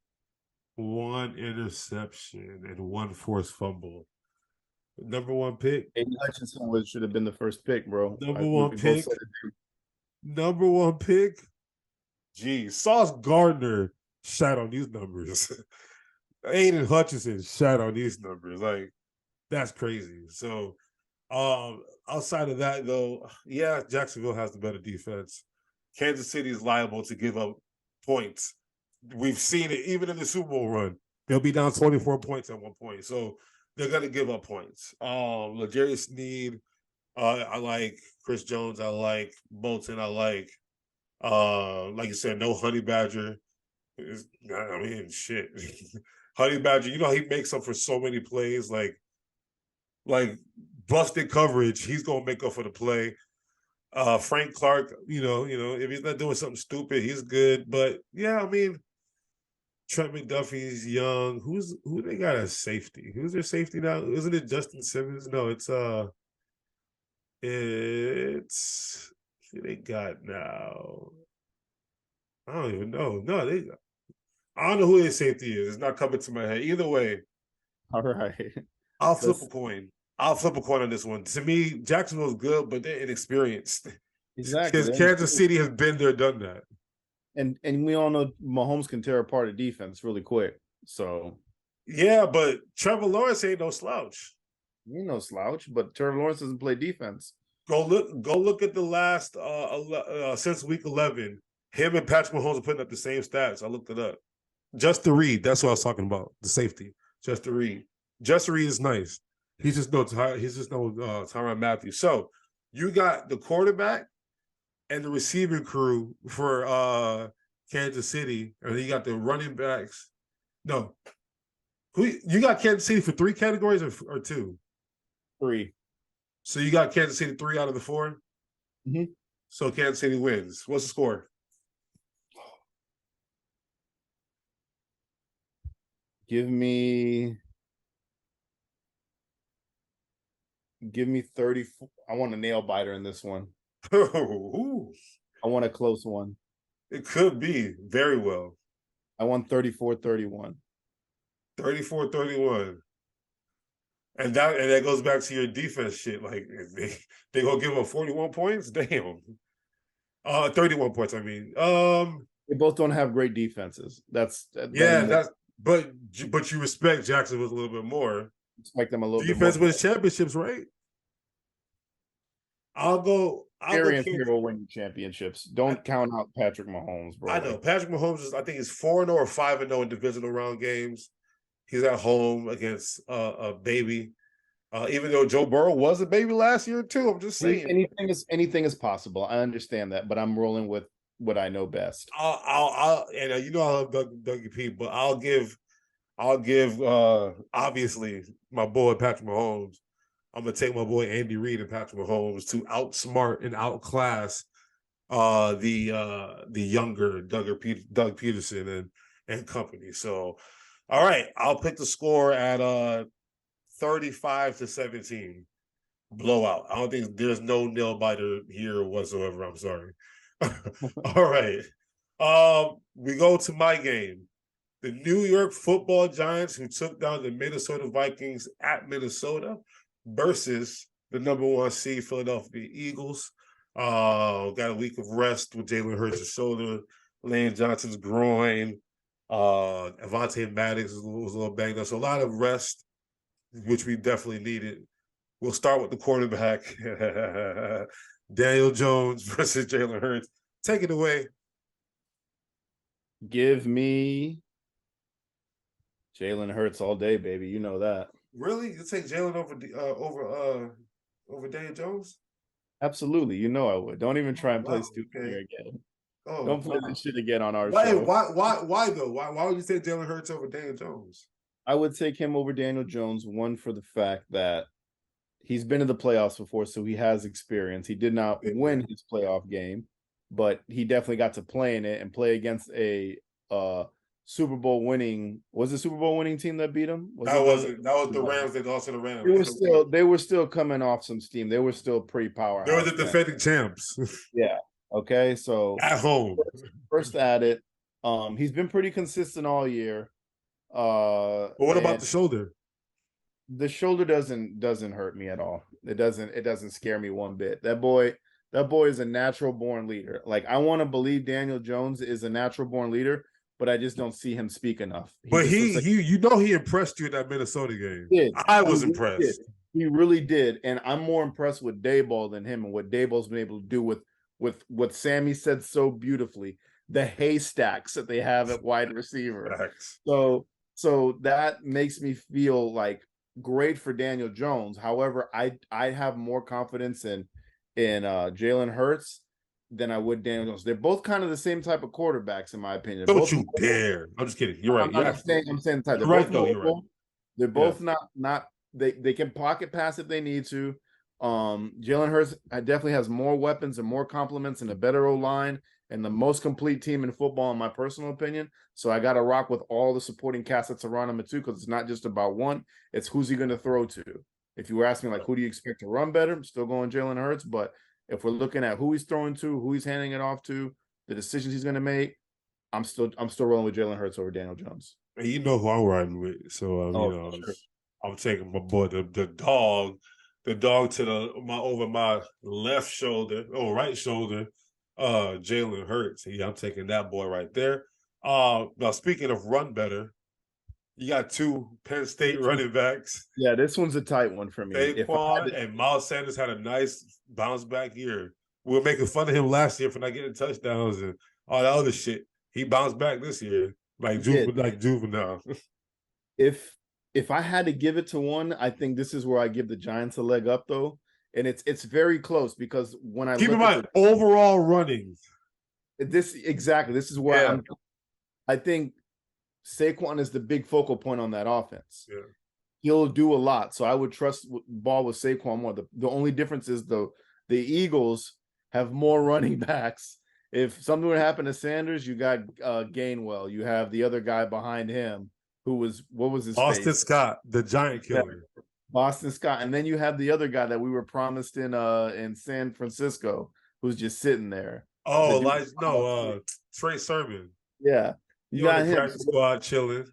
1 interception, and 1 forced fumble. Number one pick. Aiden Hutchinson should have been the first pick, bro. Number We one both pick. said it. Number one pick. Gee, Sauce Gardner shot on these numbers. Aiden Hutchinson shot on these numbers. Like, that's crazy. So, outside of that, though, yeah, Jacksonville has the better defense. Kansas City is liable to give up points. We've seen it even in the Super Bowl run. They'll be down 24 points at one point. So they're going to give up points. L'Jarius Sneed, I like Chris Jones. I like Bolton. I like you said, no Honey Badger. I mean, shit. Honey Badger, he makes up for so many plays. Like busted coverage, he's gonna make up for the play. Frank Clark, if he's not doing something stupid, he's good. But yeah, I mean, Trent McDuffie's young. Who they got as safety? Who's their safety now? Isn't it Justin Simmons? No, it's who they got now. I don't even know. No, I don't know who their safety is. It's not coming to my head. Either way, All right. I'll flip a coin. I'll flip a coin on this one. To me, Jacksonville's good, but they're inexperienced. Exactly. Because Kansas City has been there, done that. And we all know Mahomes can tear apart a defense really quick. So yeah, but Trevor Lawrence ain't no slouch. He ain't no slouch, but Trevor Lawrence doesn't play defense. Go look at the last since week 11. Him and Patrick Mahomes are putting up the same stats. I looked it up. Just to read, that's what I was talking about. The safety. Just to read. Just to read is nice. He's just no Tyrann Matthew. So you got the quarterback and the receiving crew for Kansas City, and then you got the running backs. No, you got Kansas City for 3 categories or 2? 3. So you got Kansas City 3 out of the 4. Mm-hmm. So Kansas City wins. What's the score? Give me 30. I want a nail biter in this one. I want a close one. It could be very well. I want 34-31. 34-31. And that goes back to your defense shit. Like they gonna give up 41 points? Damn. 31 points, I mean. They both don't have great defenses. But you respect Jacksonville a little bit more. Expect them a little Defense bit more. wins championships, right? I'll go I'll go Experience Kansas. here will win you championships. I, Don't count out Patrick Mahomes, I bro. know Like Patrick Mahomes is. I think he's 4-0 or 5-0 in divisional round games. He's at home against a baby. Even though Joe Burrow was a baby last year too, I'm just saying. anything is possible. I understand that, but I'm rolling with what I know best. And you know I love Dougie P, but I'll give obviously my boy Patrick Mahomes. I'm gonna take my boy Andy Reid and Patrick Mahomes to outsmart and outclass the younger Doug Peterson and company. So all right, I'll pick the score at 35-17. Blowout. I don't think there's no nail biter here whatsoever. I'm sorry. All right. We go to my game. The New York Football Giants, who took down the Minnesota Vikings at Minnesota, versus the number one seed Philadelphia Eagles. Got a week of rest with Jalen Hurts' shoulder, Lane Johnson's groin. Avonte Maddox was a little banged up. So a lot of rest, which we definitely needed. We'll start with the quarterback, Daniel Jones versus Jalen Hurts. Take it away. Give me Jalen Hurts all day, baby. You know that. Really, you take Jalen over Daniel Jones? Absolutely. You know I would. Don't even try and play Wow. stupid Okay. here again. Oh, Don't play wow. this shit again on our Why? show. Why though? Why would you take Jalen Hurts over Daniel Jones? I would take him over Daniel Jones, one for the fact that he's been in the playoffs before, so he has experience. He did not win his playoff game, but he definitely got to play in it and play against a Super Bowl winning. Was it Super Bowl winning team that beat him? That was the Rams. They lost to the Rams. They were still coming off some steam. They were still pretty They were powerhouse. the defending champs Yeah. Okay. So at home. first at it. He's been pretty consistent all year. But what about the shoulder? The shoulder doesn't hurt me at all. It doesn't scare me one bit. That boy is a natural born leader. Like I want to believe Daniel Jones is a natural born leader, but I just don't see him speak enough. But he impressed you in that Minnesota game. I was impressed. He really did, and I'm more impressed with Daboll than him and what Daboll's been able to do with what Sammy said so beautifully, the haystacks that they have at wide receiver. Facts. So that makes me feel like great for Daniel Jones. However, I have more confidence in Jalen Hurts than I would Daniel Jones. They're both kind of the same type of quarterbacks, in my opinion. Don't you dare! I'm just kidding. You're right. I'm saying the type. You're right, though. You're right. They're both not. They can pocket pass if they need to. Jalen Hurts definitely has more weapons and more compliments and a better O-line and the most complete team in football, in my personal opinion. So I got to rock with all the supporting cast that's around him too, because it's not just about one. It's who's he going to throw to. If you were asking like who do you expect to run better, I'm still going Jalen Hurts. But if we're looking at who he's throwing to, who he's handing it off to, the decisions he's going to make, I'm still rolling with Jalen Hurts over Daniel Jones. And you know who I'm riding with, so Sure. I'm taking my boy the dog to over my left shoulder, right shoulder, Jalen Hurts. Yeah, I'm taking that boy right there. Now speaking of run better, you got two Penn State running backs. Yeah, this one's a tight one for me. Saquon and Miles Sanders had a nice bounce back year. We were making fun of him last year for not getting touchdowns and all that other shit. He bounced back this year, like juvenile. If I had to give it to one, I think this is where I give the Giants a leg up, though, and it's very close because when I keep in mind overall running, this is where I think Saquon is the big focal point on that offense. Yeah. He'll do a lot, so I would trust ball with Saquon more. The only difference is the Eagles have more running backs. If something would happen to Sanders, you got Gainwell. You have the other guy behind him who was what was his Boston face? Scott, the giant killer. Yeah. Boston Scott, and then you have the other guy that we were promised in San Francisco, who's just sitting there. Oh, Trey Sermon. Yeah. You got him. Practice squad chilling.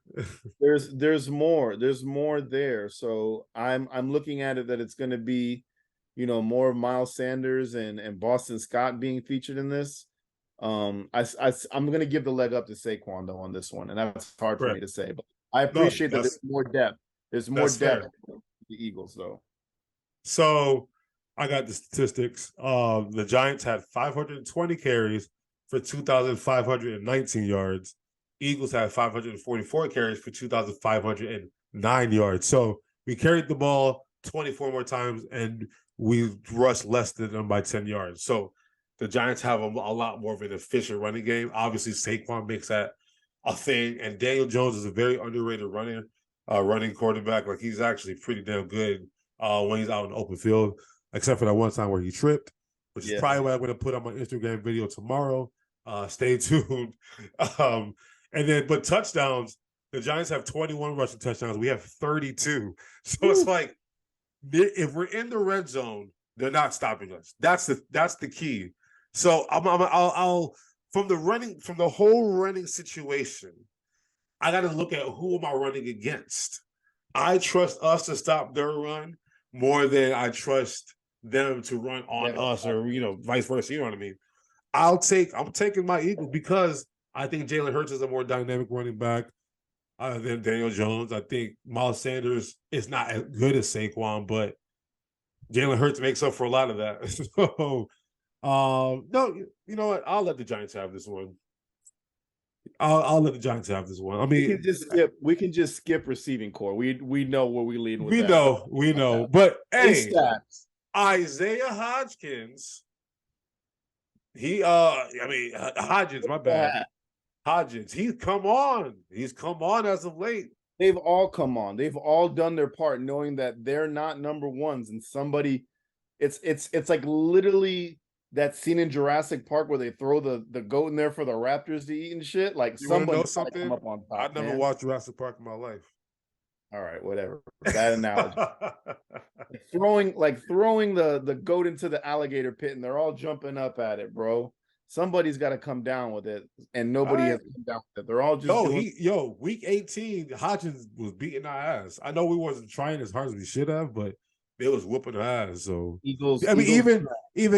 There's more there. So I'm looking at it that it's going to be, more of Miles Sanders and Boston Scott being featured in this. I'm going to give the leg up to Saquon though on this one, and that's hard for me to say. But I appreciate that there's more depth. There's more depth with the Eagles though. So I got the statistics. The Giants had 520 carries for 2,519 yards. Eagles had 544 carries for 2,509 yards. So we carried the ball 24 more times and we rushed less than them by 10 yards. So the Giants have a lot more of an efficient running game. Obviously, Saquon makes that a thing, and Daniel Jones is a very underrated running quarterback. Like he's actually pretty damn good when he's out in the open field, except for that one time where he tripped, which is probably what I'm going to put on my Instagram video tomorrow. Stay tuned. Um, but touchdowns, the Giants have 21 rushing touchdowns. We have 32. So it's like if we're in the red zone, they're not stopping us. That's the key. So I'll from the whole running situation, I got to look at who am I running against. I trust us to stop their run more than I trust them to run on us, or vice versa. You know what I mean? I'm taking my Eagles because I think Jalen Hurts is a more dynamic running back than Daniel Jones. I think Miles Sanders is not as good as Saquon, but Jalen Hurts makes up for a lot of that. So, no, you know what? I'll let the Giants have this one. I'll let the Giants have this one. I mean, we can just skip receiving core. We know where we lead with we that. We know. But hey, stats. Isaiah Hodgins, Hodgins, my bad. Hodgins, he's come on. He's come on as of late. They've all come on. They've all done their part, knowing that they're not number ones, and somebody. It's like literally that scene in Jurassic Park where they throw the goat in there for the raptors to eat and shit. Like somebody's got to come up on top. I never watched Jurassic Park in my life. All right, whatever. Bad analogy. throwing the goat into the alligator pit, and they're all jumping up at it, bro. Somebody's got to come down with it, and nobody has come down with it. They're all just week 18, Hodgins was beating our ass. I know we wasn't trying as hard as we should have, but they was whooping our ass. So Eagles. Even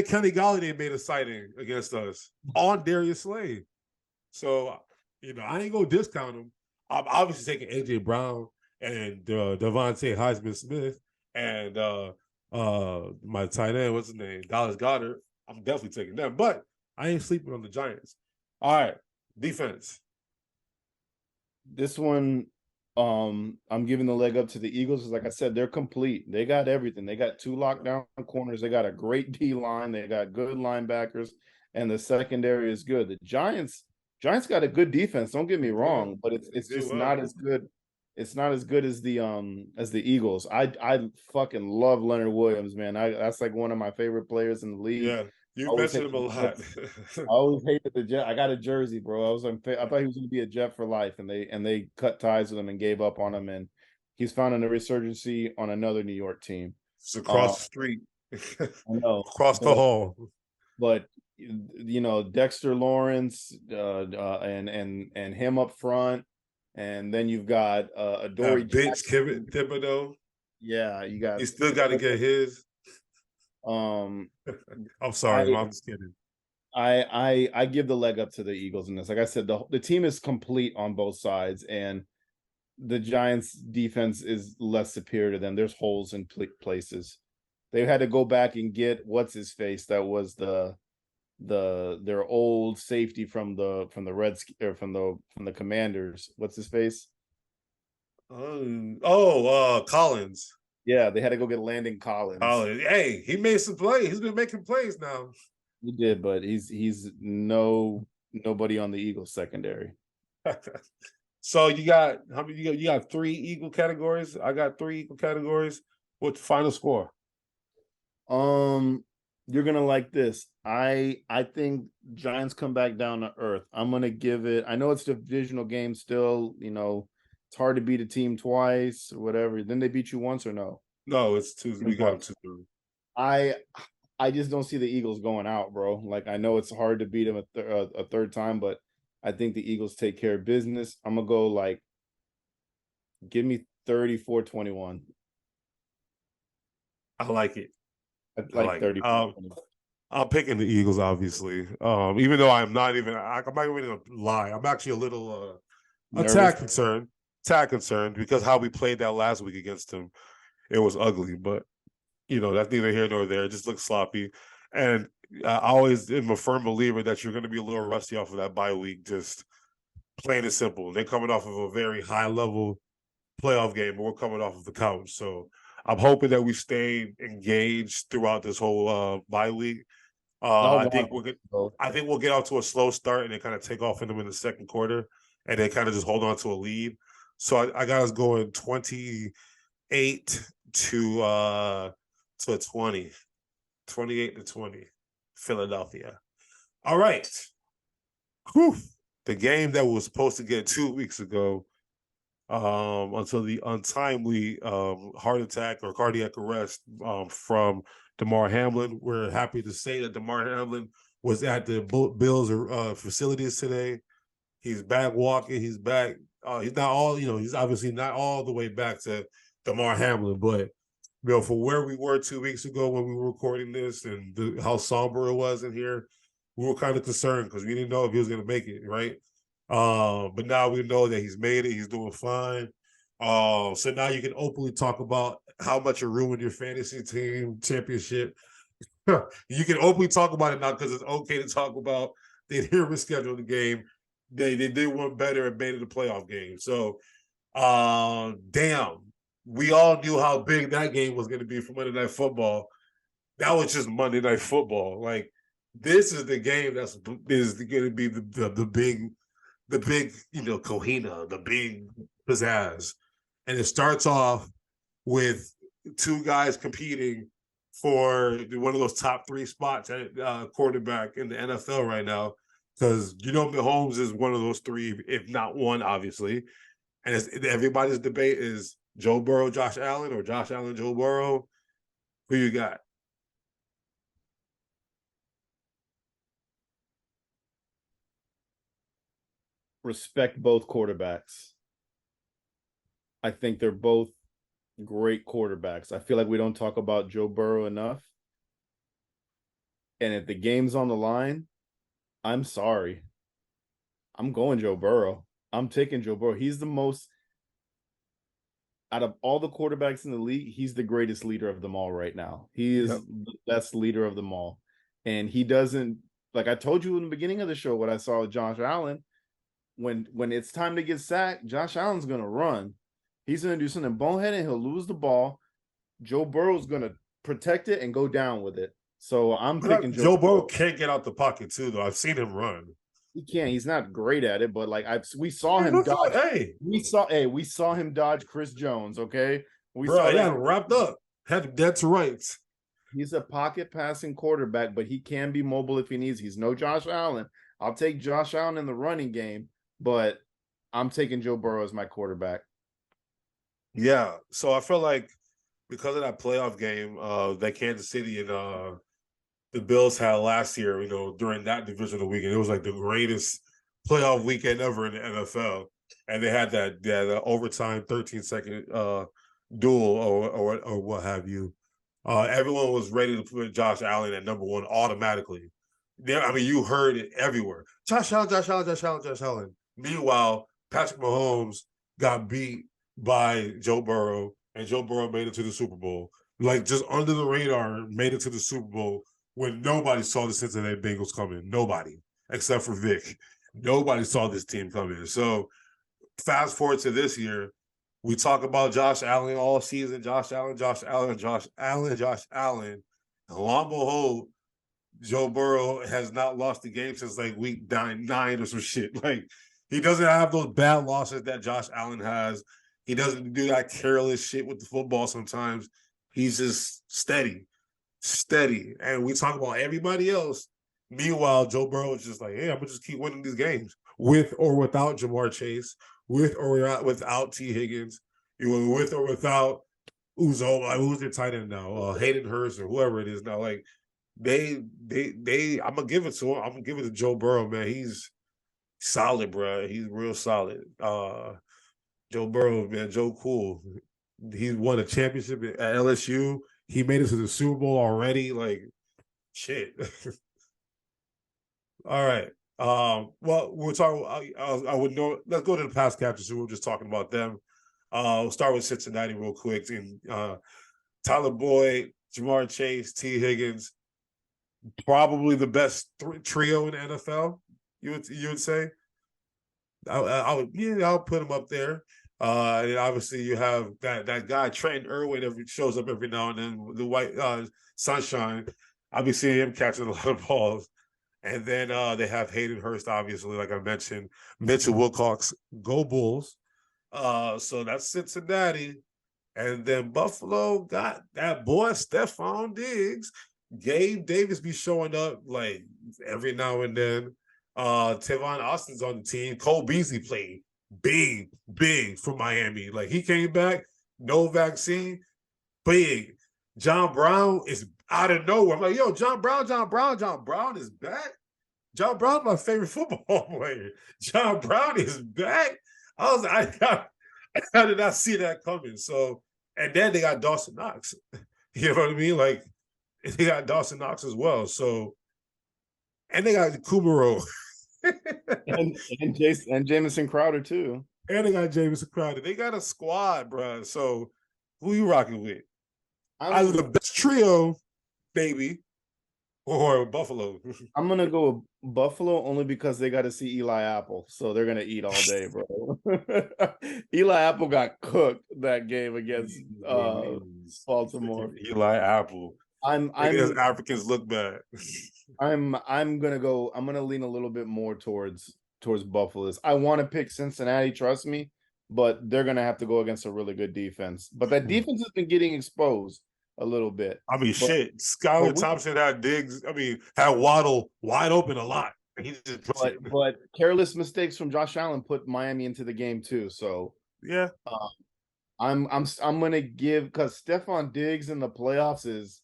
Kenny Galladay made a sighting against us on Darius Slay. So I ain't gonna discount him. I'm obviously taking AJ Brown and Devontae Heisman Smith and my tight end, what's his name, Dallas Goedert. I'm definitely taking them, but I ain't sleeping on the Giants. All right, defense. This one, I'm giving the leg up to the Eagles. Like I said, they're complete. They got everything. They got 2 lockdown corners. They got a great D line. They got good linebackers, and the secondary is good. The Giants got a good defense. Don't get me wrong, but it's just not as good. It's not as good as the Eagles. I fucking love Leonard Williams, man. That's like one of my favorite players in the league. Yeah. You mentioned him a lot. I always hated the Jet. I got a jersey, bro. I thought he was going to be a Jet for life, and they cut ties with him and gave up on him. And he's found a resurgency on another New York team. It's across the street. I know, across the hall. But Dexter Lawrence, and him up front, and then you've got Adoree bitch Kevin Thibodeau. Yeah, you got. He still got to get his. I'm sorry, I'm just kidding. I give the leg up to the Eagles in this. Like I said, the team is complete on both sides, and the Giants' defense is less superior to them. There's holes in places. They had to go back and get what's his face. That was their old safety from the Reds or from the Commanders. What's his face? Collins. Yeah, they had to go get Landon Collins. Hey, he made some plays. He's been making plays now. He did, but he's nobody on the Eagles secondary. So you got how many? You got 3 Eagle categories. I got 3 Eagle categories. What's the final score? You're gonna like this. I think Giants come back down to earth. I'm gonna give it. I know it's a divisional game still. It's hard to beat a team twice or whatever. Didn't they beat you once or no? No, it's 2. We got 2. I just don't see the Eagles going out, bro. Like I know it's hard to beat them a third time, but I think the Eagles take care of business. I'm gonna go give me 34-21. I like it. I like 30. I'm picking the Eagles, obviously. Even though I'm not even gonna lie. I'm actually a little a tad concerned because how we played that last week against them, it was ugly. But That's neither here nor there. It just looks sloppy. And I always am a firm believer that you're going to be a little rusty off of that bye week, just plain and simple. They're coming off of a very high level playoff game, but we're coming off of the couch. So I'm hoping that we stay engaged throughout this whole bye week. I'll I think watch we're good. both. I think we'll get out to a slow start and then kind of take off in them in the second quarter, and then kind of just hold on to a lead. So I got us going 28 to 20, 28-20, Philadelphia. All right. Whew. The game that was supposed to get 2 weeks ago, until the untimely heart attack or cardiac arrest from Damar Hamlin. We're happy to say that Damar Hamlin was at the Bills facilities today. He's back walking. He's back. He's not all, he's obviously not all the way back to Damar Hamlin, but for where we were 2 weeks ago when we were recording this and how somber it was in here, we were kind of concerned because we didn't know if he was going to make it, right? But now we know that he's made it. He's doing fine. So now you can openly talk about how much it ruined your fantasy team championship. You can openly talk about it now because it's okay to talk about they didn't reschedule the game. They did one better and made it a playoff game. So, damn, we all knew how big that game was going to be for Monday Night Football. That was just Monday Night Football. Like, this is the game is going to be the big Kohina, the big pizzazz. And it starts off with two guys competing for one of those top three spots at quarterback in the NFL right now. Because, Mahomes is one of those three, if not one, obviously. And everybody's debate is Joe Burrow, Josh Allen, or Josh Allen, Joe Burrow. Who you got? Respect both quarterbacks. I think they're both great quarterbacks. I feel like we don't talk about Joe Burrow enough. And if the game's on the line, I'm sorry. I'm going Joe Burrow. I'm taking Joe Burrow. He's the most, out of all the quarterbacks in the league, he's the greatest leader of them all right now. He is the best leader of them all. And he doesn't, like I told you in the beginning of the show, what I saw with Josh Allen, when it's time to get sacked, Josh Allen's going to run. He's going to do something bonehead and he'll lose the ball. Joe Burrow's going to protect it and go down with it. So I'm picking Joe Burrow can't get out the pocket too, though. I've seen him run. He can't. He's not great at it, but like we saw him dodge. We saw him dodge Chris Jones. Okay, he had him wrapped up. Had him dead to rights. He's a pocket passing quarterback, but he can be mobile if he needs. He's no Josh Allen. I'll take Josh Allen in the running game, but I'm taking Joe Burrow as my quarterback. Yeah, so I feel like because of that playoff game that Kansas City and the Bills had last year, during that divisional weekend, it was like the greatest playoff weekend ever in the NFL. And they had that overtime 13-second duel or what have you. Everyone was ready to put Josh Allen at number one automatically. You heard it everywhere. Josh Allen, Josh Allen, Josh Allen, Josh Allen. Meanwhile, Patrick Mahomes got beat by Joe Burrow, and Joe Burrow made it to the Super Bowl. Like, just under the radar, made it to the Super Bowl when nobody saw the Cincinnati Bengals coming. Nobody, except for Vic. Nobody saw this team coming. So, fast forward to this year, we talk about Josh Allen all season. Josh Allen, Josh Allen, Josh Allen, Josh Allen. And lo and behold, Joe Burrow has not lost the game since like week nine or some shit. Like, he doesn't have those bad losses that Josh Allen has. He doesn't do that careless shit with the football sometimes. He's just steady. And we talk about everybody else. Meanwhile, Joe Burrow is just like, hey, I'm going to just keep winning these games with or without Jamar Chase, with or without T. Higgins, with or without Uzo. Like, who's their tight end now? Hayden Hurst or whoever it is now. Like, I'm going to give it to him. I'm going to give it to Joe Burrow, man. He's solid, bro. He's real solid. Joe Burrow, man, Joe Cool. He won a championship at LSU. He made it to the Super Bowl already. Like, shit. All right. Well, we're talking. I would know. Let's go to the past captains. We were just talking about them. We'll start with Cincinnati real quick. And Tyler Boyd, Jamar Chase, T. Higgins, probably the best trio in the NFL. You would say? I would, yeah, I'll put him up there. And obviously you have that guy Trenton Irwin every shows up every now and then. The white sunshine. I'll be seeing him catching a lot of balls. And then they have Hayden Hurst, obviously, like I mentioned, Mitchell Wilcox, go Bulls. So that's Cincinnati. And then Buffalo got that boy Stephon Diggs. Gabe Davis be showing up like every now and then. Tavon Austin's on the team. Cole Beasley played big for Miami. Like he came back, no vaccine, big. John Brown is out of nowhere. I'm like, yo, John Brown is back. John Brown's my favorite football player. John Brown is back. I was like, I did not see that coming. So, and then they got Dawson Knox. You know what I mean? Like they got Dawson Knox as well. So, and they got Kumaro. and Jamison Crowder too. And they got Jamison Crowder. They got a squad, bro. So who you rocking with? Either the best trio, baby, or Buffalo. I'm gonna go with Buffalo only because they got to see Eli Apple, so they're gonna eat all day, bro. Eli Apple got cooked that game against Baltimore. Eli Apple. I'm Africans look bad. I'm gonna lean a little bit more towards Buffalo. I want to pick Cincinnati, trust me, but they're gonna have to go against a really good defense. But that defense has been getting exposed a little bit. I mean, shit. Skylar Thompson had Diggs. I mean, had Waddle wide open a lot. He just but careless mistakes from Josh Allen put Miami into the game too. So yeah, I'm gonna give because Stephon Diggs in the playoffs is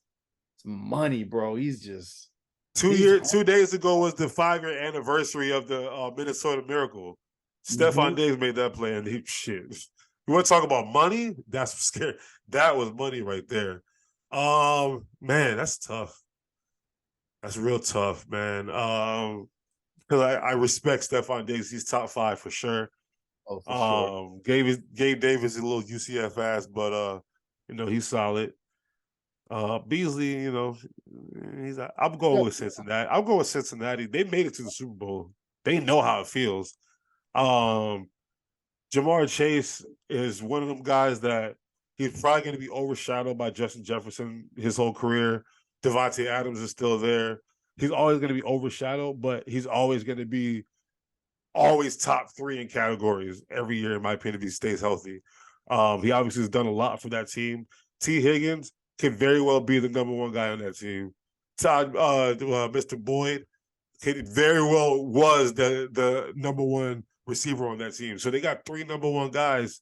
money, bro. He's just 2 days ago was the 5-year anniversary of the Minnesota Miracle. Stephon Diggs made that play, and shit. You want to talk about money? That's scary. That was money right there. Man, that's tough. That's real tough, man. Because I respect Stephon Diggs. He's top 5 for sure. Oh, for sure. Gabe Davis is a little UCF ass, but he's solid. Beasley, I'm going with Cincinnati. I'm going with Cincinnati. They made it to the Super Bowl. They know how it feels. Jamar Chase is one of them guys that he's probably going to be overshadowed by Justin Jefferson his whole career. Devontae Adams is still there. He's always going to be overshadowed, but he's always going to be top 3 in categories every year, in my opinion, if he stays healthy. He obviously has done a lot for that team. T. Higgins could very well be the number 1 guy on that team. Mr. Boyd could very well was the number 1 receiver on that team. So they got 3 number 1 guys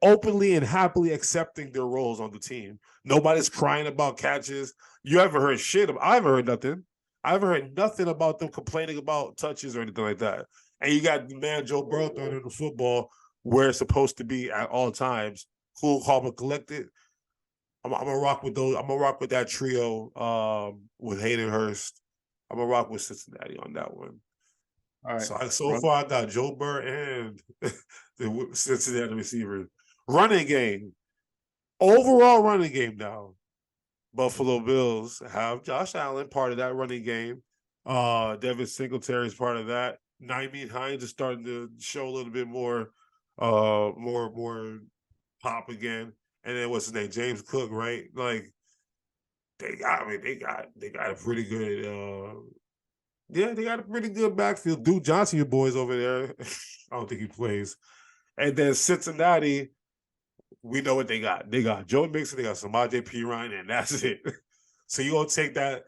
openly and happily accepting their roles on the team. Nobody's crying about catches. You haven't heard shit. I haven't heard nothing. I haven't heard nothing about them complaining about touches or anything like that. And you got the man Joe Burrow throwing the football where it's supposed to be at all times. Cool, calm, and collected. I'm gonna rock with those. I'm gonna rock with that trio with Hayden Hurst. I'm gonna rock with Cincinnati on that one. All right. So far, I got Joe Burrow and the Cincinnati receiver. Running game. Overall running game now. Buffalo Bills have Josh Allen, part of that running game. Devin Singletary is part of that. Nyheim Hines is starting to show a little bit more pop again. And then what's his name? James Cook, right? Like they got a pretty good they got a pretty good backfield. Duke Johnson, your boys over there. I don't think he plays. And then Cincinnati, we know what they got. They got Joe Mixon, they got Samaje Perine, and that's it. So you gonna take that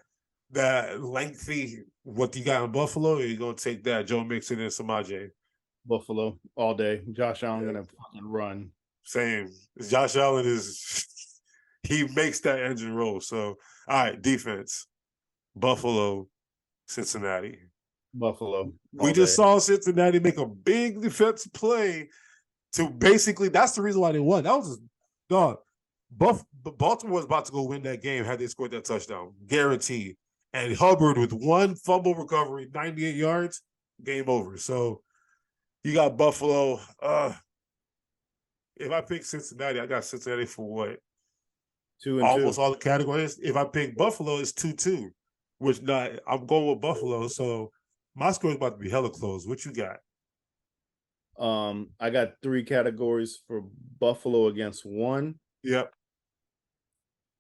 lengthy what you got in Buffalo, or you gonna take that Joe Mixon and Samaje? Buffalo all day. Josh Allen gonna fucking run. Same. Josh Allen he makes that engine roll. So all right, defense. Buffalo, Cincinnati. Buffalo. We just saw Cincinnati make a big defense play to basically, that's the reason why they won. That was dog. Baltimore was about to go win that game had they scored that touchdown, guaranteed. And Hubbard with 1 fumble recovery, 98 yards, game over. So you got Buffalo. If I pick Cincinnati, I got Cincinnati for what? 2-2. almost all the categories. If I pick Buffalo, it's 2-2, which not I'm going with Buffalo. So my score is about to be hella close. What you got? I got 3 categories for Buffalo against 1, Yep.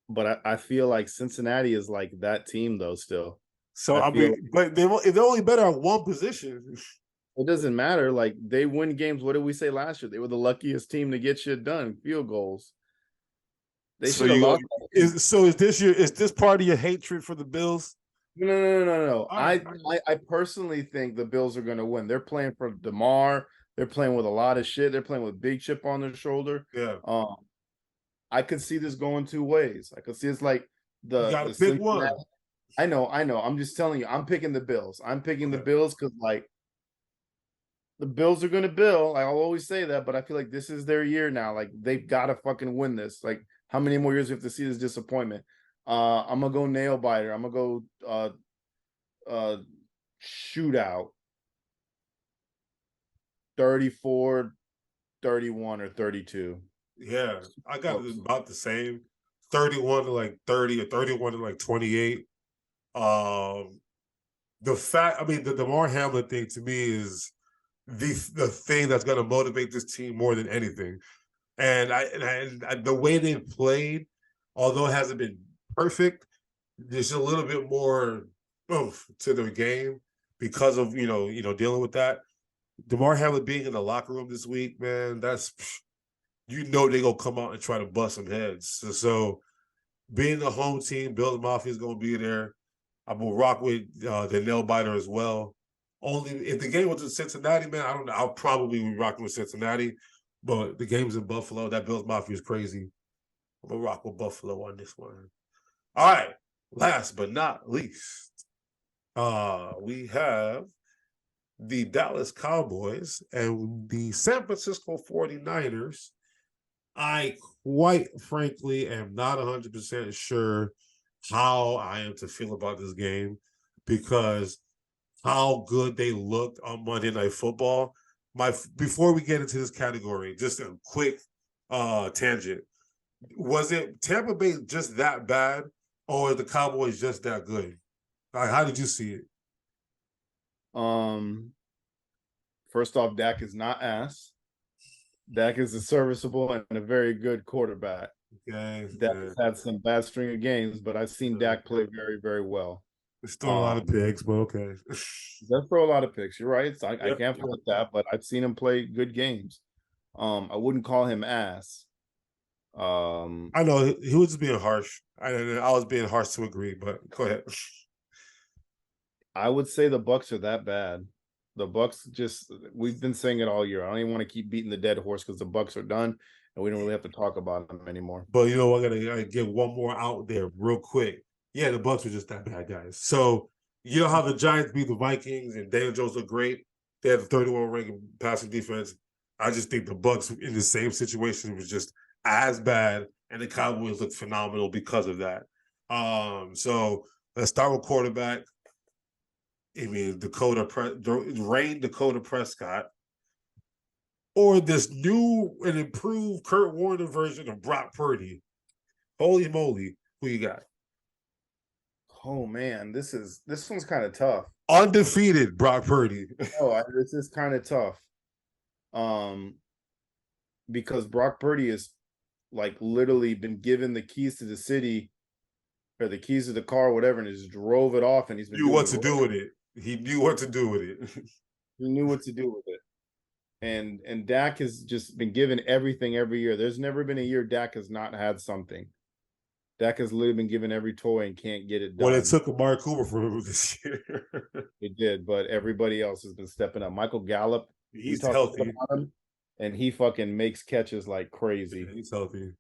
but I feel like Cincinnati is like that team though. Still, So I I feel mean, but they're only better at one position. it doesn't matter. Like they win games. What did we say last year? They were the luckiest team to get shit done, field goals. They So should have you lost. is this part of your hatred for the Bills? No. All right. I personally think the Bills are going to win. They're playing for DeMar. They're playing with a lot of shit. They're playing with big chip on their shoulder. Yeah. I could see this going 2 ways. I could see it's like You got the to pick Cincinnati. one. I know. I'm just telling you. I'm picking the Bills. I'm picking the Okay. Bills because like the Bills are going to bill. I'll always say that, but I feel like this is their year now. Like they've got to fucking win this. Like how many more years we have to see this disappointment? I'm gonna go nail biter. I'm gonna go shootout 34, 31, or 32. Yeah, I got Close. about the same. 31 to like 30 or 31 to like 28. Um I mean, the Damar Hamlin thing to me is the thing that's going to motivate this team more than anything. And the way they've played, although it hasn't been perfect, there's a little bit more oomph to their game because of dealing with that. Damar Hamlin being in the locker room this week, man, that's they gonna come out and try to bust some heads. So being the home team, Bills Mafia is gonna be there. I'm gonna rock with the nail biter as well. Only if the game was in Cincinnati, man, I don't know. I'll probably be rocking with Cincinnati, but the game's in Buffalo. That Bills Mafia is crazy. I'm gonna rock with Buffalo on this one. All right. Last but not least, we have the Dallas Cowboys and the San Francisco 49ers. I quite frankly am not 100% sure how I am to feel about this game because how good they looked on Monday Night Football. Before we get into this category, just a quick tangent. Was it Tampa Bay just that bad, or the Cowboys just that good? Like, how did you see it? First off, Dak is not ass. Dak is a serviceable and a very good quarterback. Okay, Dak has had some bad string of games, but I've seen Dak play very, very well. it's still a lot of picks, but okay. Does throw a lot of picks. You're right. I Yep. can't fault that, but I've seen him play good games. I wouldn't call him ass. I know he was just being harsh. I was being harsh to agree, but go ahead. I would say the Bucs are that bad. The Bucs we've been saying it all year. I don't even want to keep beating the dead horse because the Bucs are done and we don't really have to talk about them anymore. But you know, I gotta get one more out there real quick. Yeah, the Bucs were just that bad, guys. So you know how the Giants beat the Vikings and Daniel Jones looked great. They had the 31 ranking passing defense. I just think the Bucs in the same situation was just as bad, and the Cowboys looked phenomenal because of that. So let's start with quarterback. I mean, Dakota Prescott, or this new and improved Kurt Warner version of Brock Purdy. Holy moly, who you got? Oh man, this one's kind of tough. Undefeated Brock Purdy. This is kind of tough. Because Brock Purdy has like literally been given the keys to the city or the keys to the car, whatever, and just drove it off, and he's been Knew doing what to do with it. He knew what to do with it. He knew what to do with it. And Dak has just been given everything every year. There's never been a year Dak has not had something. Dak has literally been given every toy and can't get it done. Well, it took Amari Cooper from him this year. It did, but everybody else has been stepping up. Michael Gallup, he's healthy, about him, and he fucking makes catches like crazy. Yeah, he's healthy.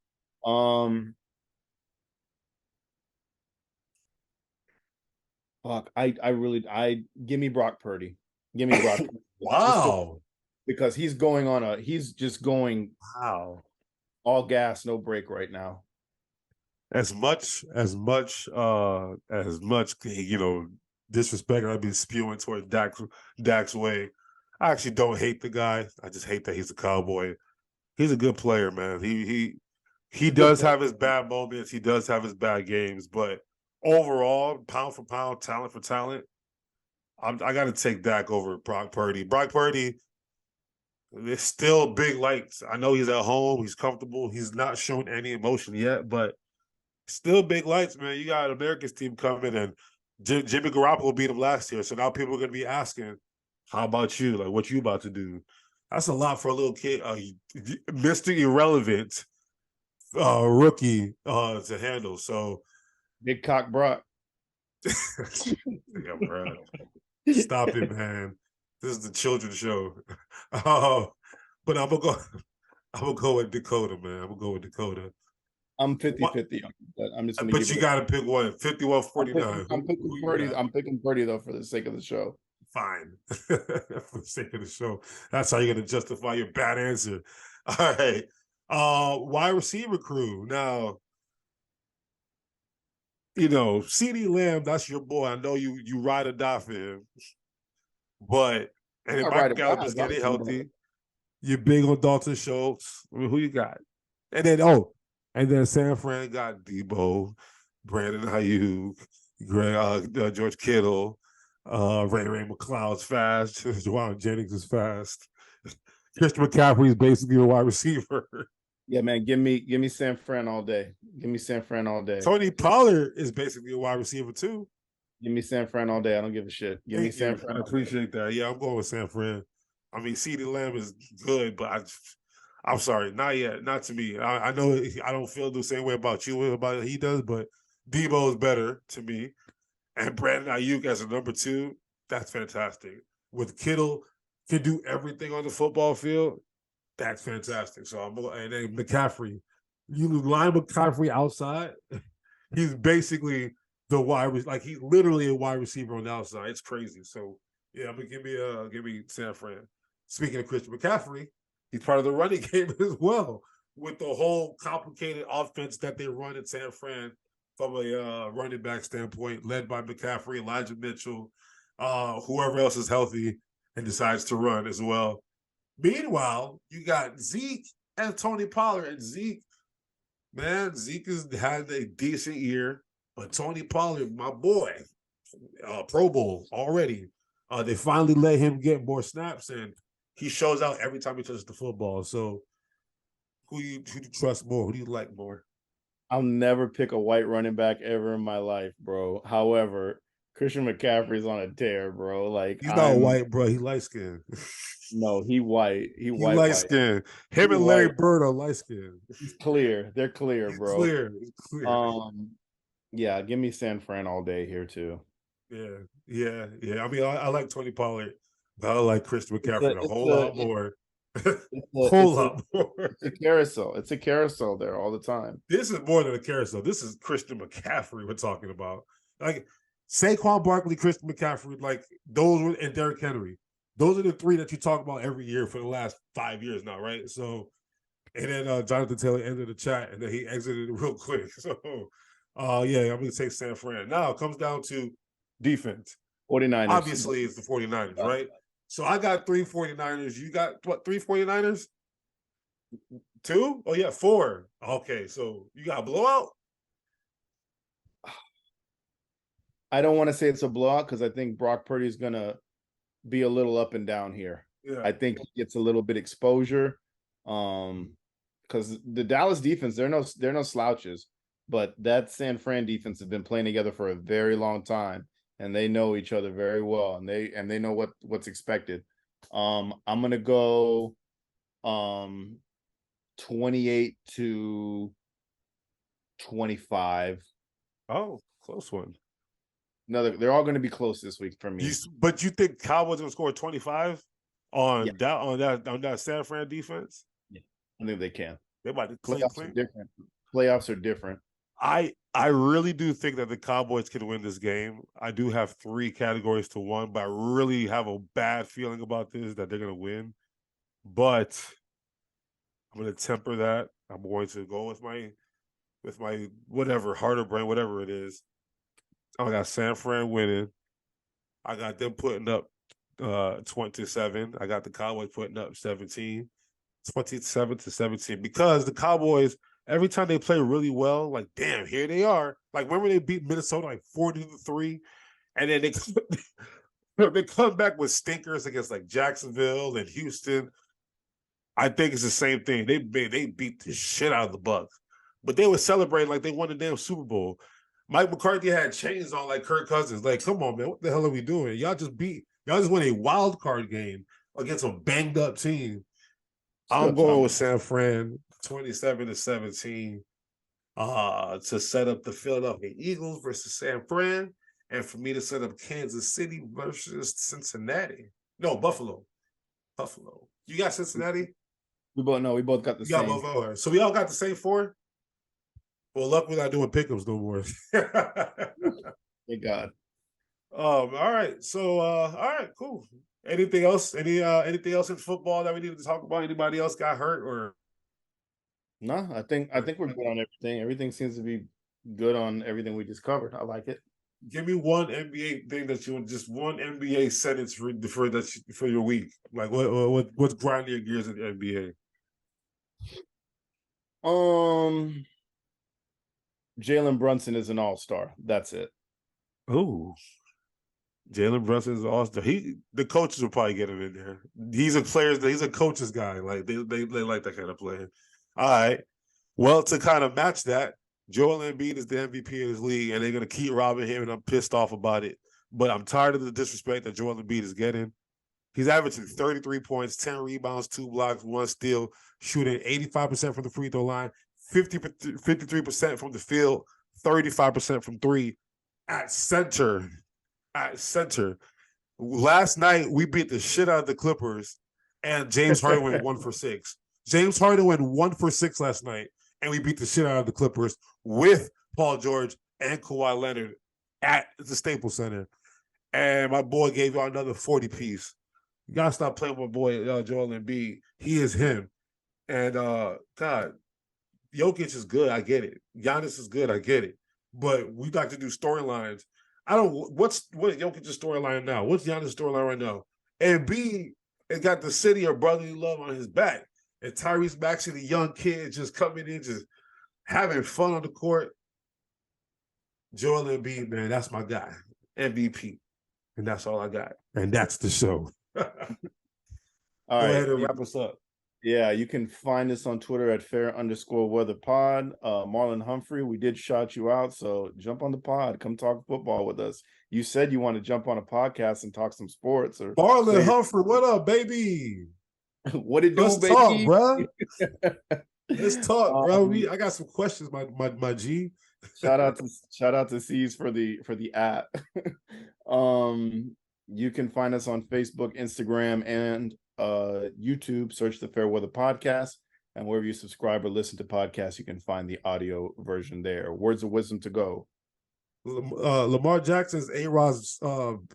Fuck, I give me Brock Purdy. Give me Brock Purdy. Wow. Because he's just going all gas, no break right now. As much disrespect I've been spewing towards Dak's way. I actually don't hate the guy. I just hate that he's a Cowboy. He's a good player, man. he does have his bad moments. He does have his bad games, but overall, pound for pound, talent for talent, I got to take Dak over Brock Purdy. Brock Purdy, there's still big lights. I know he's at home. He's comfortable. He's not shown any emotion yet, but still big lights, man. You got America's team coming, and Jimmy Garoppolo beat him last year. So now people are going to be asking, how about you? Like, what you about to do? That's a lot for a little kid, Mr. Irrelevant rookie to handle. So, Big cock Brock. yeah, bro. Stop it, man. This is the children's show. But I'm gonna go with Dakota, man. I'm gonna go with Dakota. I'm 50-50, but I'm just gonna But give you it gotta pick one. 51-49. I'm picking Who you Purdy. got? I'm picking Purdy though for the sake of the show. Fine. For the sake of the show. That's how you're gonna justify your bad answer. All right. Wide receiver crew. Now, CeeDee Lamb, that's your boy. I know you ride or die for him. But and if All Michael right, Gallup getting healthy, you're big on Dalton Schultz. I mean, who you got? And then San Fran got Debo, Brandon Ayuk, George Kittle, Ray McLeod's fast, Juwan Jennings is fast. Christian McCaffrey is basically a wide receiver. Yeah, man, give me San Fran all day. Give me San Fran all day. Tony Pollard is basically a wide receiver too. Give me San Fran all day. I don't give a shit. Give me San Fran. I appreciate that. Yeah, I'm going with San Fran. I mean, CeeDee Lamb is good, but I'm sorry, not yet. Not to me. I know I don't feel the same way about you about he does, but Debo is better to me. And Brandon Ayuk as a number 2, that's fantastic. With Kittle can do everything on the football field, that's fantastic. So and then McCaffrey, you line McCaffrey outside, he's basically he's literally a wide receiver on the outside. It's crazy. So yeah, but give me San Fran. Speaking of Christian McCaffrey, he's part of the running game as well, with the whole complicated offense that they run in San Fran from a running back standpoint, led by McCaffrey, Elijah Mitchell, whoever else is healthy and decides to run as well. Meanwhile, you got Zeke and Tony Pollard. And Zeke has had a decent year, but Tony Pollard, my boy, Pro Bowl already. They finally let him get more snaps, and he shows out every time he touches the football. So, who do you trust more? Who do you like more? I'll never pick a white running back ever in my life, bro. However, Christian McCaffrey's on a tear, bro. Like He's not white, bro. He light skinned. No, he white. He white. Light skinned. Him and Larry Bird are light skinned. He's clear. They're clear, bro. Clear. Yeah, give me San Fran all day here too. Yeah. I mean, I like Tony Pollard, but I like Christian McCaffrey a whole lot more. It's a carousel. It's a carousel there all the time. This is more than a carousel. This is Christian McCaffrey we're talking about. Like Saquon Barkley, Christian McCaffrey, like those, and Derrick Henry. Those are the 3 that you talk about every year for the last 5 years now, right? So, and then Jonathan Taylor ended the chat, and then he exited it real quick. So, yeah, I'm going to take San Fran. Now it comes down to defense. 49ers. Obviously, it's the 49ers, right? So I got 3 49ers. You got, what, 3 49ers? 2? Oh, yeah, 4. Okay, so you got a blowout? I don't want to say it's a blowout because I think Brock Purdy is going to be a little up and down here. Yeah. I think he gets a little bit exposure. Because the Dallas defense, they're no slouches, but that San Fran defense has been playing together for a very long time, and they know each other very well, and they know what's expected. I'm gonna go 28-25. Oh, close one. No, they're all going to be close this week for me. But you think Cowboys going to score 25 on that San Fran defense? Yeah, I think they can. They about to playoffs are different. Playoffs are different. I really do think that the Cowboys can win this game. I do have 3 categories to 1, but I really have a bad feeling about this that they're going to win. But I'm going to temper that. I'm going to go with my whatever, heart or brain, whatever it is. I got San Fran winning. I got them putting up 27. I got the Cowboys putting up 17. 27-17. Because the Cowboys, every time they play really well, like, damn, here they are. Like, remember they beat Minnesota like 40-3, and then they come back with stinkers against like Jacksonville and Houston. I think it's the same thing. They beat the shit out of the Bucs, but they were celebrating like they won the damn Super Bowl. Mike McCarthy had chains on like Kirk Cousins. Like, come on, man, what the hell are we doing? Y'all just won a wild card game against a banged up team. I'm going with San Fran, 27-17, to set up the Philadelphia Eagles versus San Fran, and for me to set up Kansas City versus Cincinnati. No, Buffalo. You got Cincinnati? We both got the same. Both over. So we all got the same 4? Well, luck we're not doing pick'ems no more. Thank God. All right. So all right, cool. Anything else? Anything else in football that we need to talk about? Anybody else got hurt or? No, I think we're good on everything. Everything seems to be good on everything we just covered. I like it. Give me one NBA thing that one NBA sentence for your week. Like what's grinding your gears in the NBA? Jalen Brunson is an all-star. That's it. Oh, Jalen Brunson is an all-star. The coaches will probably get him in there. He's a coach's guy. Like they like that kind of player. All right. Well, to kind of match that, Joel Embiid is the MVP of this league, and they're going to keep robbing him, and I'm pissed off about it. But I'm tired of the disrespect that Joel Embiid is getting. He's averaging 33 points, 10 rebounds, 2 blocks, 1 steal, shooting 85% from the free throw line, 53% from the field, 35% from 3 at center. Last night, we beat the shit out of the Clippers, and James Harden went 1 for 6. James Harden went 1 for 6 last night, and we beat the shit out of the Clippers with Paul George and Kawhi Leonard at the Staples Center. And my boy gave y'all another 40-piece. You got to stop playing with my boy Joel Embiid. He is him. And, God, Jokic is good. I get it. Giannis is good. I get it. But we got to do storylines. What's Jokic's storyline now? What's Giannis' storyline right now? Embiid has got the city of brotherly love on his back. And Tyrese Maxey, the young kid, just coming in, just having fun on the court. Joel Embiid, man, that's my guy. MVP. And that's all I got. And that's the show. All Go ahead and wrap us up. Yeah, you can find us on Twitter at fair_weatherpod. Marlon Humphrey, we did shout you out, so jump on the pod. Come talk football with us. You said you want to jump on a podcast and talk some sports. Marlon Humphrey, what up, baby? What it do, Let's baby? talk, bro. Let's talk, bro. I got some questions, my G. Shout out to C's for the app. You can find us on Facebook, Instagram, and YouTube. Search the Fair Weather Podcast, and wherever you subscribe or listen to podcasts, you can find the audio version there. Words of wisdom to go. Lamar Jackson's A-Rod's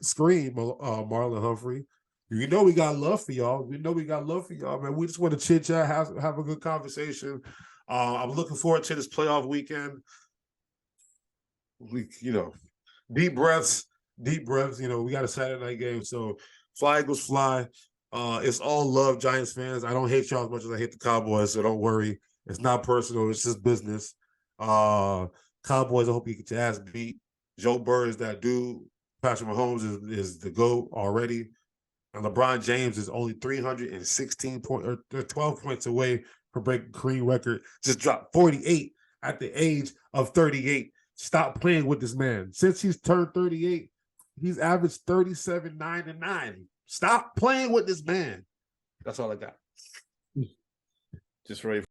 scream, Marlon Humphrey. You know we got love for y'all. Man. We just want to chit-chat, have a good conversation. I'm looking forward to this playoff weekend. Deep breaths. We got a Saturday night game, so fly Eagles fly. It's all love, Giants fans. I don't hate y'all as much as I hate the Cowboys, so don't worry. It's not personal. It's just business. Cowboys, I hope you get your ass beat. Joe Burrow is that dude. Patrick Mahomes is the GOAT already. And LeBron James is only 316 points or 12 points away from breaking Kareem record. Just dropped 48 at the age of 38. Stop playing with this man. Since he's turned 38, he's averaged 37, 9, and 9. Stop playing with this man. That's all I got. Just ready